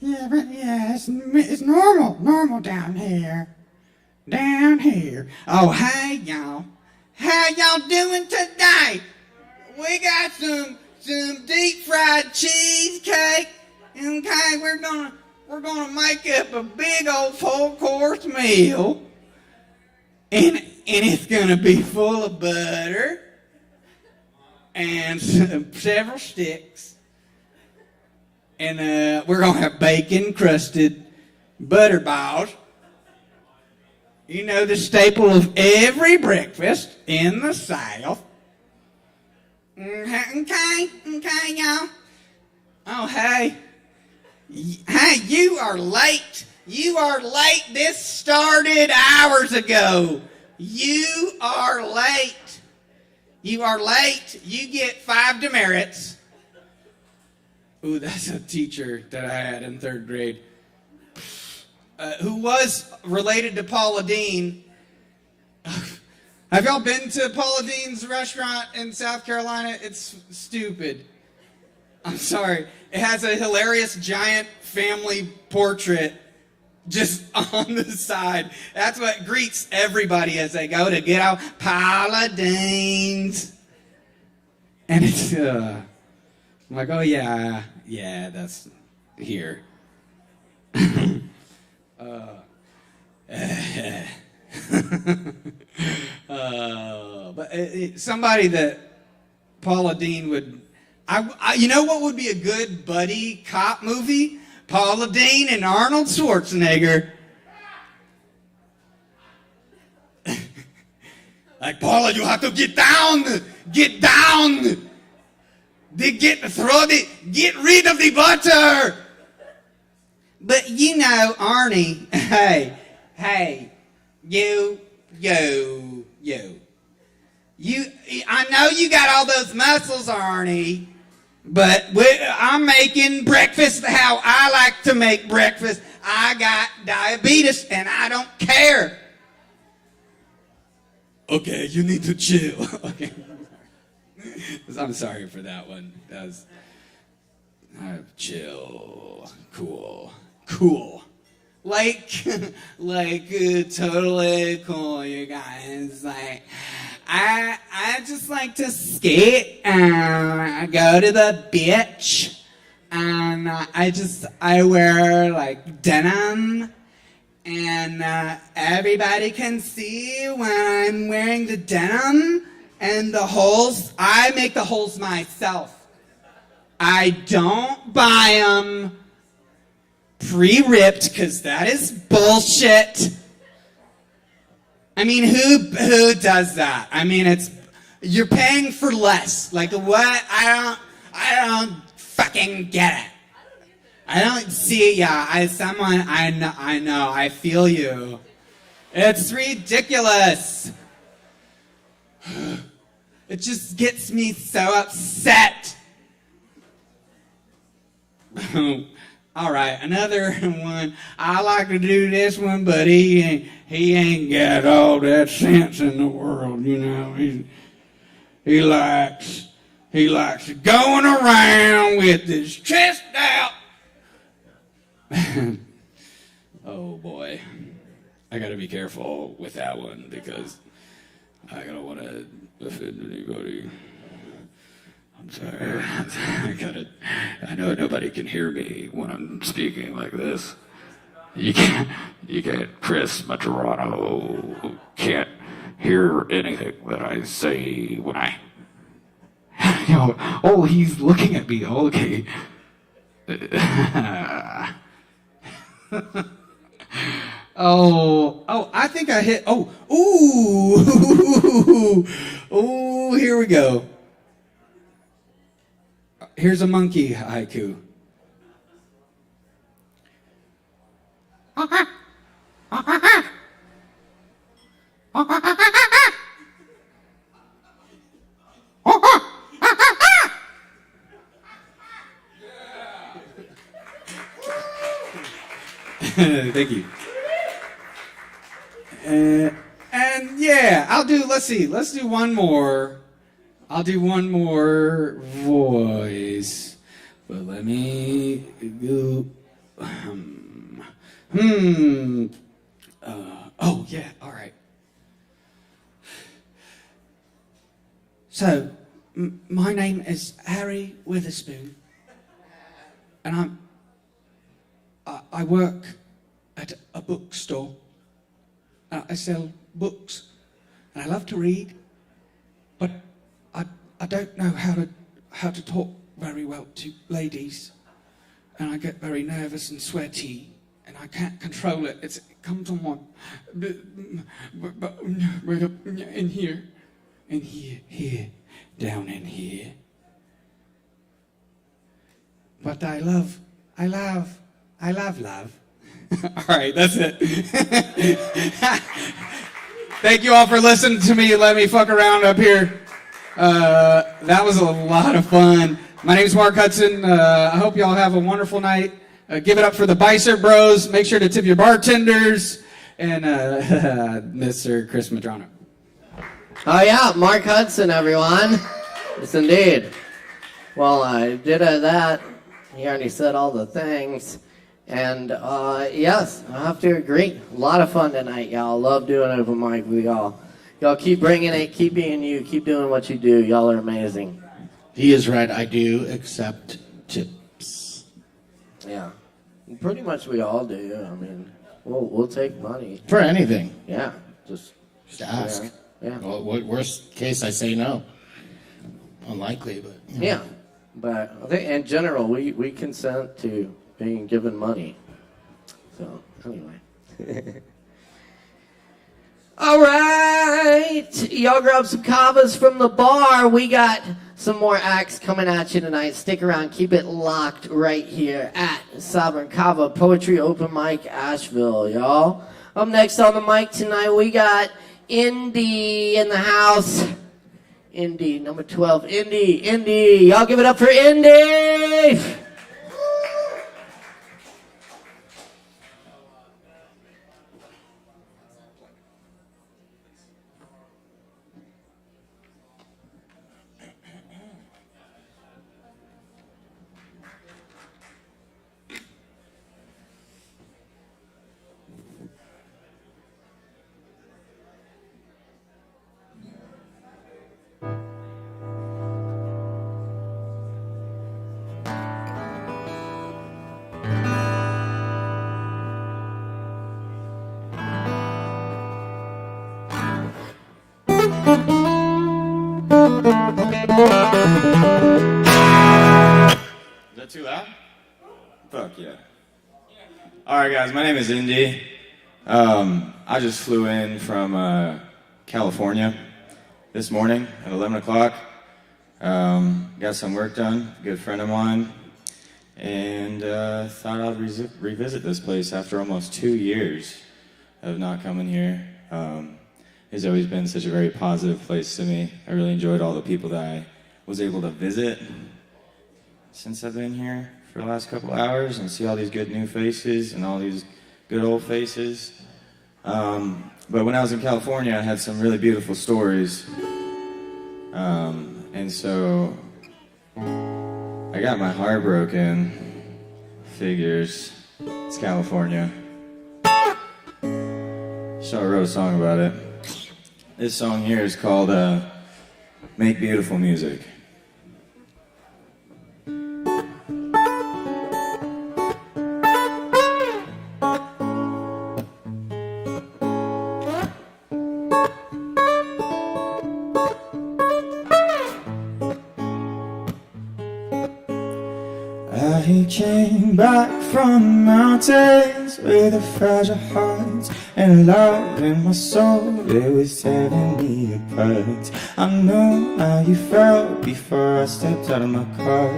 it's normal down here. Oh, hey, y'all. How y'all doing today? We got some deep fried cheesecake. Okay, we're gonna make up a big old 4-course meal. And it's gonna be full of butter and several sticks. And we're going to have bacon-crusted butter balls. You know, the staple of every breakfast in the South. Okay, y'all. Oh, hey. Hey, you are late. This started hours ago. You are late. You get 5 demerits. Ooh, that's a teacher that I had in 3rd grade who was related to Paula Deen. Have y'all been to Paula Deen's restaurant in South Carolina? It's stupid. I'm sorry. It has a hilarious giant family portrait just on the side. That's what greets everybody as they go to get out Paula Deen's. And it's... I'm like, oh yeah, that's here. But somebody that Paula Deen would. You know what would be a good buddy cop movie? Paula Deen and Arnold Schwarzenegger. Like, Paula, you have to get down. Get down. Get rid of the butter. But you know, Arnie, hey, you. I know you got all those muscles, Arnie, but I'm making breakfast how I like to make breakfast. I got diabetes and I don't care. Okay, you need to chill. Okay. I'm sorry for that one. That was chill. Cool. Totally cool, you guys. Like, I just like to skate and I go to the beach and I wear like denim and everybody can see when I'm wearing the denim and the holes. I make the holes myself. I don't buy them pre-ripped because that is bullshit. I mean, who does that? I mean, you're paying for less. Like what? I don't fucking get it. I don't see ya. I know. I feel you. It's ridiculous. It just gets me so upset. All right, another one. I like to do this one, but he ain't got all that sense in the world, you know. He likes going around with his chest out. Oh boy, I gotta be careful with that one because I don't want to offend anybody. I'm sorry. I know nobody can hear me when I'm speaking like this. You can't. Chris Maturano can't hear anything that I say when I. Oh, he's looking at me. Oh, okay. Oh, I think I hit. Ooh, here we go. Here's a monkey haiku. Thank you. And yeah, let's do one more. I'll do one more voice, but let me go. Oh yeah, all right. So, my name is Harry Witherspoon, and I work at a bookstore. I sell books, and I love to read, but I don't know how to talk very well to ladies, and I get very nervous and sweaty, and I can't control it. It comes on one, right up in here, down in here. But I love. All right, that's it. Thank you all for listening to me. Let me fuck around up here. That was a lot of fun. My name's Mark Hudson. I hope y'all have a wonderful night. Give it up for the Beissert Bros. Make sure to tip your bartenders. And Mr. Chris Madrano. Oh yeah, Mark Hudson, everyone. Yes, indeed. Well, I did that. He already said all the things. And yes, I have to agree. A lot of fun tonight, y'all. Love doing open mic with y'all. Y'all keep bringing it, keep being you, keep doing what you do. Y'all are amazing. He is right. I do accept tips. Yeah, pretty much we all do. I mean, we'll take money for anything. Yeah, just ask. Yeah. Yeah. Well, worst case, I say no. Unlikely, but you know. Yeah, but I think in general, we consent to being given money. So anyway. All right, y'all grab some Kavas from the bar. We got some more acts coming at you tonight. Stick around, keep it locked right here at Sovereign Kava Poetry Open Mic Asheville, y'all. Up next on the mic tonight, we got Indy in the house. Indy, number 12. Indy. Y'all give it up for Indy! Is that too loud? Fuck yeah. Alright guys, my name is Indy. I just flew in from California this morning at 11 o'clock. Got some work done, a good friend of mine, and thought I'd revisit this place after almost 2 years of not coming here. It's always been such a very positive place to me. I really enjoyed all the people that I was able to visit since I've been here for the last couple hours and see all these good new faces and all these good old faces. But when I was in California, I had some really beautiful stories. And so I got my heart broken. Figures. It's California. So I wrote a song about it. This song here is called Make Beautiful Music. I came back from the mountains with a fragile heart and love in my soul. It was tearing me apart. I know how you felt before I stepped out of my car.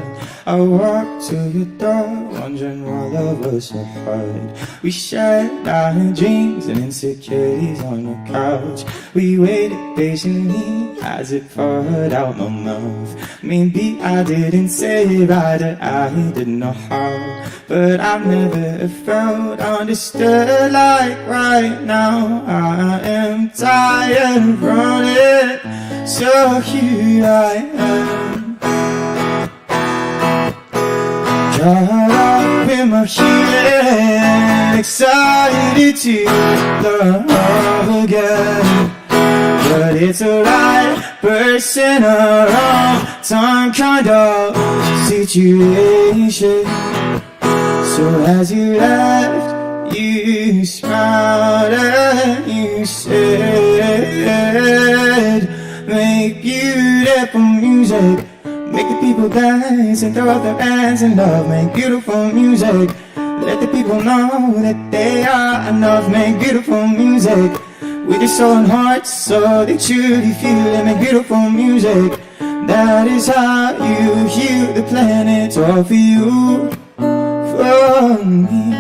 I walked to your door wondering why love was so hard. We shared our dreams and insecurities on the couch. We waited patiently as it poured out my mouth. Maybe I didn't say it right or I didn't know how, but I've never felt understood like right now. I am tired of running, so here I am, caught up in my healing, excited to love again. But it's alright, bursting around some kind of situation. So as you left, you smiled and you said, make beautiful music, make the people dance and throw up their hands in love. Make beautiful music, let the people know that they are enough. Make beautiful music with your soul and heart, so they truly feel it. Make beautiful music, that is how you heal the planet. All for you, for me,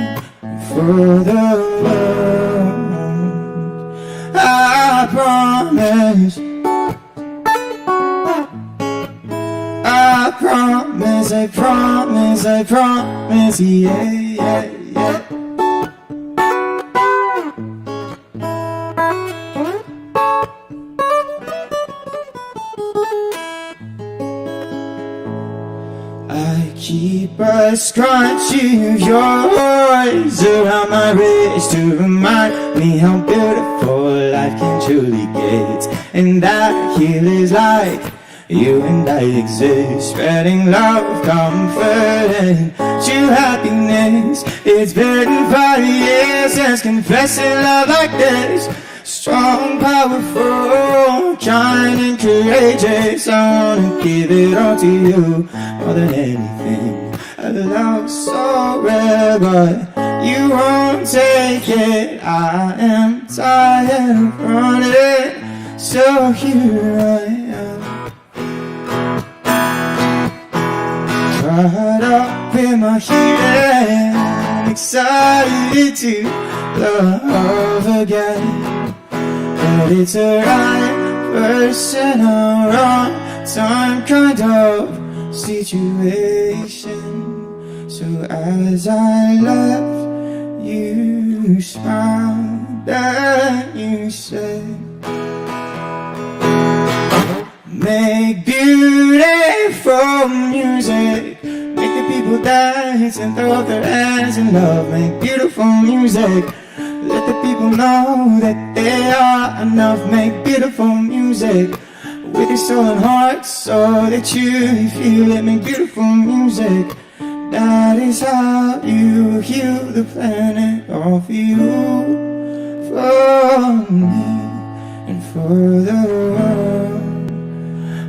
for the world. I promise, I promise, I promise, I promise, yeah, yeah, yeah. Keep a scrunchie of yours around my wrist to remind me how beautiful life can truly get. And that here is like you and I exist, spreading love, comfort, and true happiness. It's been 5 years since confessing love like this. Strong, powerful, kind and courageous. I wanna give it all to you more than anything. A love so rare, but you won't take it. I am tired of running, so here I am. Caught up in my heat, excited to love again. But it's a right person, a wrong time kind of situation. So as I left, you smiled and you said, make beautiful music, make the people dance and throw up their hands in love. Make beautiful music, let the people know that they are enough. Make beautiful music with your soul and heart so that you feel it. Make beautiful music, that is how you heal the planet. All for you, for me, and for the world.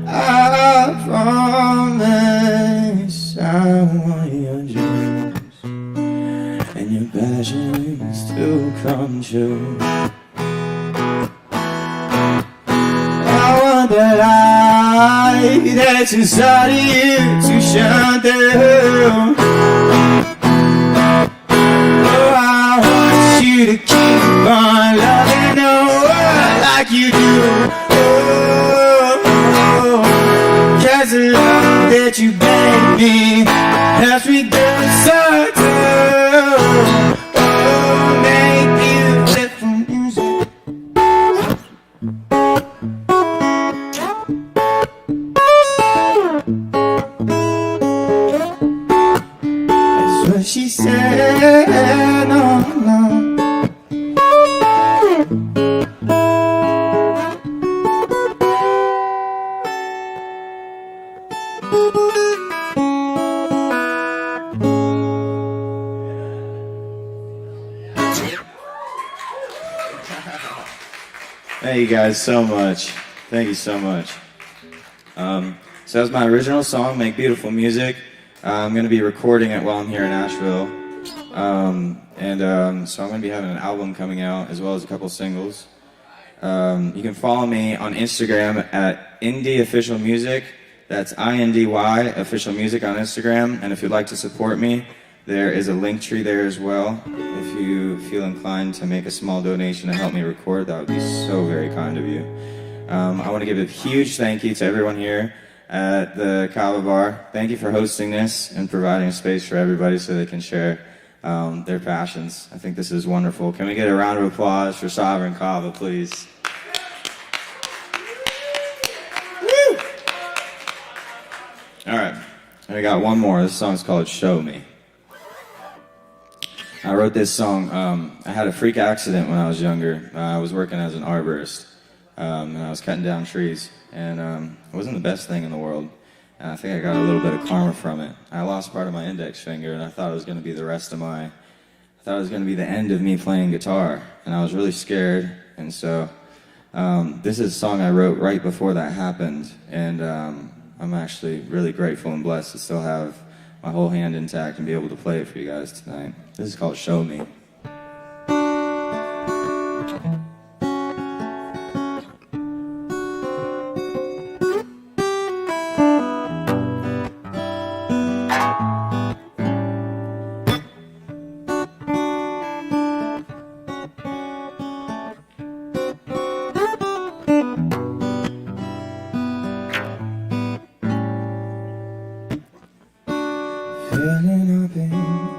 I promise I want your dreams and your passions to come true. I want the light that's inside of you to shine through. Oh, I want you to keep on loving the world like you do. Cause the love that you gave me helps me get so through. Oh, make beautiful music. That's what she said, no, no. Thank you guys so much. Thank you so much. So that's my original song, Make Beautiful Music. I'm going to be recording it while I'm here in Asheville. So I'm going to be having an album coming out as well as a couple singles. You can follow me on Instagram at Indie Official Music. That's INDY Official Music on Instagram. And if you'd like to support me, there is a link tree there as well. If you feel inclined to make a small donation to help me record, that would be so very kind of you. I want to give a huge thank you to everyone here at the Kava bar. Thank you for hosting this and providing a space for everybody so they can share their passions. I think this is wonderful. Can we get a round of applause for Sovereign Kava, please? Woo! All right, and we got one more. This song's called Show Me. I wrote this song, I had a freak accident when I was younger. I was working as an arborist, and I was cutting down trees, and it wasn't the best thing in the world, and I think I got a little bit of karma from it. I lost part of my index finger, and I thought it was going to be the end of me playing guitar, and I was really scared, and so this is a song I wrote right before that happened, and I'm actually really grateful and blessed to still have my whole hand intact and be able to play it for you guys tonight. This is called Show Me. Feeling up in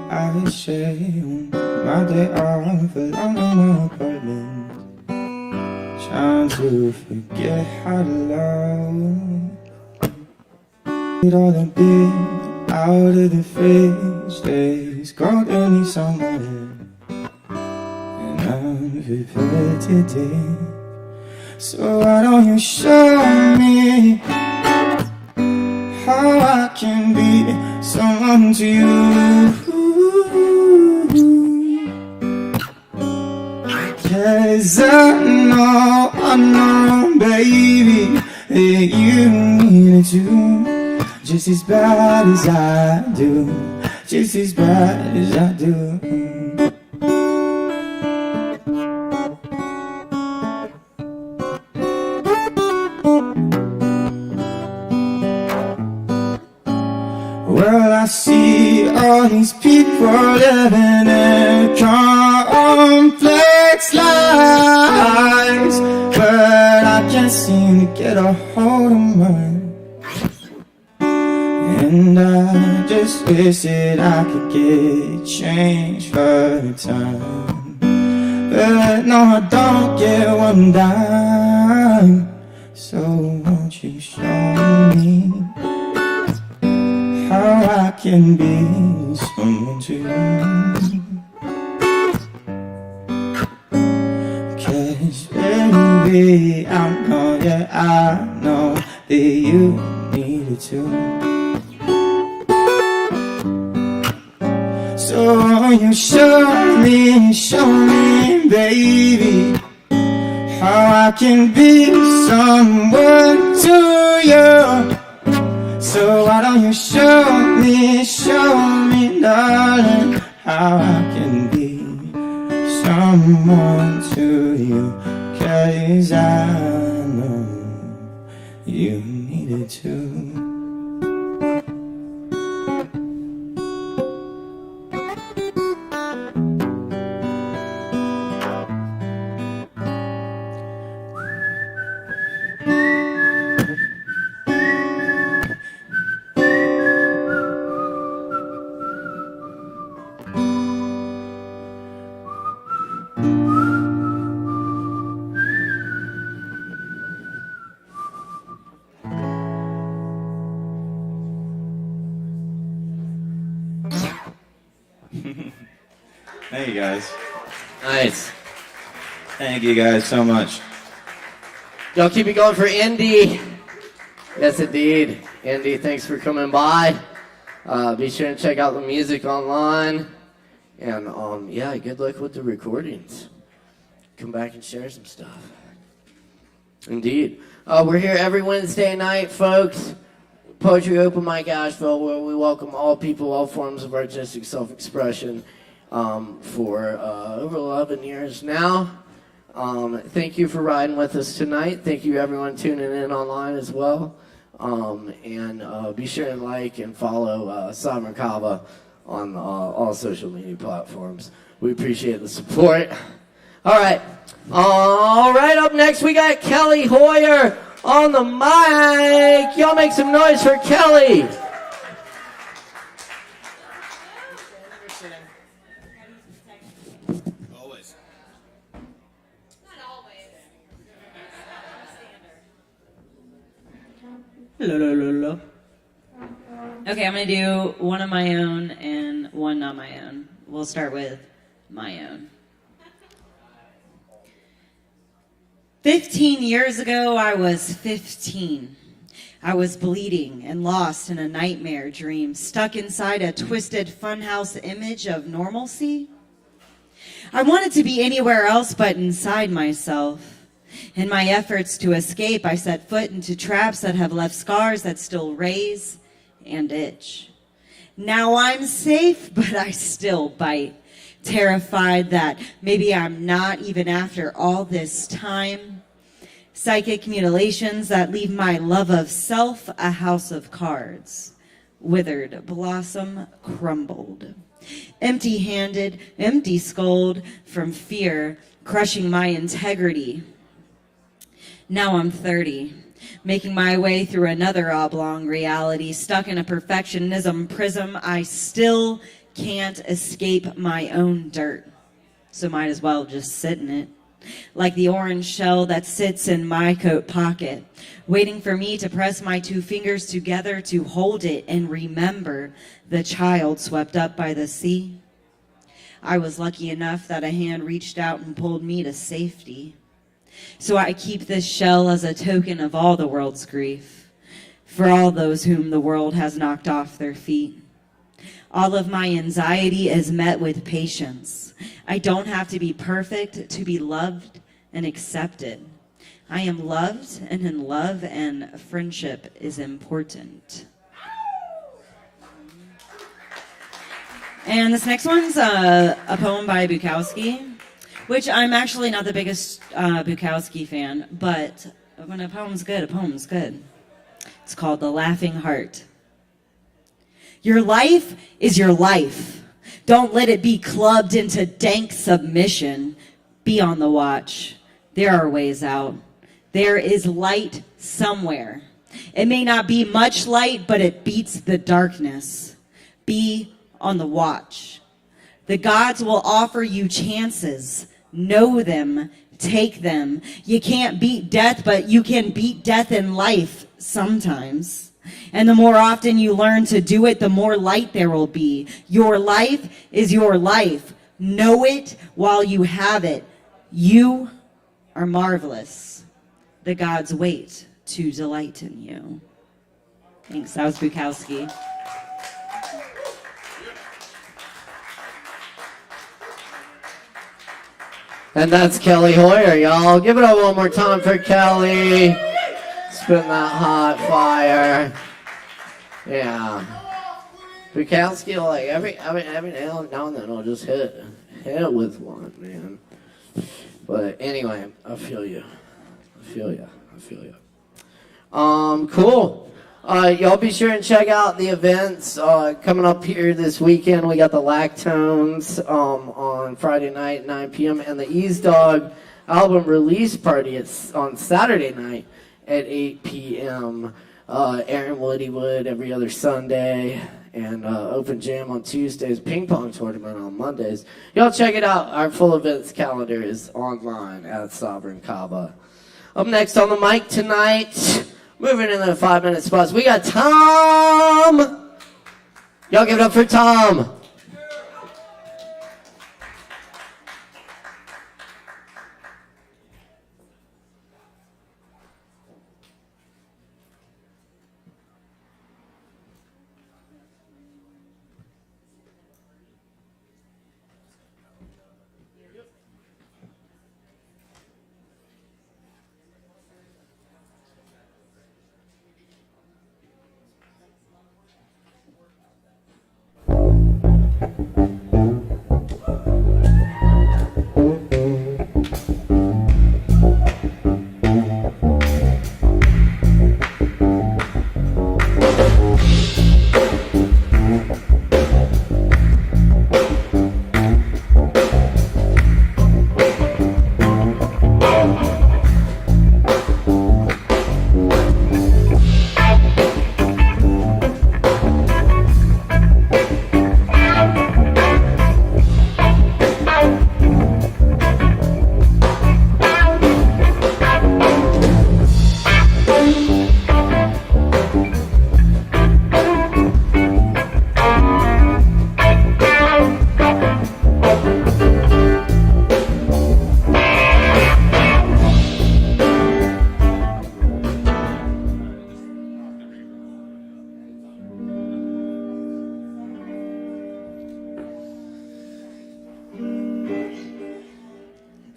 ASHEViLLE, my day off alone in my apartment, trying to forget how to love. It all a bit out of the fridge, there's gold in me somewhere, and I'm prepared to dip. So why don't you show me how I can be someone to you? 'Cause I know, baby, that you needed to, just as bad as I do, just as bad as I do. Well, I see all these people living in complex lives, but I can't seem to get a hold of mine. And I just wish that I could get change for time, but no, I don't get one dime. So won't you show me how I can be someone to you? 'Cause baby, I know, yeah, I know that you needed to. So won't you show me, baby, how I can be someone to you. So why don't you show me, darling, how I can be someone to you. 'Cause I know you needed to. Thank you guys. Nice. Thank you guys so much. Y'all keep it going for Indy. Yes, indeed. Indy, thanks for coming by. Be sure to check out the music online. And, yeah, good luck with the recordings. Come back and share some stuff. Indeed. We're here every Wednesday night, folks. Poetry Open Mic Asheville, where we welcome all people, all forms of artistic self-expression for over 11 years now. Thank you for riding with us tonight. Thank you, everyone, tuning in online as well. And be sure and like and follow Summer Kava on all social media platforms. We appreciate the support. All right, up next we got Kelly Hoyer on the mic. Y'all make some noise for Kelly. Hello. Okay, I'm going to do one of my own and one not my own. We'll start with my own. 15 years ago, I was 15. I was bleeding and lost in a nightmare dream, stuck inside a twisted funhouse image of normalcy. I wanted to be anywhere else but inside myself. In my efforts to escape, I set foot into traps that have left scars that still raise and itch. Now I'm safe, but I still bite, terrified that maybe I'm not even after all this time. Psychic mutilations that leave my love of self a house of cards. Withered blossom crumbled. Empty-handed, empty-skulled from fear, crushing my integrity. Now I'm 30, making my way through another oblong reality, stuck in a perfectionism prism. I still can't escape my own dirt, so might as well just sit in it. Like the orange shell that sits in my coat pocket, waiting for me to press my two fingers together to hold it and remember the child swept up by the sea. I was lucky enough that a hand reached out and pulled me to safety. So I keep this shell as a token of all the world's grief, for all those whom the world has knocked off their feet. All of my anxiety is met with patience. I don't have to be perfect to be loved and accepted. I am loved, and in love and friendship is important. And this next one's a poem by Bukowski, which I'm actually not the biggest Bukowski fan, but when a poem's good, a poem's good. It's called The Laughing Heart. Your life is your life. Don't let it be clubbed into dank submission. Be on the watch. There are ways out. There is light somewhere. It may not be much light, but it beats the darkness. Be on the watch. The gods will offer you chances. Know them. Take them. You can't beat death, but you can beat death in life sometimes. And the more often you learn to do it, the more light there will be. Your life is your life. Know it while you have it. You are marvelous. The gods wait to delight in you. Thanks. That was Bukowski. And that's Kelly Hoyer, y'all. Give it up one more time for Kelly. Spitting that hot fire. Yeah. Bukowski, like every now and then, I'll just hit with one, man. But anyway, I feel you. Cool. Y'all be sure and check out the events coming up here this weekend. We got the Lactones on Friday night at 9 p.m. and the Ease Dog album release party on Saturday night at 8 p.m. Aaron Woodywood every other Sunday, and Open Jam on Tuesdays, ping pong tournament on Mondays. Y'all check it out. Our full events calendar is online at Sovereign Kava. Up next on the mic tonight, moving into the 5-minute spots, we got Tom. Y'all give it up for Tom.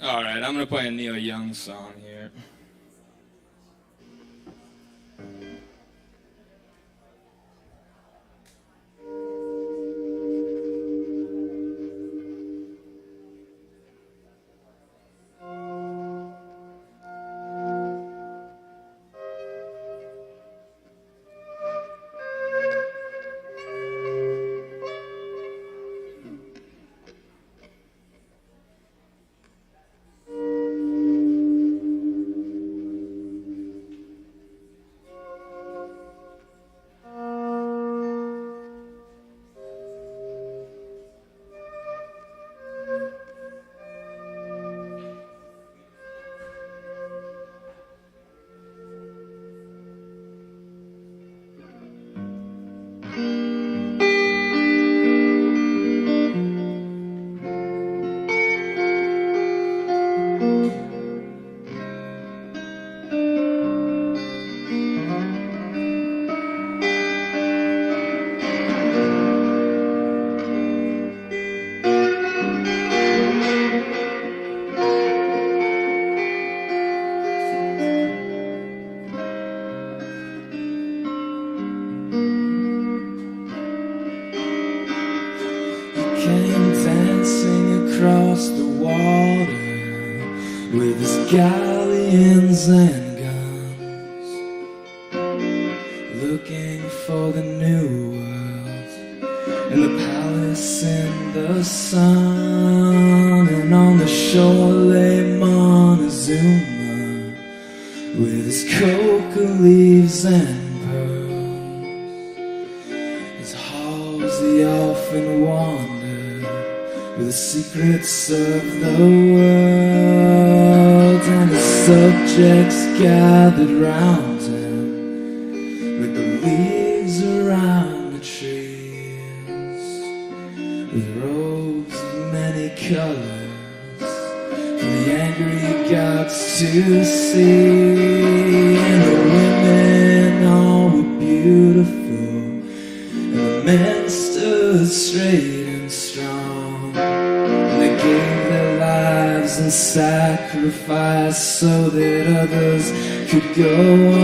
All right, I'm gonna play a Neil Young song here. with his galleons and guns, looking for the new world in the palace in the sun. And on the shore lay Montezuma with his coca leaves and his halls the elfin wandered with the secrets of the world, and his subjects gathered round him like the leaves around the trees, with robes of many colors for the angry gods to see. And the women all were beautiful, and the men stood straight and strong, and they gave their lives in sacrifice so that others could go on.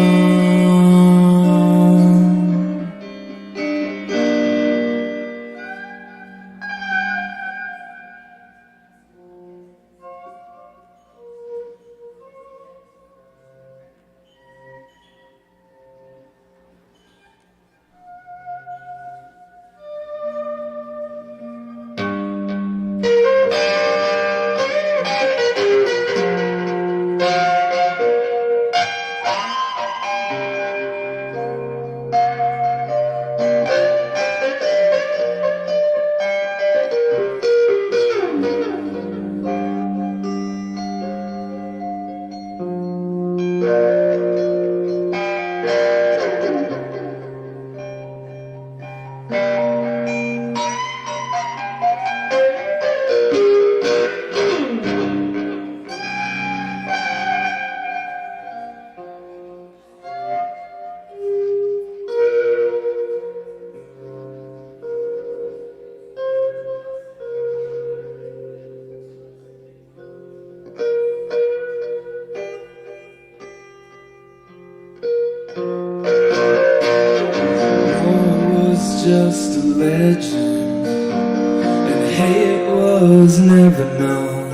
Just a legend, and hate was never known.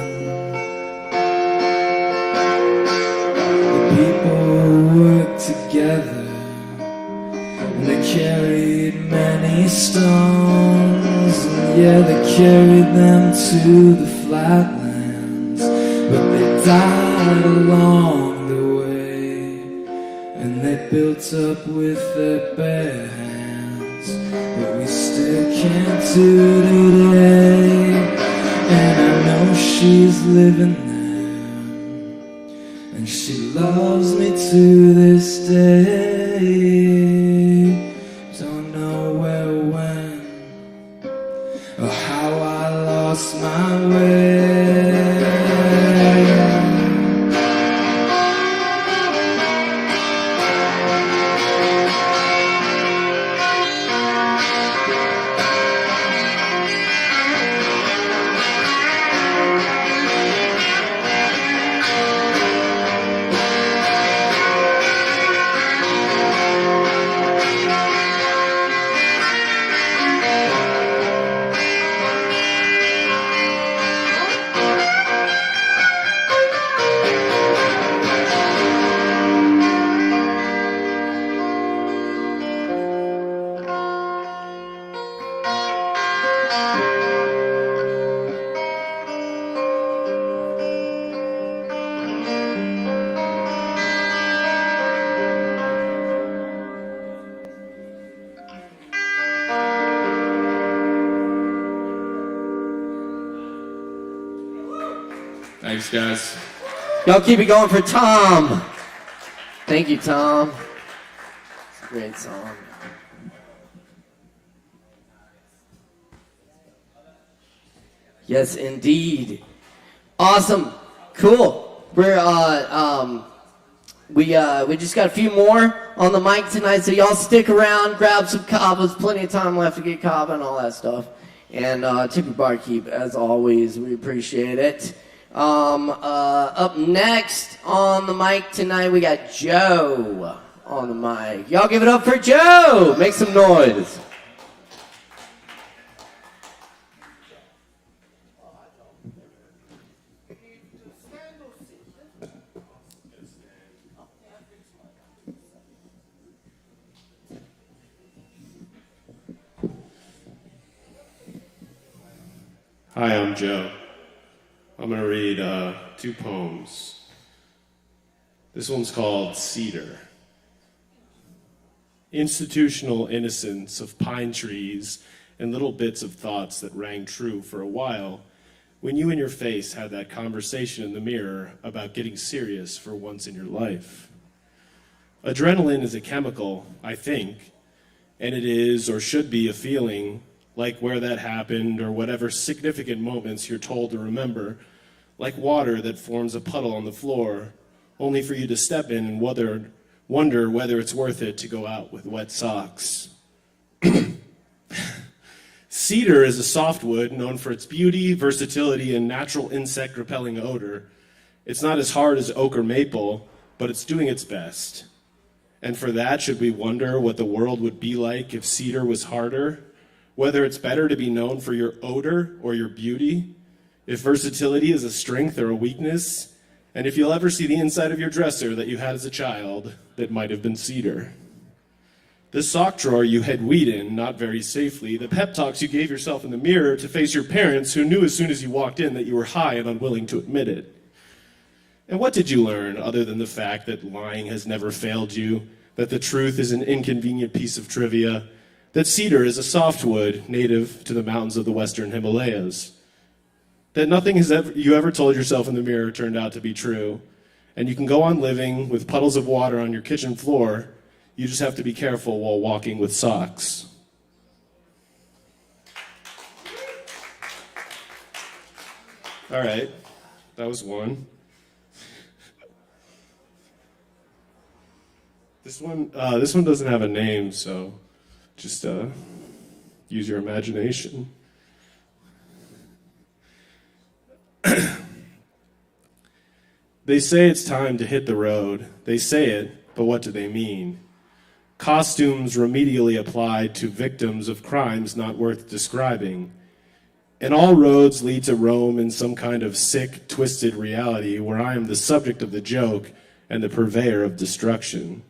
The people worked together, and they carried many stones, and yeah, they carried them to the flatlands, but they died along the way, and they built up with their bare hands what we still can't do today. And I know she's living there, and she loves me to this day. Don't know where or when, or how I lost my way. Thanks, guys. Y'all keep it going for Tom. Thank you, Tom. It's a great song. Yes, indeed. Awesome. Cool. We're we just got a few more on the mic tonight, so y'all stick around, grab some Kavas. Plenty of time left to get Kava and all that stuff. And tip your barkeep, as always. We appreciate it. Up next on the mic tonight, we got Joe on the mic. Y'all give it up for Joe. Make some noise. Hi, I'm Joe. I'm going to read 2 poems. This one's called Cedar. Institutional innocence of pine trees and little bits of thoughts that rang true for a while when you and your face had that conversation in the mirror about getting serious for once in your life. Adrenaline is a chemical, I think, and it is or should be a feeling like where that happened or whatever significant moments you're told to remember, like water that forms a puddle on the floor, only for you to step in and wonder whether it's worth it to go out with wet socks. Cedar is a softwood known for its beauty, versatility, and natural insect-repelling odor. It's not as hard as oak or maple, but it's doing its best. And for that, should we wonder what the world would be like if cedar was harder? Whether it's better to be known for your odor or your beauty? If versatility is a strength or a weakness? And if you'll ever see the inside of your dresser that you had as a child that might have been cedar? The sock drawer you had weed in, not very safely, the pep talks you gave yourself in the mirror to face your parents who knew as soon as you walked in that you were high and unwilling to admit it. And what did you learn other than the fact that lying has never failed you, that the truth is an inconvenient piece of trivia, that cedar is a softwood native to the mountains of the western Himalayas, that nothing you ever told yourself in the mirror turned out to be true, and you can go on living with puddles of water on your kitchen floor. You just have to be careful while walking with socks. All right, that was one. This one doesn't have a name, so just use your imagination. They say it's time to hit the road. They say it, but what do they mean? Costumes remedially applied to victims of crimes not worth describing. And all roads lead to Rome in some kind of sick, twisted reality where I am the subject of the joke and the purveyor of destruction.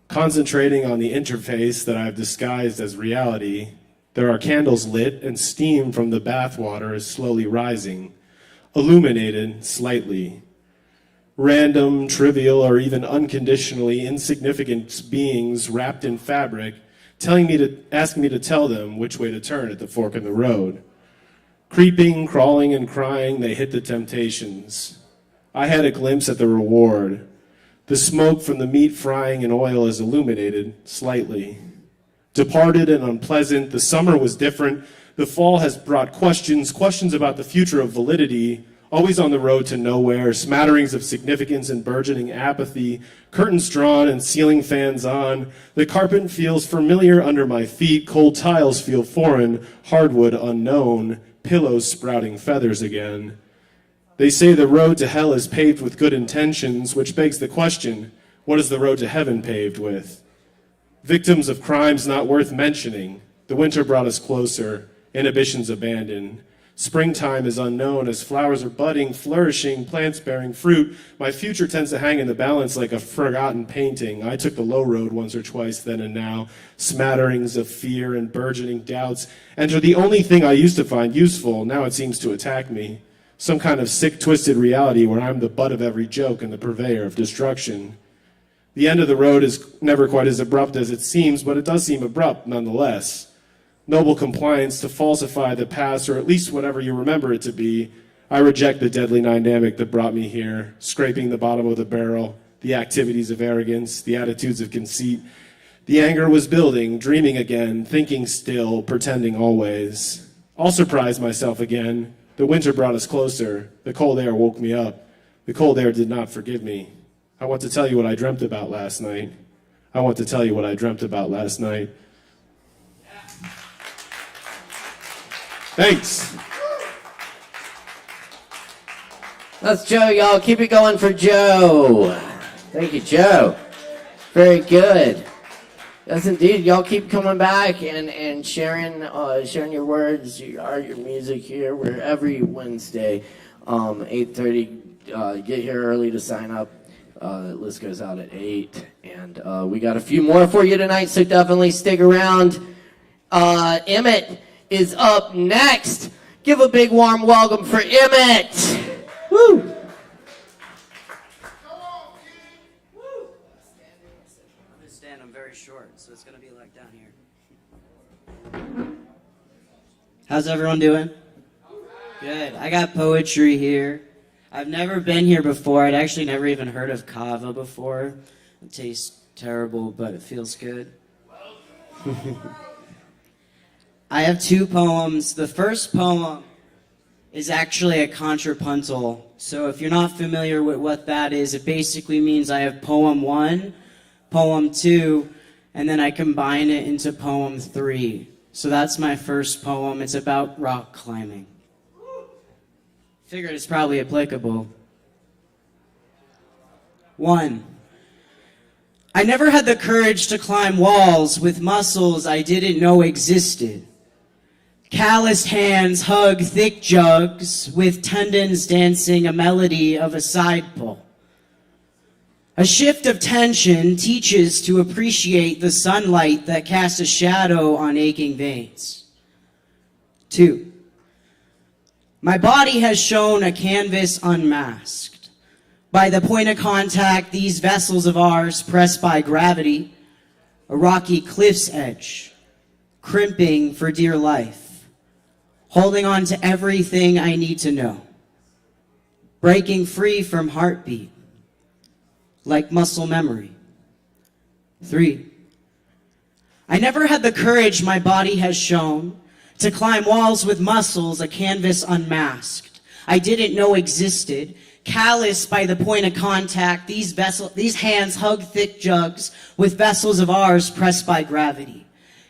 Concentrating on the interface that I've disguised as reality, there are candles lit and steam from the bathwater is slowly rising, illuminated slightly. Random, trivial, or even unconditionally insignificant beings wrapped in fabric asking me to tell them which way to turn at the fork in the road. Creeping, crawling, and crying, they hit the temptations. I had a glimpse at the reward. The smoke from the meat frying in oil is illuminated slightly. Departed and unpleasant, the summer was different. The fall has brought questions about the future of validity, always on the road to nowhere, smatterings of significance and burgeoning apathy, curtains drawn and ceiling fans on. The carpet feels familiar under my feet, cold tiles feel foreign, hardwood unknown, pillows sprouting feathers again. They say the road to hell is paved with good intentions, which begs the question, what is the road to heaven paved with? Victims of crimes not worth mentioning. The winter brought us closer, inhibitions abandoned. Springtime is unknown as flowers are budding, flourishing, plants bearing fruit. My future tends to hang in the balance like a forgotten painting. I took the low road once or twice then and now. Smatterings of fear and burgeoning doubts enter the only thing I used to find useful. Now it seems to attack me. Some kind of sick, twisted reality where I'm the butt of every joke and the purveyor of destruction. The end of the road is never quite as abrupt as it seems, but it does seem abrupt nonetheless. Noble compliance to falsify the past, or at least whatever you remember it to be. I reject the deadly dynamic that brought me here, scraping the bottom of the barrel, the activities of arrogance, the attitudes of conceit. The anger was building, dreaming again, thinking still, pretending always. I'll surprise myself again. The winter brought us closer. The cold air woke me up. The cold air did not forgive me. I want to tell you what I dreamt about last night. I want to tell you what I dreamt about last night. Thanks. That's Joe, y'all. Keep it going for Joe. Thank you, Joe. Very good. Yes, indeed. Y'all keep coming back and sharing your words, your music here. We're every Wednesday, 8:30. Get here early to sign up. The list goes out at 8. And we got a few more for you tonight, so definitely stick around. Emmett is up next. Give a big warm welcome for Emmett. Woo! I'm very short, so it's gonna be like down here. How's everyone doing? Good. I got poetry here. I've never been here before. I'd actually never even heard of Kava before. It tastes terrible, but it feels good. I have 2 poems. The first poem is actually a contrapuntal. So if you're not familiar with what that is, it basically means I have poem 1, poem 2, and then I combine it into poem 3. So that's my first poem. It's about rock climbing. Figured it's probably applicable. 1. I never had the courage to climb walls with muscles I didn't know existed. Calloused hands hug thick jugs with tendons dancing a melody of a side pull. A shift of tension teaches to appreciate the sunlight that casts a shadow on aching veins. 2. My body has shown a canvas unmasked. By the point of contact, these vessels of ours pressed by gravity, a rocky cliff's edge, crimping for dear life, holding on to everything I need to know, breaking free from heartbeat, like muscle memory. 3. I never had the courage my body has shown to climb walls with muscles a canvas unmasked I didn't know existed. Calloused by the point of contact, these hands hug thick jugs with vessels of ours pressed by gravity.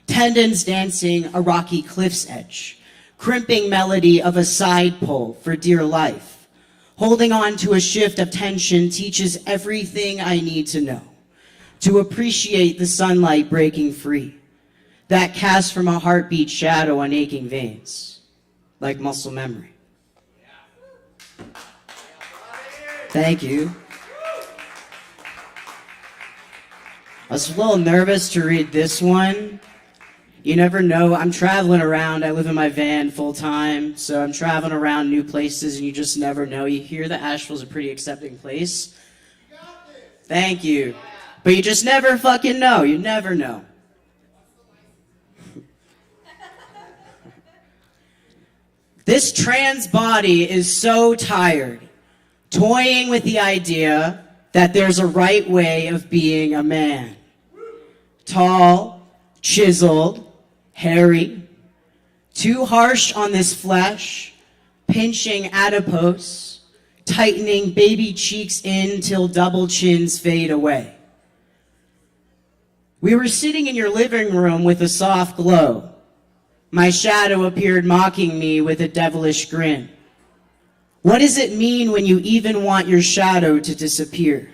Tendons dancing a rocky cliff's edge. Crimping melody of a side pull for dear life. Holding on to a shift of tension teaches everything I need to know. To appreciate the sunlight breaking free. That casts from a heartbeat shadow on aching veins. Like muscle memory. Thank you. I was a little nervous to read this one. You never know. I'm traveling around. I live in my van full time, so I'm traveling around new places, and you just never know. You hear that Asheville's a pretty accepting place. Thank you. But you just never fucking know. You never know. This trans body is so tired, toying with the idea that there's a right way of being a man. Tall, chiseled, hairy, too harsh on this flesh, pinching adipose, tightening baby cheeks in till double chins fade away. We were sitting in your living room with a soft glow. My shadow appeared mocking me with a devilish grin. What does it mean when you even want your shadow to disappear?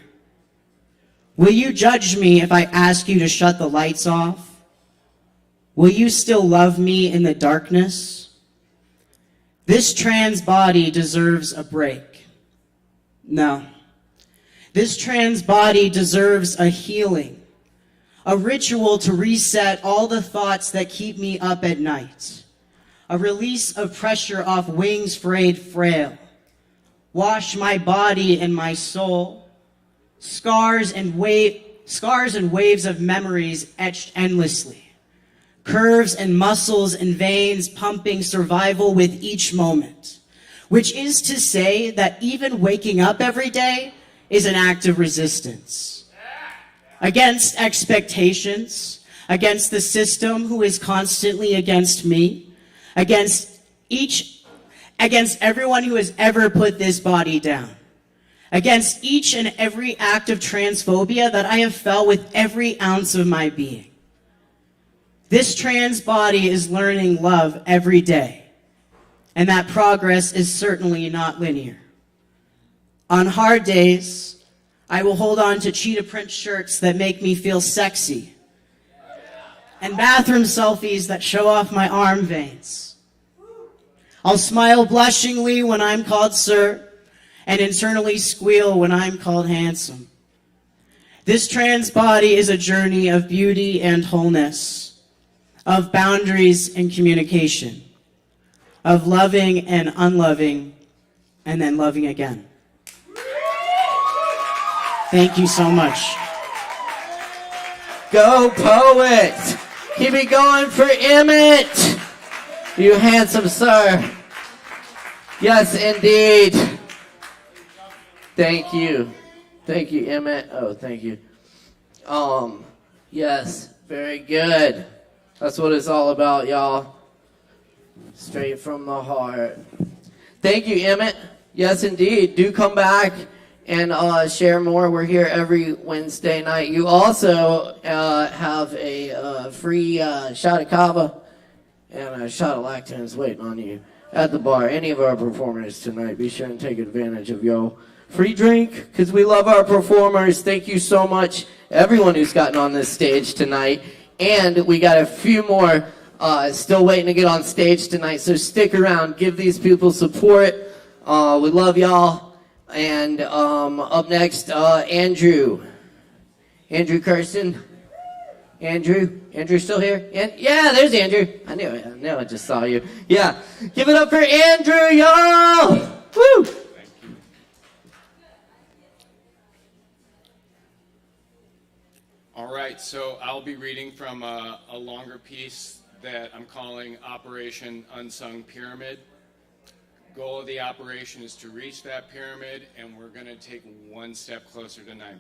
Will you judge me if I ask you to shut the lights off? Will you still love me in the darkness? This trans body deserves a break. No. This trans body deserves a healing. A ritual to reset all the thoughts that keep me up at night. A release of pressure off wings frayed frail. Wash my body and my soul. Scars and waves of memories etched endlessly. Curves and muscles and veins pumping survival with each moment. Which is to say that even waking up every day is an act of resistance. Against expectations, against the system who is constantly against me, against everyone who has ever put this body down, against each and every act of transphobia that I have felt with every ounce of my being. This trans body is learning love every day, and that progress is certainly not linear. On hard days, I will hold on to cheetah print shirts that make me feel sexy, and bathroom selfies that show off my arm veins. I'll smile blushingly when I'm called sir, and internally squeal when I'm called handsome. This trans body is a journey of beauty and wholeness, of boundaries and communication, of loving and unloving and then loving again. Thank you so much. Go, poet! Keep it going for Emmett! You handsome sir. Yes, indeed. Thank you. Thank you, Emmett. Oh, thank you. Yes, very good. That's what it's all about, y'all. Straight from the heart. Thank you, Emmett. Yes, indeed. Do come back and share more. We're here every Wednesday night. You also have a free shot of Kava and a shot of Lactans waiting on you at the bar. Any of our performers tonight, be sure and take advantage of your free drink because we love our performers. Thank you so much, everyone who's gotten on this stage tonight. And we got a few more still waiting to get on stage tonight, so stick around. Give these people support. We love y'all. And up next, Andrew Kirsten. Andrew still here? Yeah, there's Andrew. I knew I just saw you. Yeah, give it up for Andrew, y'all. Woo! All right, so I'll be reading from a longer piece that I'm calling Operation Unsung Pyramid. Goal of the operation is to reach that pyramid, and we're going to take one step closer tonight.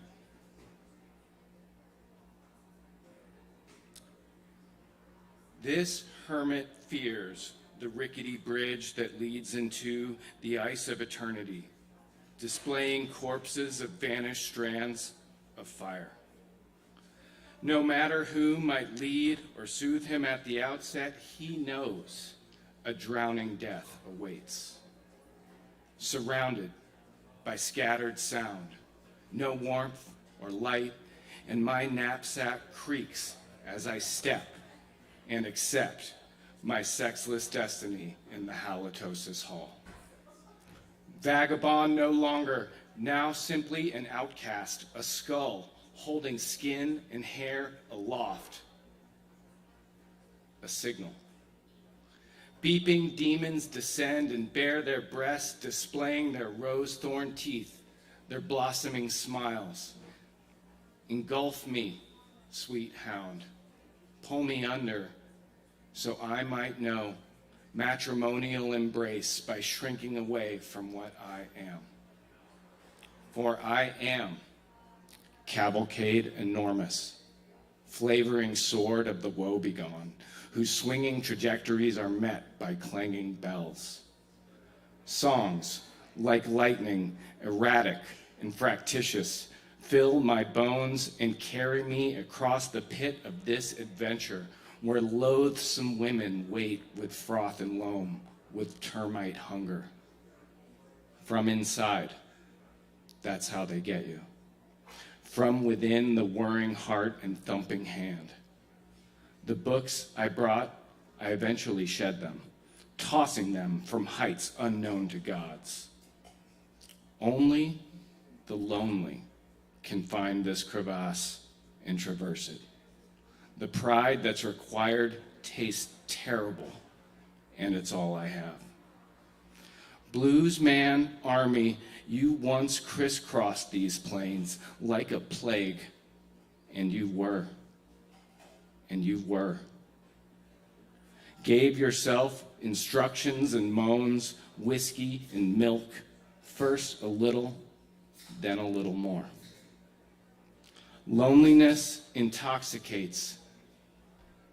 This hermit fears the rickety bridge that leads into the ice of eternity, displaying corpses of vanished strands of fire. No matter who might lead or soothe him at the outset, he knows a drowning death awaits. Surrounded by scattered sound, no warmth or light, and my knapsack creaks as I step and accept my sexless destiny in the halitosis hall. Vagabond no longer, now simply an outcast, a skull holding skin and hair aloft. A signal. Beeping demons descend and bare their breasts, displaying their rose-thorn teeth, their blossoming smiles. Engulf me, sweet hound. Pull me under, so I might know matrimonial embrace by shrinking away from what I am. For I am cavalcade enormous, flavoring sword of the woebegone, whose swinging trajectories are met by clanging bells. Songs, like lightning, erratic and fractious, fill my bones and carry me across the pit of this adventure, where loathsome women wait with froth and loam, with termite hunger. From inside, that's how they get you. From within the whirring heart and thumping hand. The books I brought, I eventually shed them, tossing them from heights unknown to gods. Only the lonely can find this crevasse and traverse it. The pride that's required tastes terrible, and it's all I have. Bluesman army, you once crisscrossed these plains like a plague, and you were. And you were. Gave yourself instructions and moans, whiskey and milk, first a little, then a little more. Loneliness intoxicates.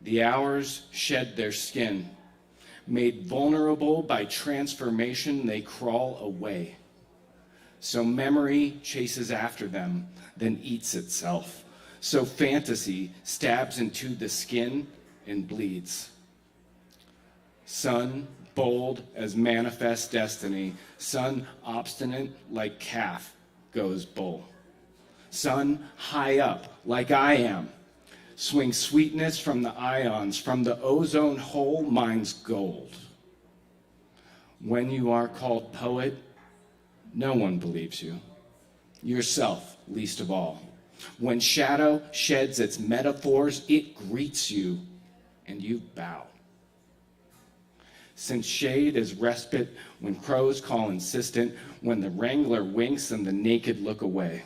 The hours shed their skin. Made vulnerable by transformation, they crawl away. So memory chases after them, then eats itself. So fantasy stabs into the skin and bleeds. Sun bold as manifest destiny, sun obstinate like calf goes bull. Sun high up like I am, swing sweetness from the ions, from the ozone hole mine's gold. When you are called poet, no one believes you, yourself least of all. When shadow sheds its metaphors, it greets you and you bow. since shade is respite when crows call insistent, when the wrangler winks and the naked look away.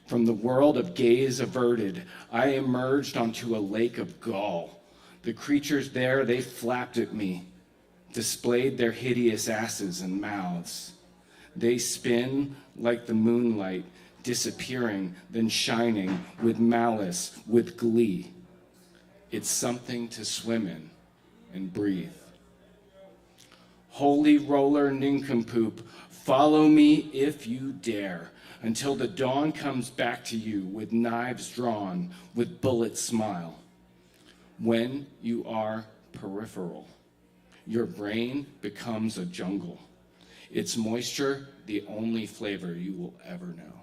From the world of gaze averted, I emerged onto a lake of gall. The creatures there, they flapped at me, displayed their hideous asses and mouths. They spin like the moonlight, disappearing, then shining with malice, with glee. It's something to swim in and breathe. Holy roller nincompoop, follow me if you dare, until the dawn comes back to you with knives drawn, with bullets smile. When you are peripheral, your brain becomes a jungle. Its moisture, the only flavor you will ever know.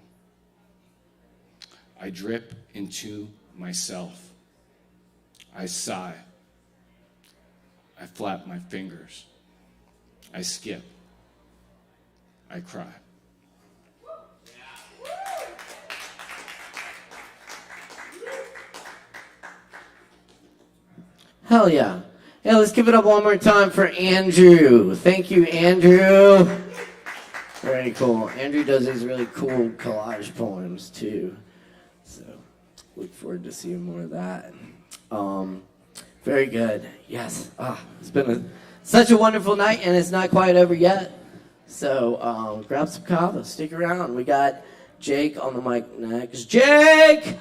I drip into myself. I sigh. I flap my fingers. I skip. I cry. Hell yeah. Hey, let's give it up one more time for Andrew. Thank you, Andrew. Very cool. Andrew does these really cool collage poems, too. So, look forward to seeing more of that. Very good. Yes. It's been such a wonderful night, and it's not quite over yet. So, grab some Kava. Stick around. We got Jake on the mic next. Jake!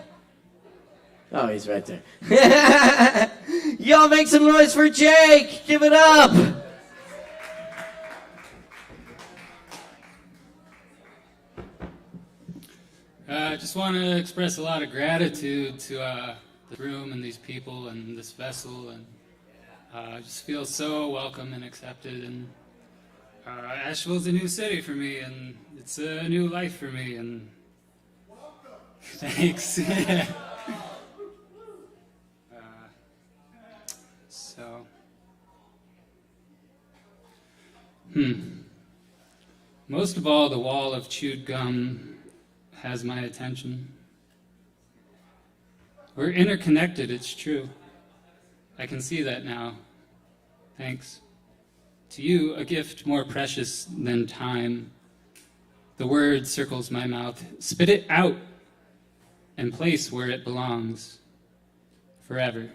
Oh, he's right there. Y'all make some noise for Jake. Give it up. I just want to express a lot of gratitude to the room and these people and this vessel, and I just feel so welcome and accepted. And Asheville's a new city for me, and it's a new life for me. And thanks. Most of all, the wall of chewed gum has my attention. We're interconnected, it's true. I can see that now. Thanks. To you, a gift more precious than time. The word circles my mouth. Spit it out and place where it belongs. Forever.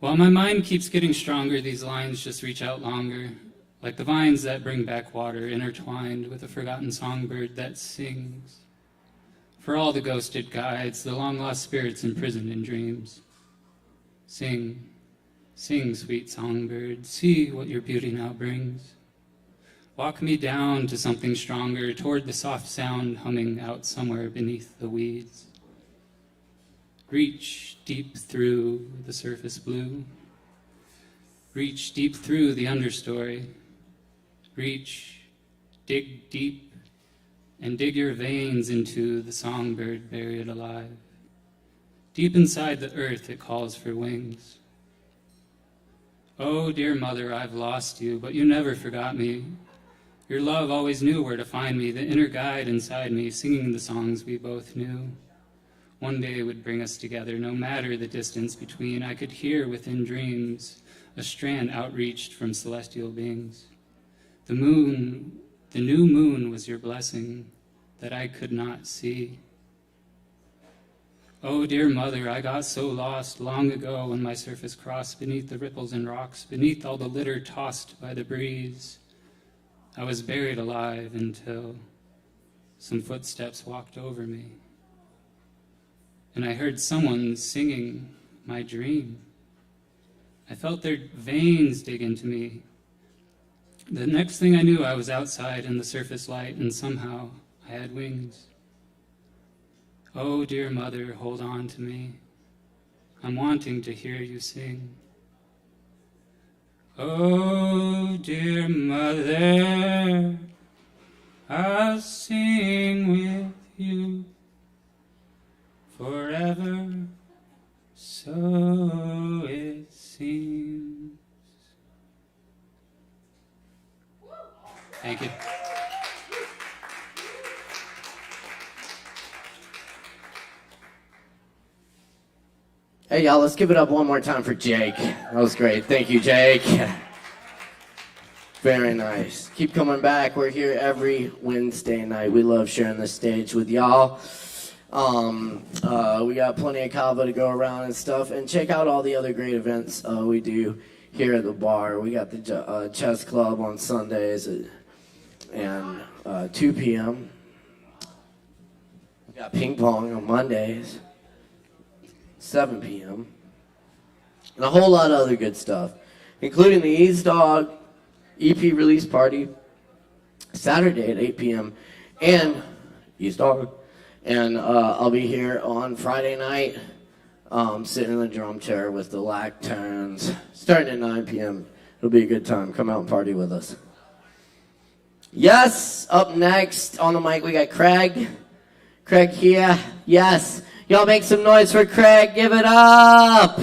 While my mind keeps getting stronger, these lines just reach out longer, like the vines that bring back water, intertwined with a forgotten songbird that sings. For all the ghosted guides, the long-lost spirits imprisoned in dreams. Sing, sing, sweet songbird, see what your beauty now brings. Walk me down to something stronger, toward the soft sound humming out somewhere beneath the weeds. Reach deep through the surface blue. Reach deep through the understory. Reach, dig deep, and dig your veins into the songbird buried alive. Deep inside the earth it calls for wings. Oh, dear mother, I've lost you, but you never forgot me. Your love always knew where to find me, the inner guide inside me, singing the songs we both knew. One day would bring us together, no matter the distance between. I could hear within dreams a strand outreached from celestial beings. The moon, the new moon was your blessing that I could not see. Oh, dear mother, I got so lost long ago when my surface crossed beneath the ripples and rocks, beneath all the litter tossed by the breeze. I was buried alive until some footsteps walked over me. And I heard someone singing my dream. I felt their veins dig into me. The next thing I knew, I was outside in the surface light, and somehow I had wings. Oh, dear mother, hold on to me. I'm wanting to hear you sing. Oh, dear mother, I'll sing with you. Forever, so it seems. Thank you. Hey, y'all, let's give it up one more time for Jake. That was great. Thank you, Jake. Very nice. Keep coming back. We're here every Wednesday night. We love sharing the stage with y'all. We got plenty of Kava to go around and stuff. And check out all the other great events we do here at the bar. We got the chess club on Sundays and 2 p.m. We got ping pong on Mondays, 7 p.m. And a whole lot of other good stuff, including the Ease Dog EP release party Saturday at 8 p.m. and Ease Dog. And I'll be here on Friday night, sitting in the drum chair with the Lactones, starting at 9 p.m. It'll be a good time. Come out and party with us. Yes, up next on the mic we got Craig. Craig here. Yes. Y'all make some noise for Craig. Give it up.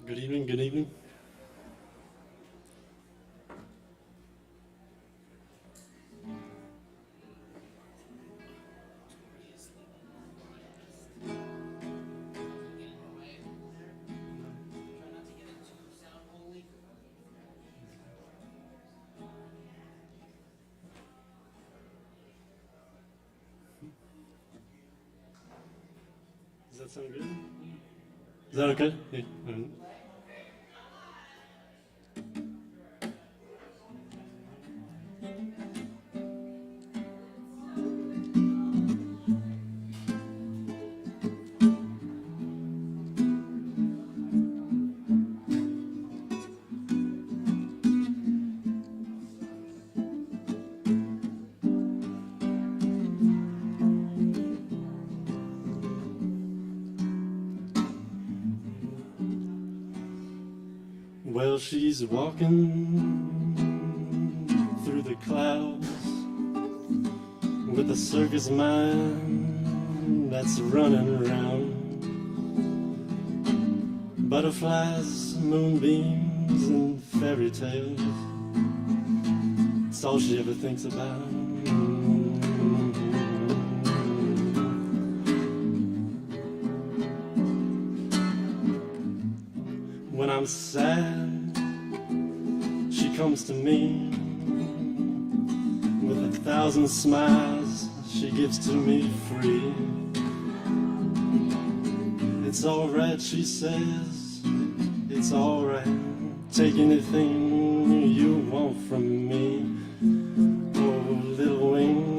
Good evening, good evening. Does that sound good? Is that okay? Yeah. All right. Well, she's walking through the clouds with a circus mind that's running around. Butterflies, moonbeams, and fairy tales. It's all she ever thinks about. When I'm sad, she comes to me with 1,000 smiles she gives to me free. It's alright, she says, it's alright. Take anything you want from me, oh little wing.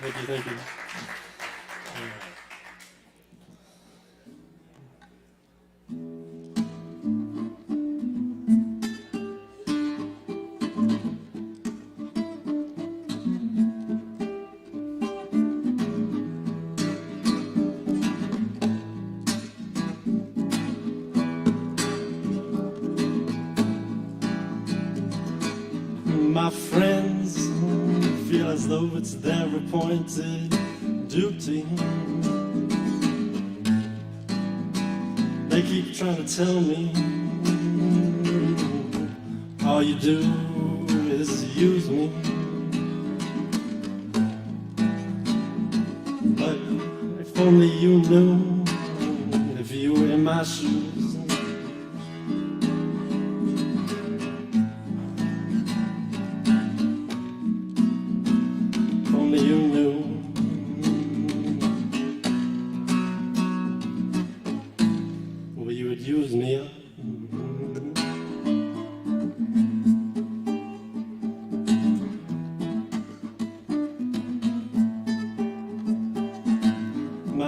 Thank you, thank you. My friends feel as though it's their appointed duty. They keep trying to tell me all you do is use me. But if only you knew, if you were in my shoes,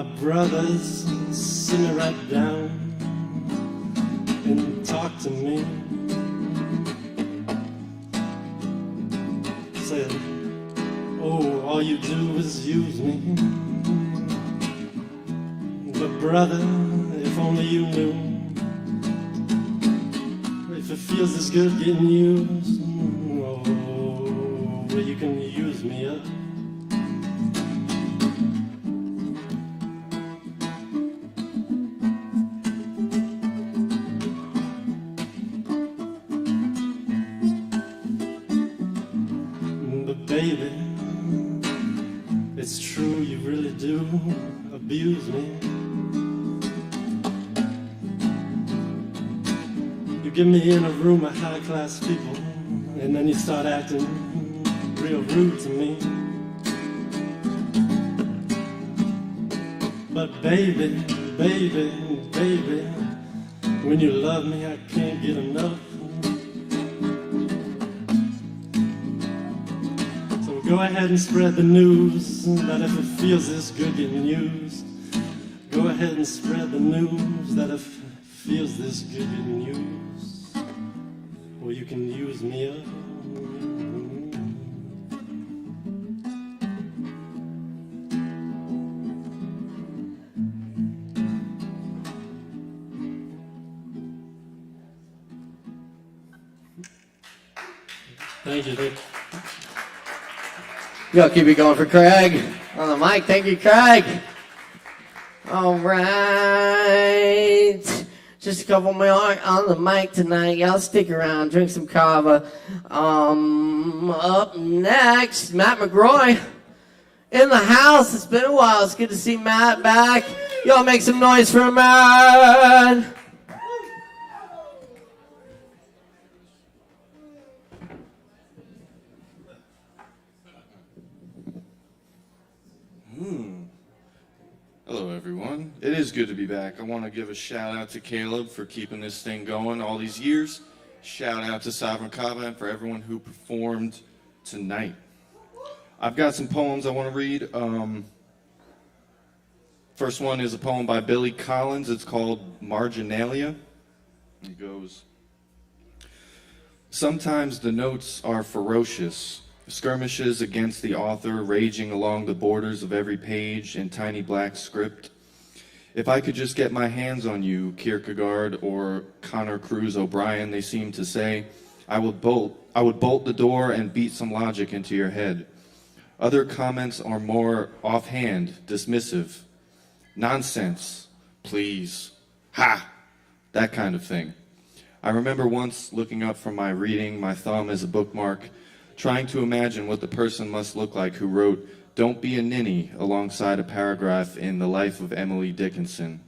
my brothers, sit me right down and talk to me. Said, oh, all you do is use me. But brother, if only you knew, if it feels as good getting used, oh, well, you can use me up. But baby, it's true, you really do abuse me. You get me in a room of high-class people, and then you start acting real rude to me. But baby, baby, baby, when you love me, I can't get enough. So go ahead and spread the news that if it feels this good getting used, go ahead and spread the news that if it feels this good getting used, well, you can use me up. Thank you, Dick. Yo, keep it going for Craig on the mic. Thank you, Craig. All right. Just a couple more on the mic tonight. Y'all stick around, drink some Kava. Up next, Matt Mcmurray in the house. It's been a while. It's good to see Matt back. Y'all make some noise for Matt. Hello, everyone. It is good to be back. I want to give a shout out to Caleb for keeping this thing going all these years. Shout out to Sovereign Kava and for everyone who performed tonight. I've got some poems I want to read. First one is a poem by Billy Collins. It's called Marginalia. It goes, sometimes the notes are ferocious. Skirmishes against the author raging along the borders of every page in tiny black script. If I could just get my hands on you, Kierkegaard or Connor Cruz O'Brien, they seem to say, I would bolt the door and beat some logic into your head. Other comments are more offhand, dismissive. Nonsense, please. Ha! That kind of thing. I remember once looking up from my reading, my thumb as a bookmark, trying to imagine what the person must look like who wrote, "Don't be a ninny," alongside a paragraph in The Life of Emily Dickinson.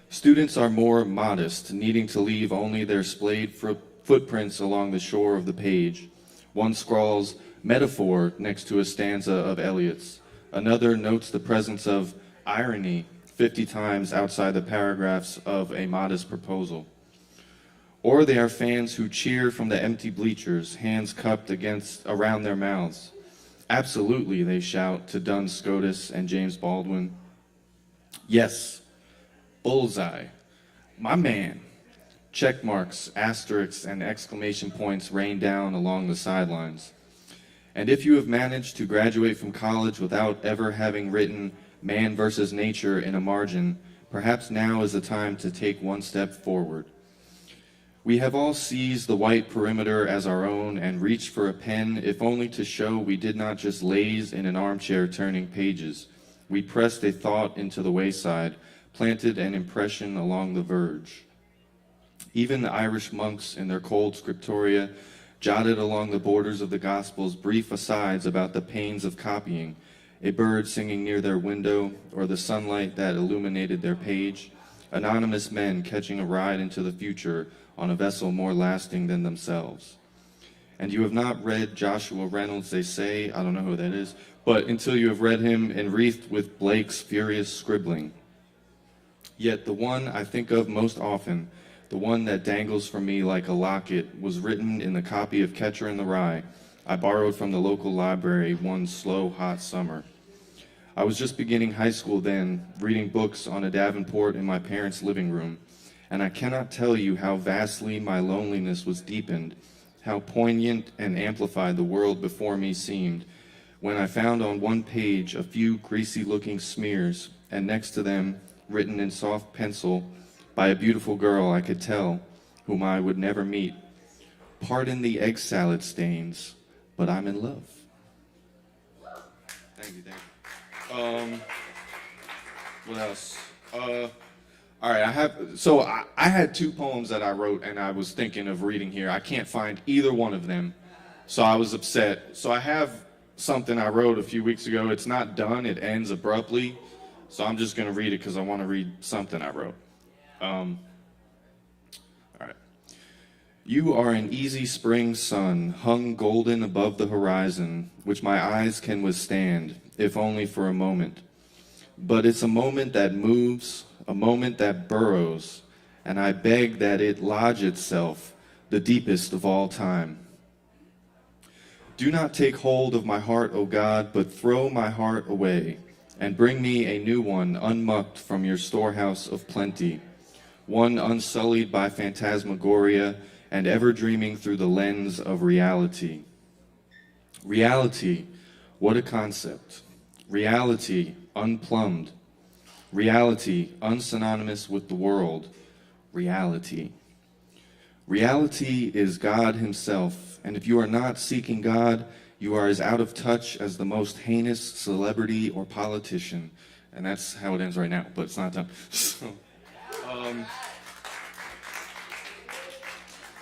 Students are more modest, needing to leave only their splayed footprints along the shore of the page. One scrawls, "metaphor," next to a stanza of Eliot's. Another notes the presence of irony 50 times outside the paragraphs of A Modest Proposal. Or they are fans who cheer from the empty bleachers, hands cupped around their mouths. Absolutely, they shout to Duns Scotus and James Baldwin. Yes, bullseye, my man. Check marks, asterisks, and exclamation points rain down along the sidelines. And if you have managed to graduate from college without ever having written man versus nature in a margin, perhaps now is the time to take one step forward. We have all seized the white perimeter as our own and reached for a pen, if only to show we did not just laze in an armchair turning pages. We pressed a thought into the wayside, planted an impression along the verge. Even the Irish monks in their cold scriptoria jotted along the borders of the Gospels brief asides about the pains of copying, a bird singing near their window, or the sunlight that illuminated their page, anonymous men catching a ride into the future on a vessel more lasting than themselves. And you have not read Joshua Reynolds, they say, I don't know who that is, but until you have read him enwreathed with Blake's furious scribbling. Yet the one I think of most often, the one that dangles from me like a locket, was written in the copy of Catcher in the Rye I borrowed from the local library one slow, hot summer. I was just beginning high school then, reading books on a Davenport in my parents' living room, and I cannot tell you how vastly my loneliness was deepened, how poignant and amplified the world before me seemed, when I found on one page a few greasy-looking smears, and next to them, written in soft pencil, by a beautiful girl I could tell, whom I would never meet, "Pardon the egg salad stains, but I'm in love." Thank you, thank you. What else? All right, I had two poems that I wrote and I was thinking of reading here. I can't find either one of them, so I was upset. So I have something I wrote a few weeks ago. It's not done, it ends abruptly, so I'm just gonna read it because I want to read something I wrote. All right. You are an easy spring sun, hung golden above the horizon, which my eyes can withstand, if only for a moment. But it's a moment that moves, a moment that burrows, and I beg that it lodge itself, the deepest of all time. Do not take hold of my heart, O God, but throw my heart away, and bring me a new one, unmucked from your storehouse of plenty, one unsullied by phantasmagoria, and ever dreaming through the lens of reality. Reality, what a concept. Reality, unplumbed. Reality, unsynonymous with the world. Reality. Reality is God himself, and if you are not seeking God, you are as out of touch as the most heinous celebrity or politician. And that's how it ends right now, but it's not done.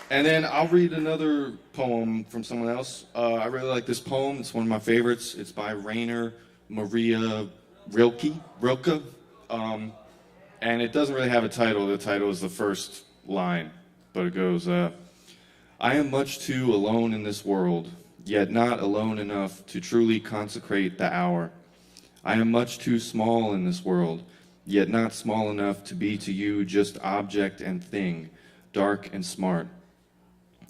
And then I'll read another poem from someone else. I really like this poem. It's one of my favorites. It's by Rainer Maria Rilke. And it doesn't really have a title. The title is the first line. But it goes, I am much too alone in this world, yet not alone enough to truly consecrate the hour. I am much too small in this world, yet not small enough to be to you just object and thing, dark and smart.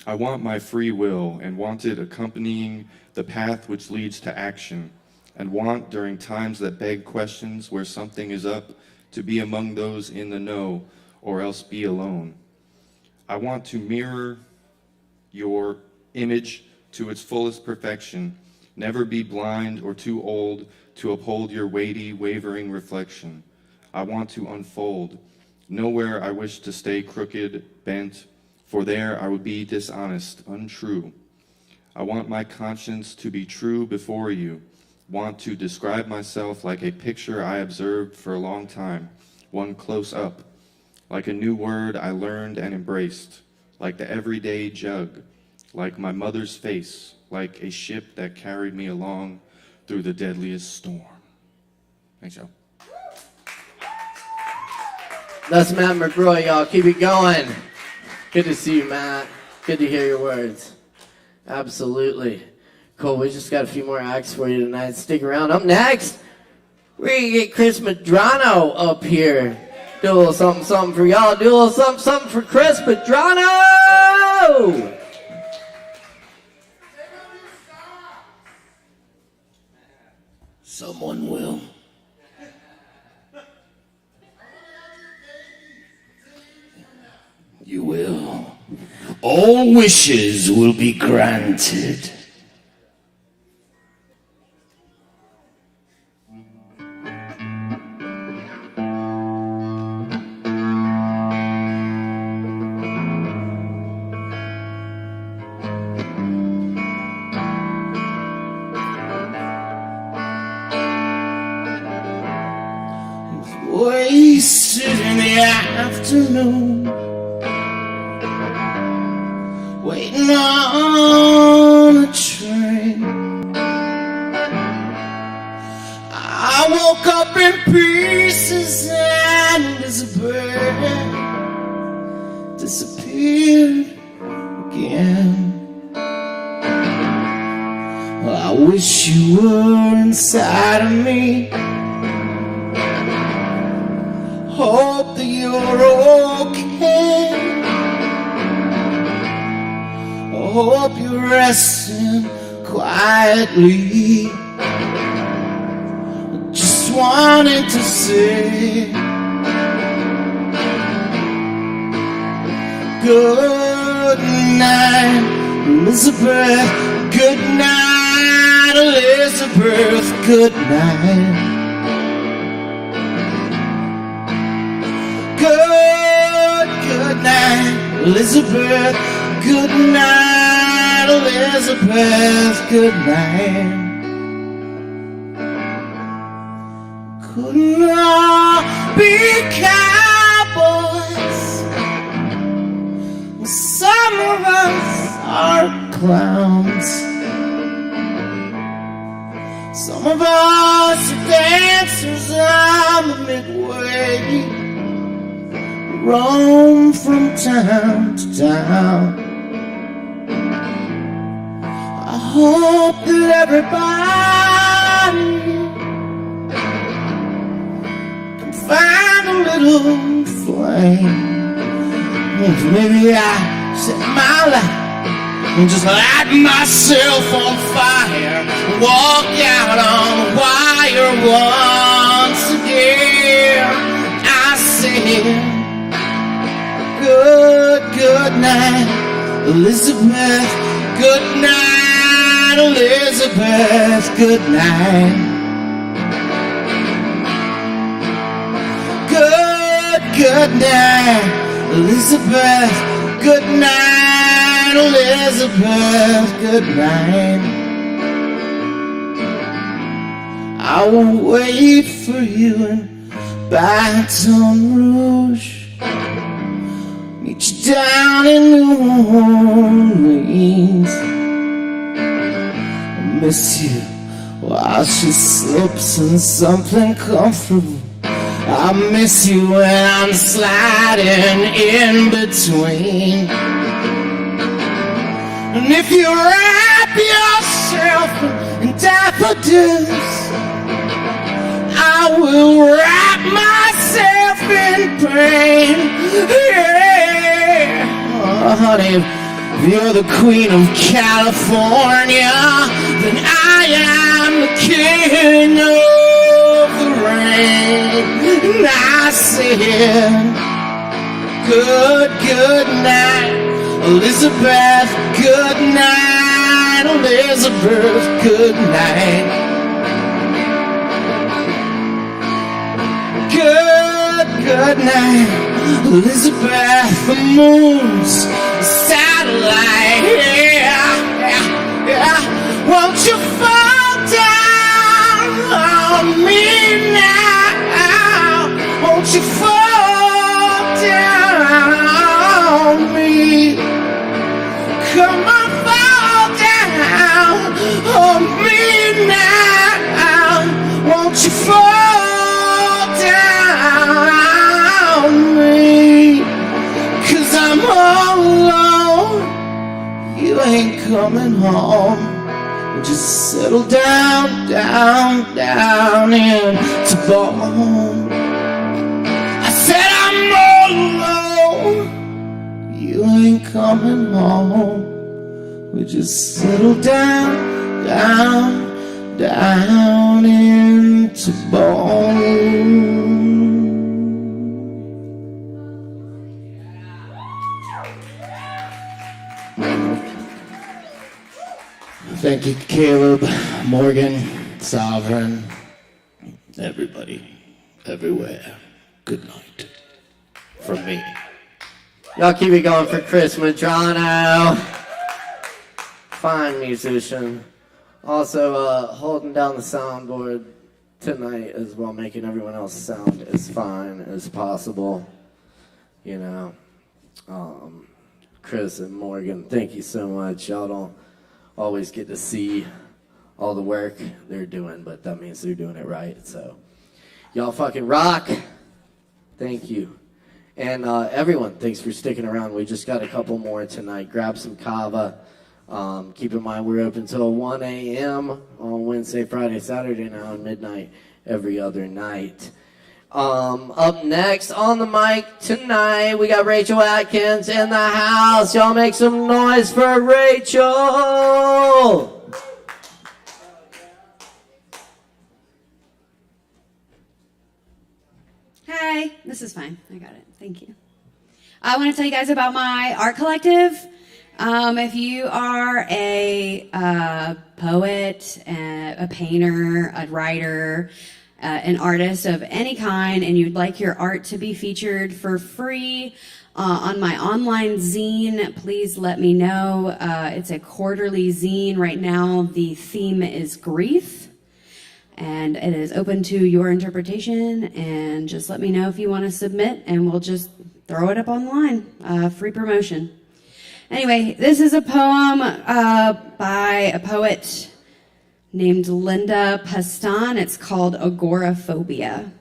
I want my free will, and want it accompanying the path which leads to action, and want, during times that beg questions where something is up, to be among those in the know, or else be alone. I want to mirror your image to its fullest perfection, never be blind or too old to uphold your weighty, wavering reflection. I want to unfold. Nowhere I wish to stay crooked, bent, for there I would be dishonest, untrue. I want my conscience to be true before you, want to describe myself like a picture I observed for a long time, one close up, like a new word I learned and embraced, like the everyday jug, like my mother's face, like a ship that carried me along through the deadliest storm. Thanks, y'all. That's Matt McMurray, y'all. Keep it going. Good to see you, Matt. Good to hear your words. Absolutely. Cool. We just got a few more acts for you tonight. Stick around. Up next, we're going to get Chris Madrano up here. Do a little something, something for y'all. Do a little something, something for Chris Madrano! Someone will. You will. All wishes will be granted. Wasted in the afternoon, waiting on a train. I woke up in pieces and as a bird disappeared again. I wish you were inside of me. Hope that you're okay. I hope you're resting quietly. Just just wanted to say good night, Elizabeth. Good night, Elizabeth. Good night. Good night, Elizabeth. Good night, Elizabeth. Good night. Couldn't all be cowboys. Some of us are clowns. Some of us are dancers on the midway. Roam from town to town. I hope that everybody can find a little flame. Maybe I set my light and just light myself on fire, walk out on the wire once again. I say good night, Elizabeth. Good night, Elizabeth. Good night. Good night, Elizabeth. Good night, Elizabeth. Good night. I will wait for you in Baton Rouge. Meet you down in New Orleans. I miss you while she slips in something comfortable. I miss you when I'm sliding in between. And if you wrap yourself in daffodils, I will wrap myself in pain. Yeah. Oh, honey, if you're the queen of California, then I am the king of the rain. And I said, good night, Elizabeth. Good night, Elizabeth. Good night. Good night, Elizabeth. The moon's a satellite. Yeah. Won't you fall down on me now? Won't you fall down on me? Come on, fall down on me now. Won't you fall down on me? 'Cause I'm all alone. You ain't coming home. Just settle down into bone. I said I'm all alone. You ain't coming home. We just settle down into bone. Thank you, Caleb, Morgan, Sovereign, everybody, everywhere. Good night from me. Y'all keep it going for Chris Madrano. Fine musician. Also, holding down the soundboard tonight as well, making everyone else sound as fine as possible. You know, Chris and Morgan, thank you so much. Y'all don't always get to see all the work they're doing, but that means they're doing it right. So y'all fucking rock. Thank you. And everyone, thanks for sticking around. We just got a couple more tonight. Grab some Kava. Keep in mind we're open until 1 a.m. on Wednesday, Friday, Saturday now, and midnight every other night. Up next on the mic tonight, we got Rachel Atkins in the house. Y'all make some noise for Rachel. This is fine. I got it. Thank you. I want to tell you guys about my art collective. If you are a poet, a painter, a writer, an artist of any kind, and you'd like your art to be featured for free on my online zine, please let me know. It's a quarterly zine. Right now, the theme is grief, and it is open to your interpretation, and just let me know if you want to submit, and we'll just throw it up online. Free promotion. Anyway, this is a poem by a poet named Linda Pastan. It's called Agoraphobia.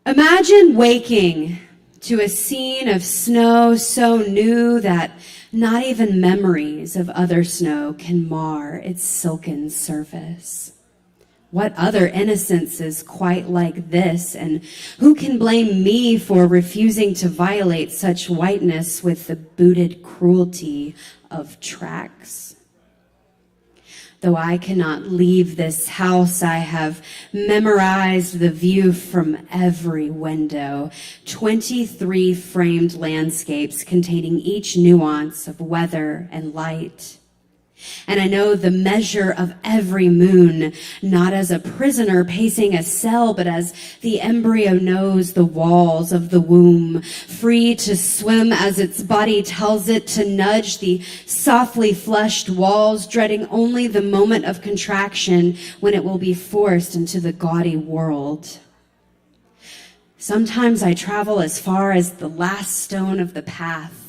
Imagine waking to a scene of snow so new that not even memories of other snow can mar its silken surface. What other innocence is quite like this, and who can blame me for refusing to violate such whiteness with the booted cruelty of tracks? Though I cannot leave this house, I have memorized the view from every window, 23 framed landscapes containing each nuance of weather and light. And I know the measure of every moon, not as a prisoner pacing a cell, but as the embryo knows the walls of the womb, free to swim as its body tells it to nudge the softly flushed walls, dreading only the moment of contraction when it will be forced into the gaudy world. Sometimes I travel as far as the last stone of the path,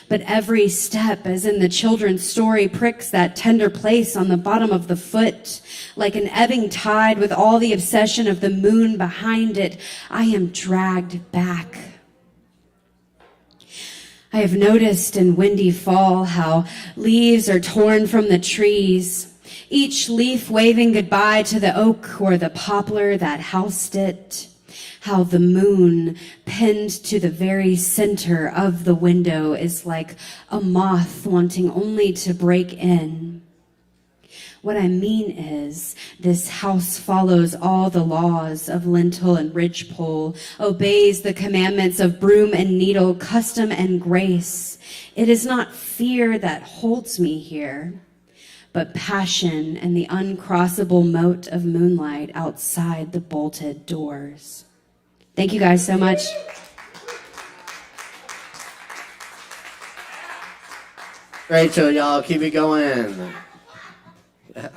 but every step, as in the children's story, pricks that tender place on the bottom of the foot. Like an ebbing tide with all the obsession of the moon behind it, I am dragged back. I have noticed in windy fall how leaves are torn from the trees, each leaf waving goodbye to the oak or the poplar that housed it. How the moon, pinned to the very center of the window, is like a moth wanting only to break in. What I mean is, this house follows all the laws of lintel and ridgepole, obeys the commandments of broom and needle, custom and grace. It is not fear that holds me here, but passion and the uncrossable moat of moonlight outside the bolted doors. Thank you guys so much. Great show, y'all. Keep it going. Yeah.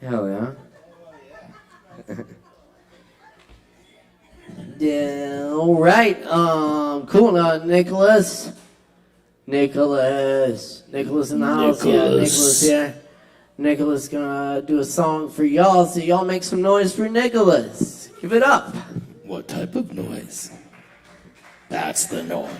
Hell yeah. Yeah, all right. Cool. Now, Nicholas in the house. Yeah, Nicholas here. Nicholas gonna do a song for y'all, so y'all make some noise for Nicholas. Give it up. What type of noise? That's the noise.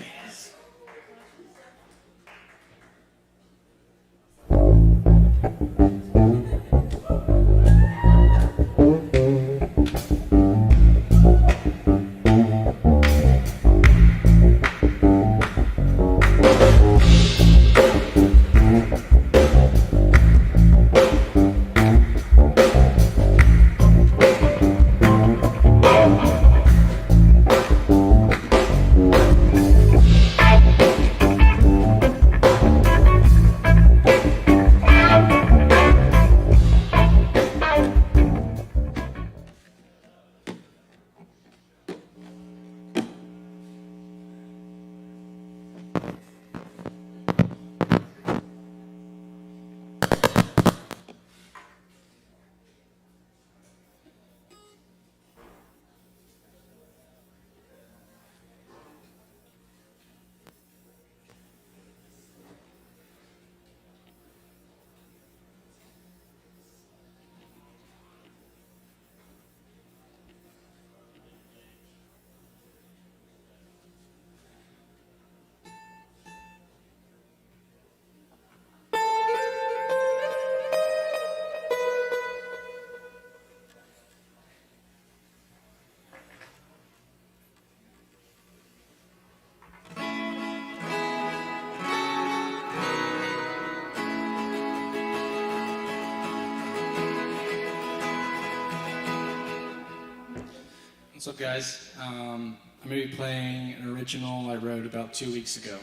What's up, guys? I'm going to be playing an original I wrote about 2 weeks ago.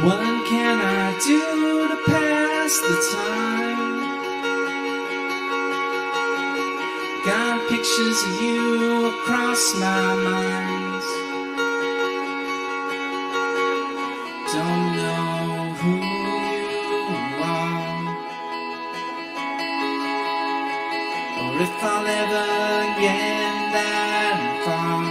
What can I do to pass the time? Got pictures of you across my mind. Don't know who you are, or if I'll ever get that far.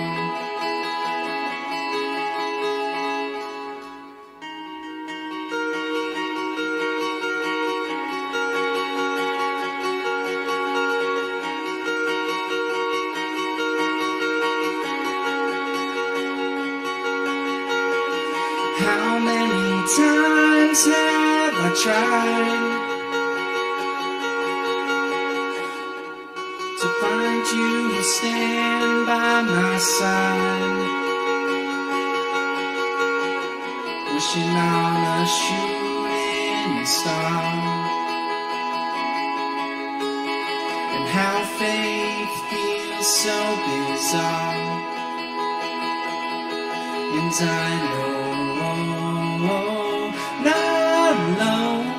How many times have I tried to find you to stand by my side, wishing on a shooting star, and how faith feels so bizarre, and I know not alone,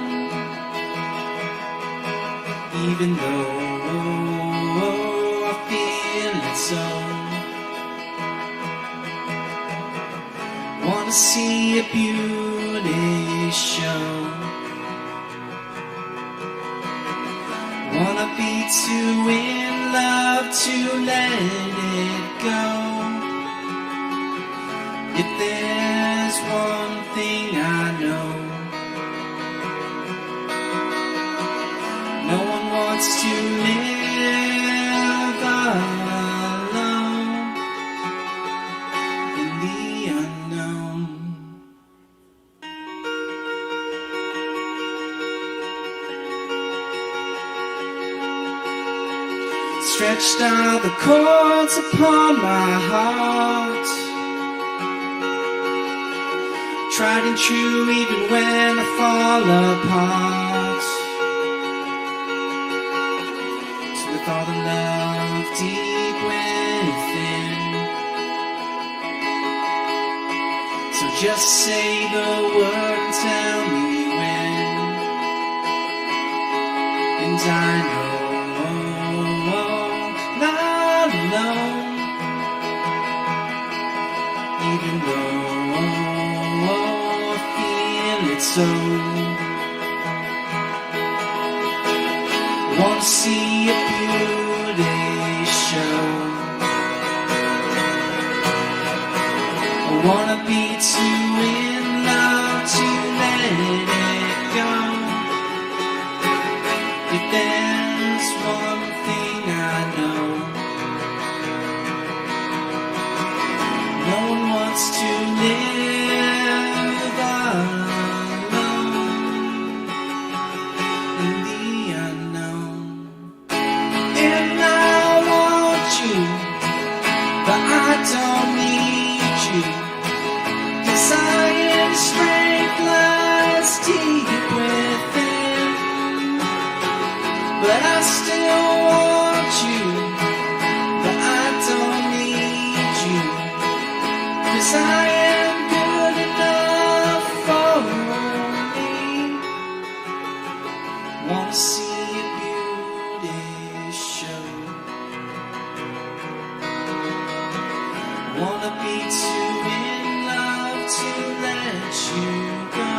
even though I feel it so. Wanna see a beauty show, wanna be too in love to let it go. If there's one thing I know, no one wants to live alone in the unknown. Stretched are the cords upon my heart, tried and true even when I fall apart. So with all the love deep within, so just say the word and tell me when, and I know not alone, even though so. Wanna see a beauty show, I wanna be too in love to let it go. If there's one thing I know, no one wants to live alone. But I don't need you, 'cause I am strength lies deep within. But I still want you, but I don't need you, 'cause I am good enough for me. Wanna see a beauty show, wanna be too in love to let you go.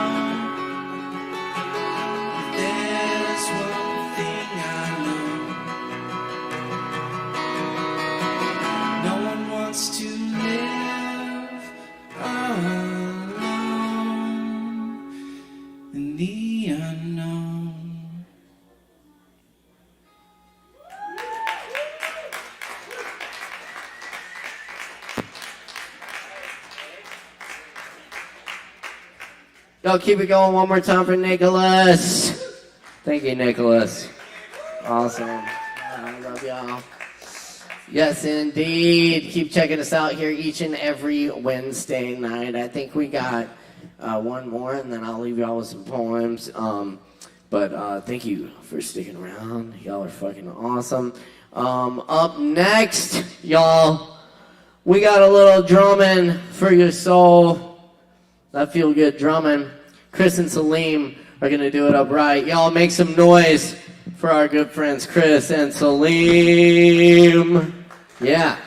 But there's one thing I know, no one wants to live alone in the unknown. Y'all keep it going one more time for Nicholas. Thank you, Nicholas. Awesome. I love y'all. Yes, indeed. Keep checking us out here each and every Wednesday night. I think we got one more, and then I'll leave y'all with some poems. But thank you for sticking around. Y'all are fucking awesome. Up next, y'all, we got a little drumming for your soul. That feel good drumming. Chris and Salim are going to do it upright. Y'all make some noise for our good friends Chris and Salim. Yeah.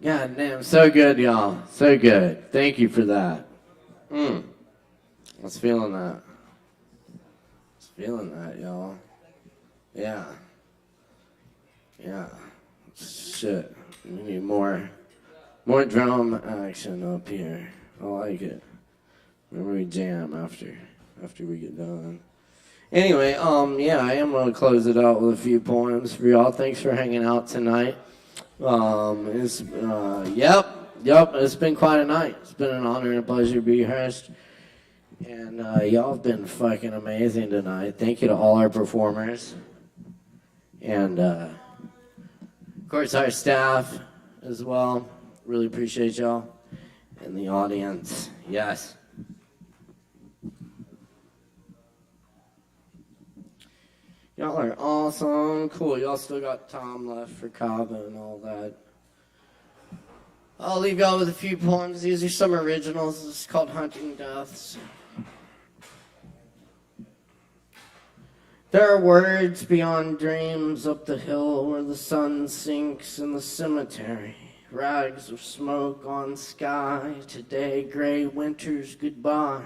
God damn, so good, y'all. So good. Thank you for that. I was feeling that. Y'all. Yeah. Yeah. Shit. We need more drum action up here. I like it. Maybe we jam after we get done. Anyway, yeah, I am gonna close it out with a few poems for y'all. Thanks for hanging out tonight. It's been quite a night. It's been an honor and a pleasure to be here. And y'all have been fucking amazing tonight. Thank you to all our performers. And of course our staff as well. Really appreciate y'all. And the audience. Yes. Y'all are awesome. Cool. Y'all still got time left for Kava and all that. I'll leave y'all with a few poems. These are some originals. This is called Hunting Deaths. There are words beyond dreams up the hill where the sun sinks in the cemetery. Rags of smoke on sky. Today, gray winter's goodbye.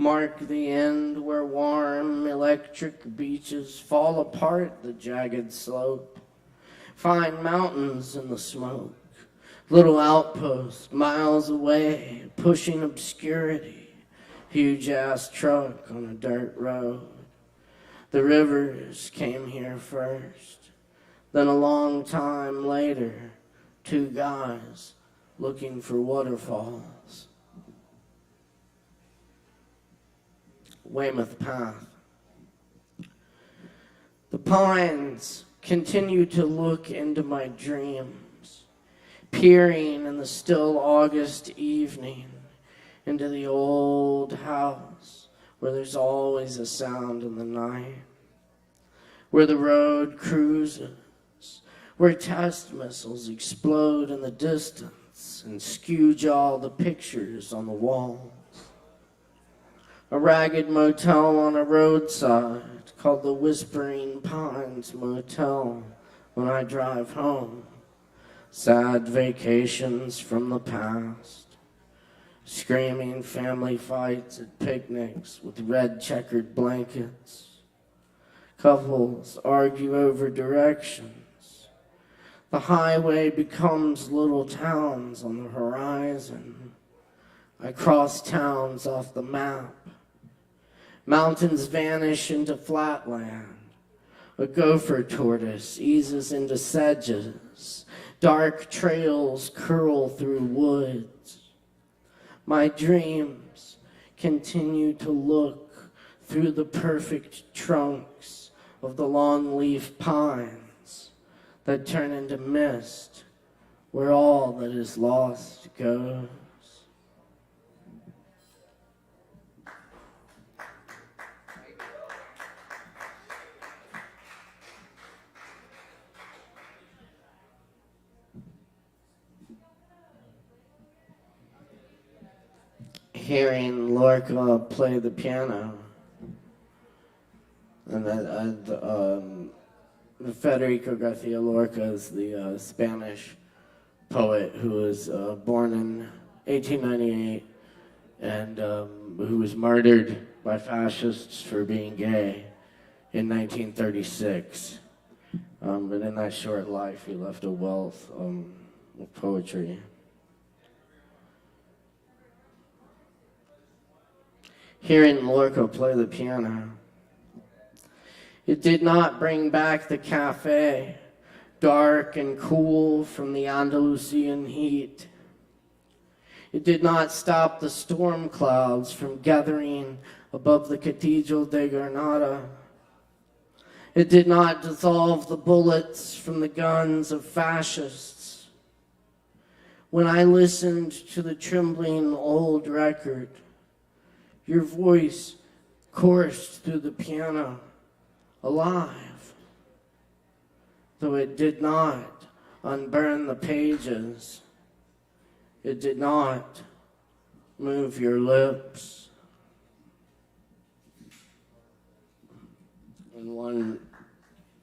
Mark the end where warm electric beaches fall apart the jagged slope. Find mountains in the smoke. Little outposts miles away, pushing obscurity. Huge ass truck on a dirt road. The rivers came here first. Then a long time later, two guys looking for waterfalls. Weymouth Path. The pines continue to look into my dreams, peering in the still August evening into the old house where there's always a sound in the night, where the road cruises, where test missiles explode in the distance and skew all the pictures on the walls. A ragged motel on a roadside called the Whispering Pines Motel when I drive home. Sad vacations from the past. Screaming family fights at picnics with red checkered blankets. Couples argue over directions. The highway becomes little towns on the horizon. I cross towns off the map. Mountains vanish into flatland. A gopher tortoise eases into sedges. Dark trails curl through woods. My dreams continue to look through the perfect trunks of the longleaf pines that turn into mist where all that is lost goes. Hearing Lorca play the piano, and Federico Garcia Lorca is the Spanish poet who was born in 1898 and who was murdered by fascists for being gay in 1936. But in that short life, he left a wealth of poetry. Hearing Lorca play the piano, it did not bring back the cafe, dark and cool from the Andalusian heat. It did not stop the storm clouds from gathering above the Cathedral de Granada. It did not dissolve the bullets from the guns of fascists. When I listened to the trembling old record, your voice coursed through the piano, alive, though it did not unburn the pages. It did not move your lips. And one,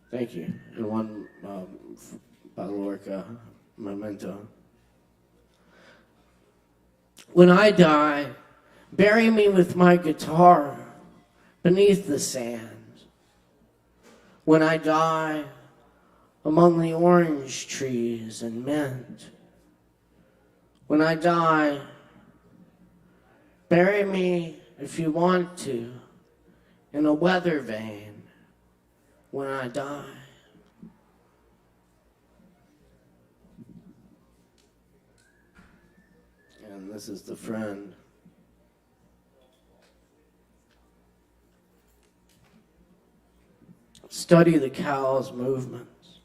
thank you, and one by Lorca, Memento. When I die, bury me with my guitar beneath the sand. When I die, among the orange trees and mint. When I die, bury me, if you want to, in a weather vane when I die. And this is the friend. Study the cow's movements,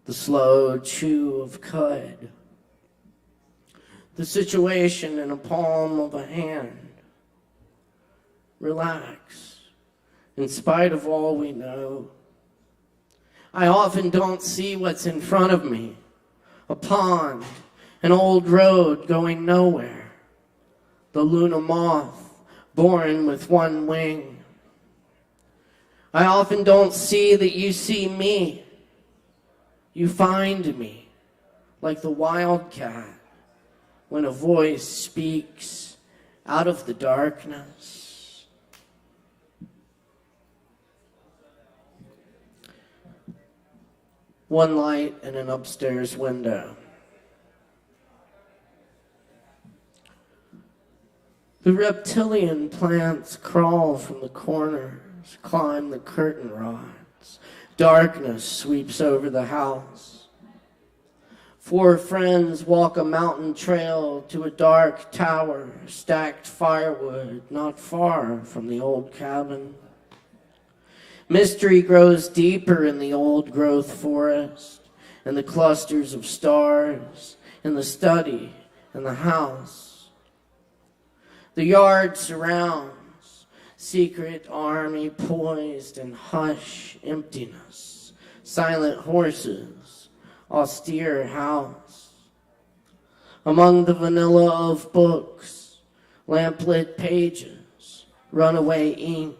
the slow chew of cud, the situation in a palm of a hand. Relax, in spite of all we know. I often don't see what's in front of me, a pond, an old road going nowhere, the Luna moth born with one wing. I often don't see that you see me. You find me, like the wildcat, when a voice speaks out of the darkness. One light in an upstairs window. The reptilian plants crawl from the corners, climb the curtain rods. Darkness sweeps over the house. 4 friends walk a mountain trail to a dark tower, stacked firewood not far from the old cabin. Mystery grows deeper in the old growth forest, and the clusters of stars, in the study, and the house. The yard surrounds, secret army poised in hush emptiness, silent horses, austere house. Among the vanilla of books, lamplit pages, runaway ink,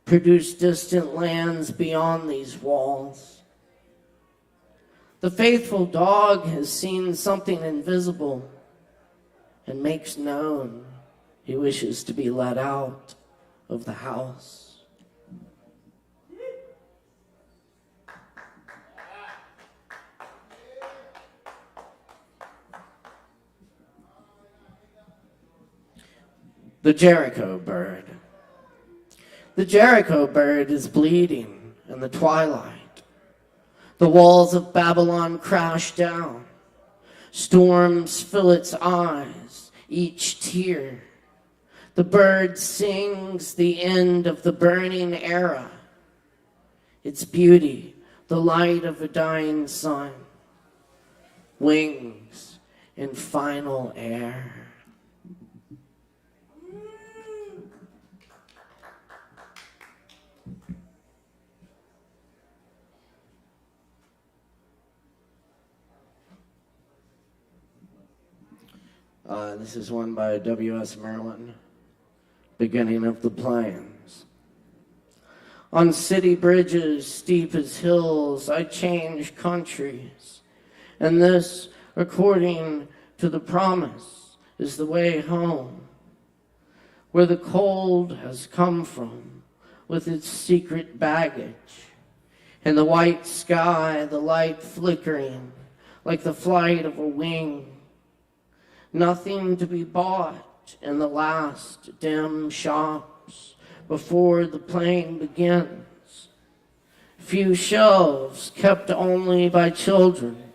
produce distant lands beyond these walls. The faithful dog has seen something invisible and makes known he wishes to be let out of the house. The Jericho bird. The Jericho bird is bleeding in the twilight. The walls of Babylon crash down. Storms fill its eyes, each tear. The bird sings the end of the burning era. Its beauty, the light of a dying sun. Wings in final air. This is one by W.S. Merlin, Beginning of the Plains. On city bridges steep as hills, I change countries, and this, according to the promise, is the way home, where the cold has come from with its secret baggage, and the white sky, the light flickering like the flight of a wing. Nothing to be bought in the last dim shops before the playing begins. Few shelves kept only by children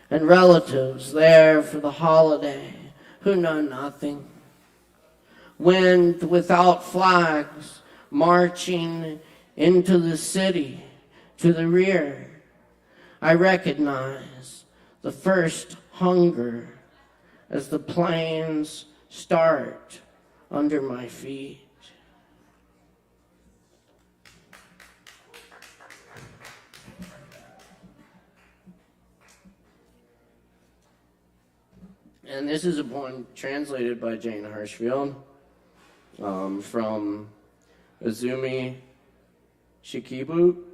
and relatives there for the holiday who know nothing. Wind without flags marching into the city to the rear. I recognize the first hunger as the plains start under my feet. And this is a poem translated by Jane Hirschfield from Azumi Shikibu.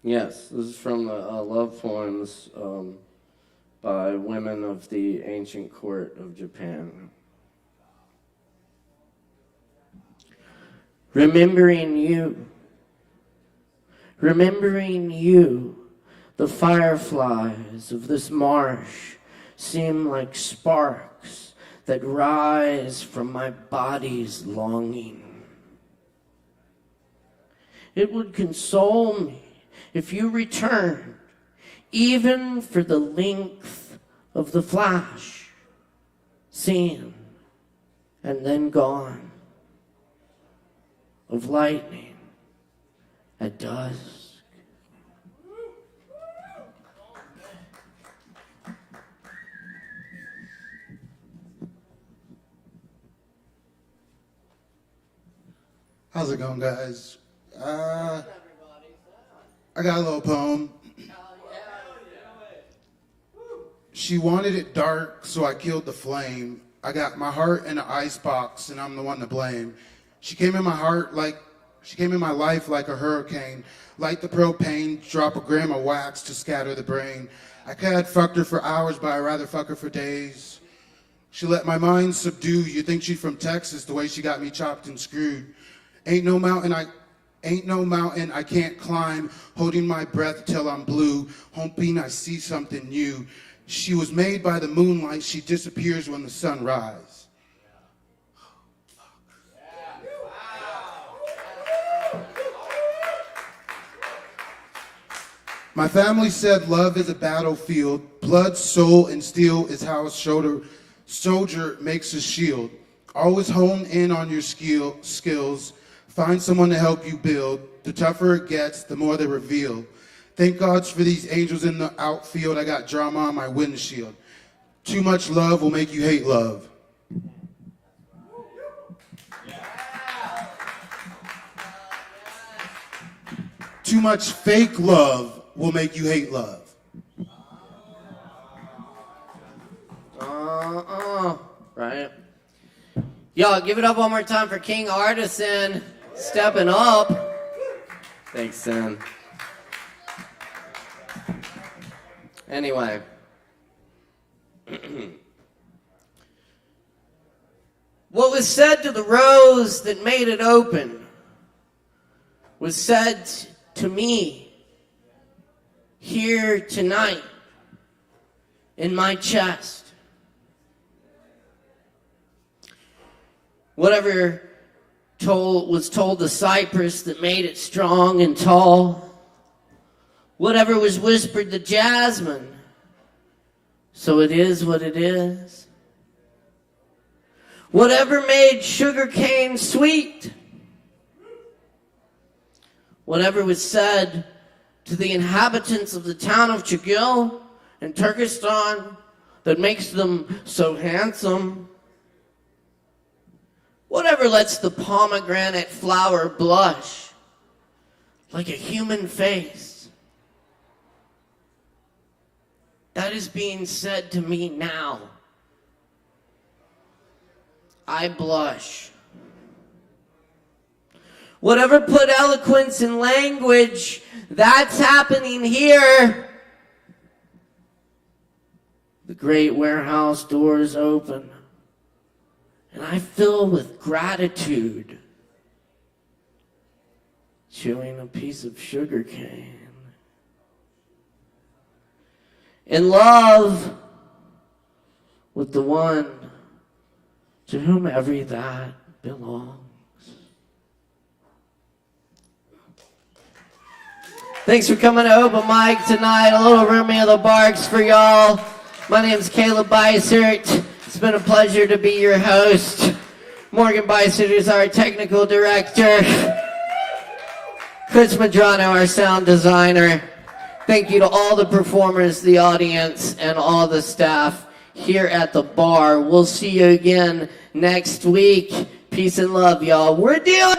Yes, this is from the love poems by women of the ancient court of Japan. Remembering you, the fireflies of this marsh seem like sparks that rise from my body's longing. It would console me if you returned, even for the length of the flash, seen and then gone, of lightning at dusk. How's it going, guys? I got a little poem. She wanted it dark, so I killed the flame. I got my heart in an icebox, and I'm the one to blame. She came in my life like a hurricane. Light the propane, drop a gram of wax to scatter the brain. I could have fucked her for hours, but I'd rather fuck her for days. She let my mind subdue. You think she's from Texas, the way she got me chopped and screwed. Ain't no mountain I can't climb, holding my breath till I'm blue, hoping I see something new. She was made by the moonlight, she disappears when the sun rises. My family said love is a battlefield. Blood, soul, and steel is how a soldier makes a shield. Always hone in on your skills. Find someone to help you build. The tougher it gets, the more they reveal. Thank God for these angels in the outfield. I got drama on my windshield. Too much love will make you hate love. Too much fake love will make you hate love. Right? Y'all, give it up one more time for King Artisan stepping up. Thanks, Sin. Anyway. What was said to the rose that made it open was said to me here tonight in my chest. Whatever was told the cypress that made it strong and tall. Whatever was whispered to jasmine. So it is what it is. Whatever made sugarcane sweet. Whatever was said to the inhabitants of the town of Chagil in Turkestan that makes them so handsome. Whatever lets the pomegranate flower blush like a human face. That is being said to me now. I blush. Whatever put eloquence in language, that's happening here. The great warehouse doors open. And I fill with gratitude, chewing a piece of sugar cane. In love with the one to whom every that belongs. Thanks for coming to Open Mic tonight. A little Roomy of the Barks for y'all. My name's Caleb Beissert. It's been a pleasure to be your host. Morgan Beissert is our technical director. Chris Madrano, our sound designer. Thank you to all the performers, the audience, and all the staff here at the bar. We'll see you again next week. Peace and love, y'all. We're dealing.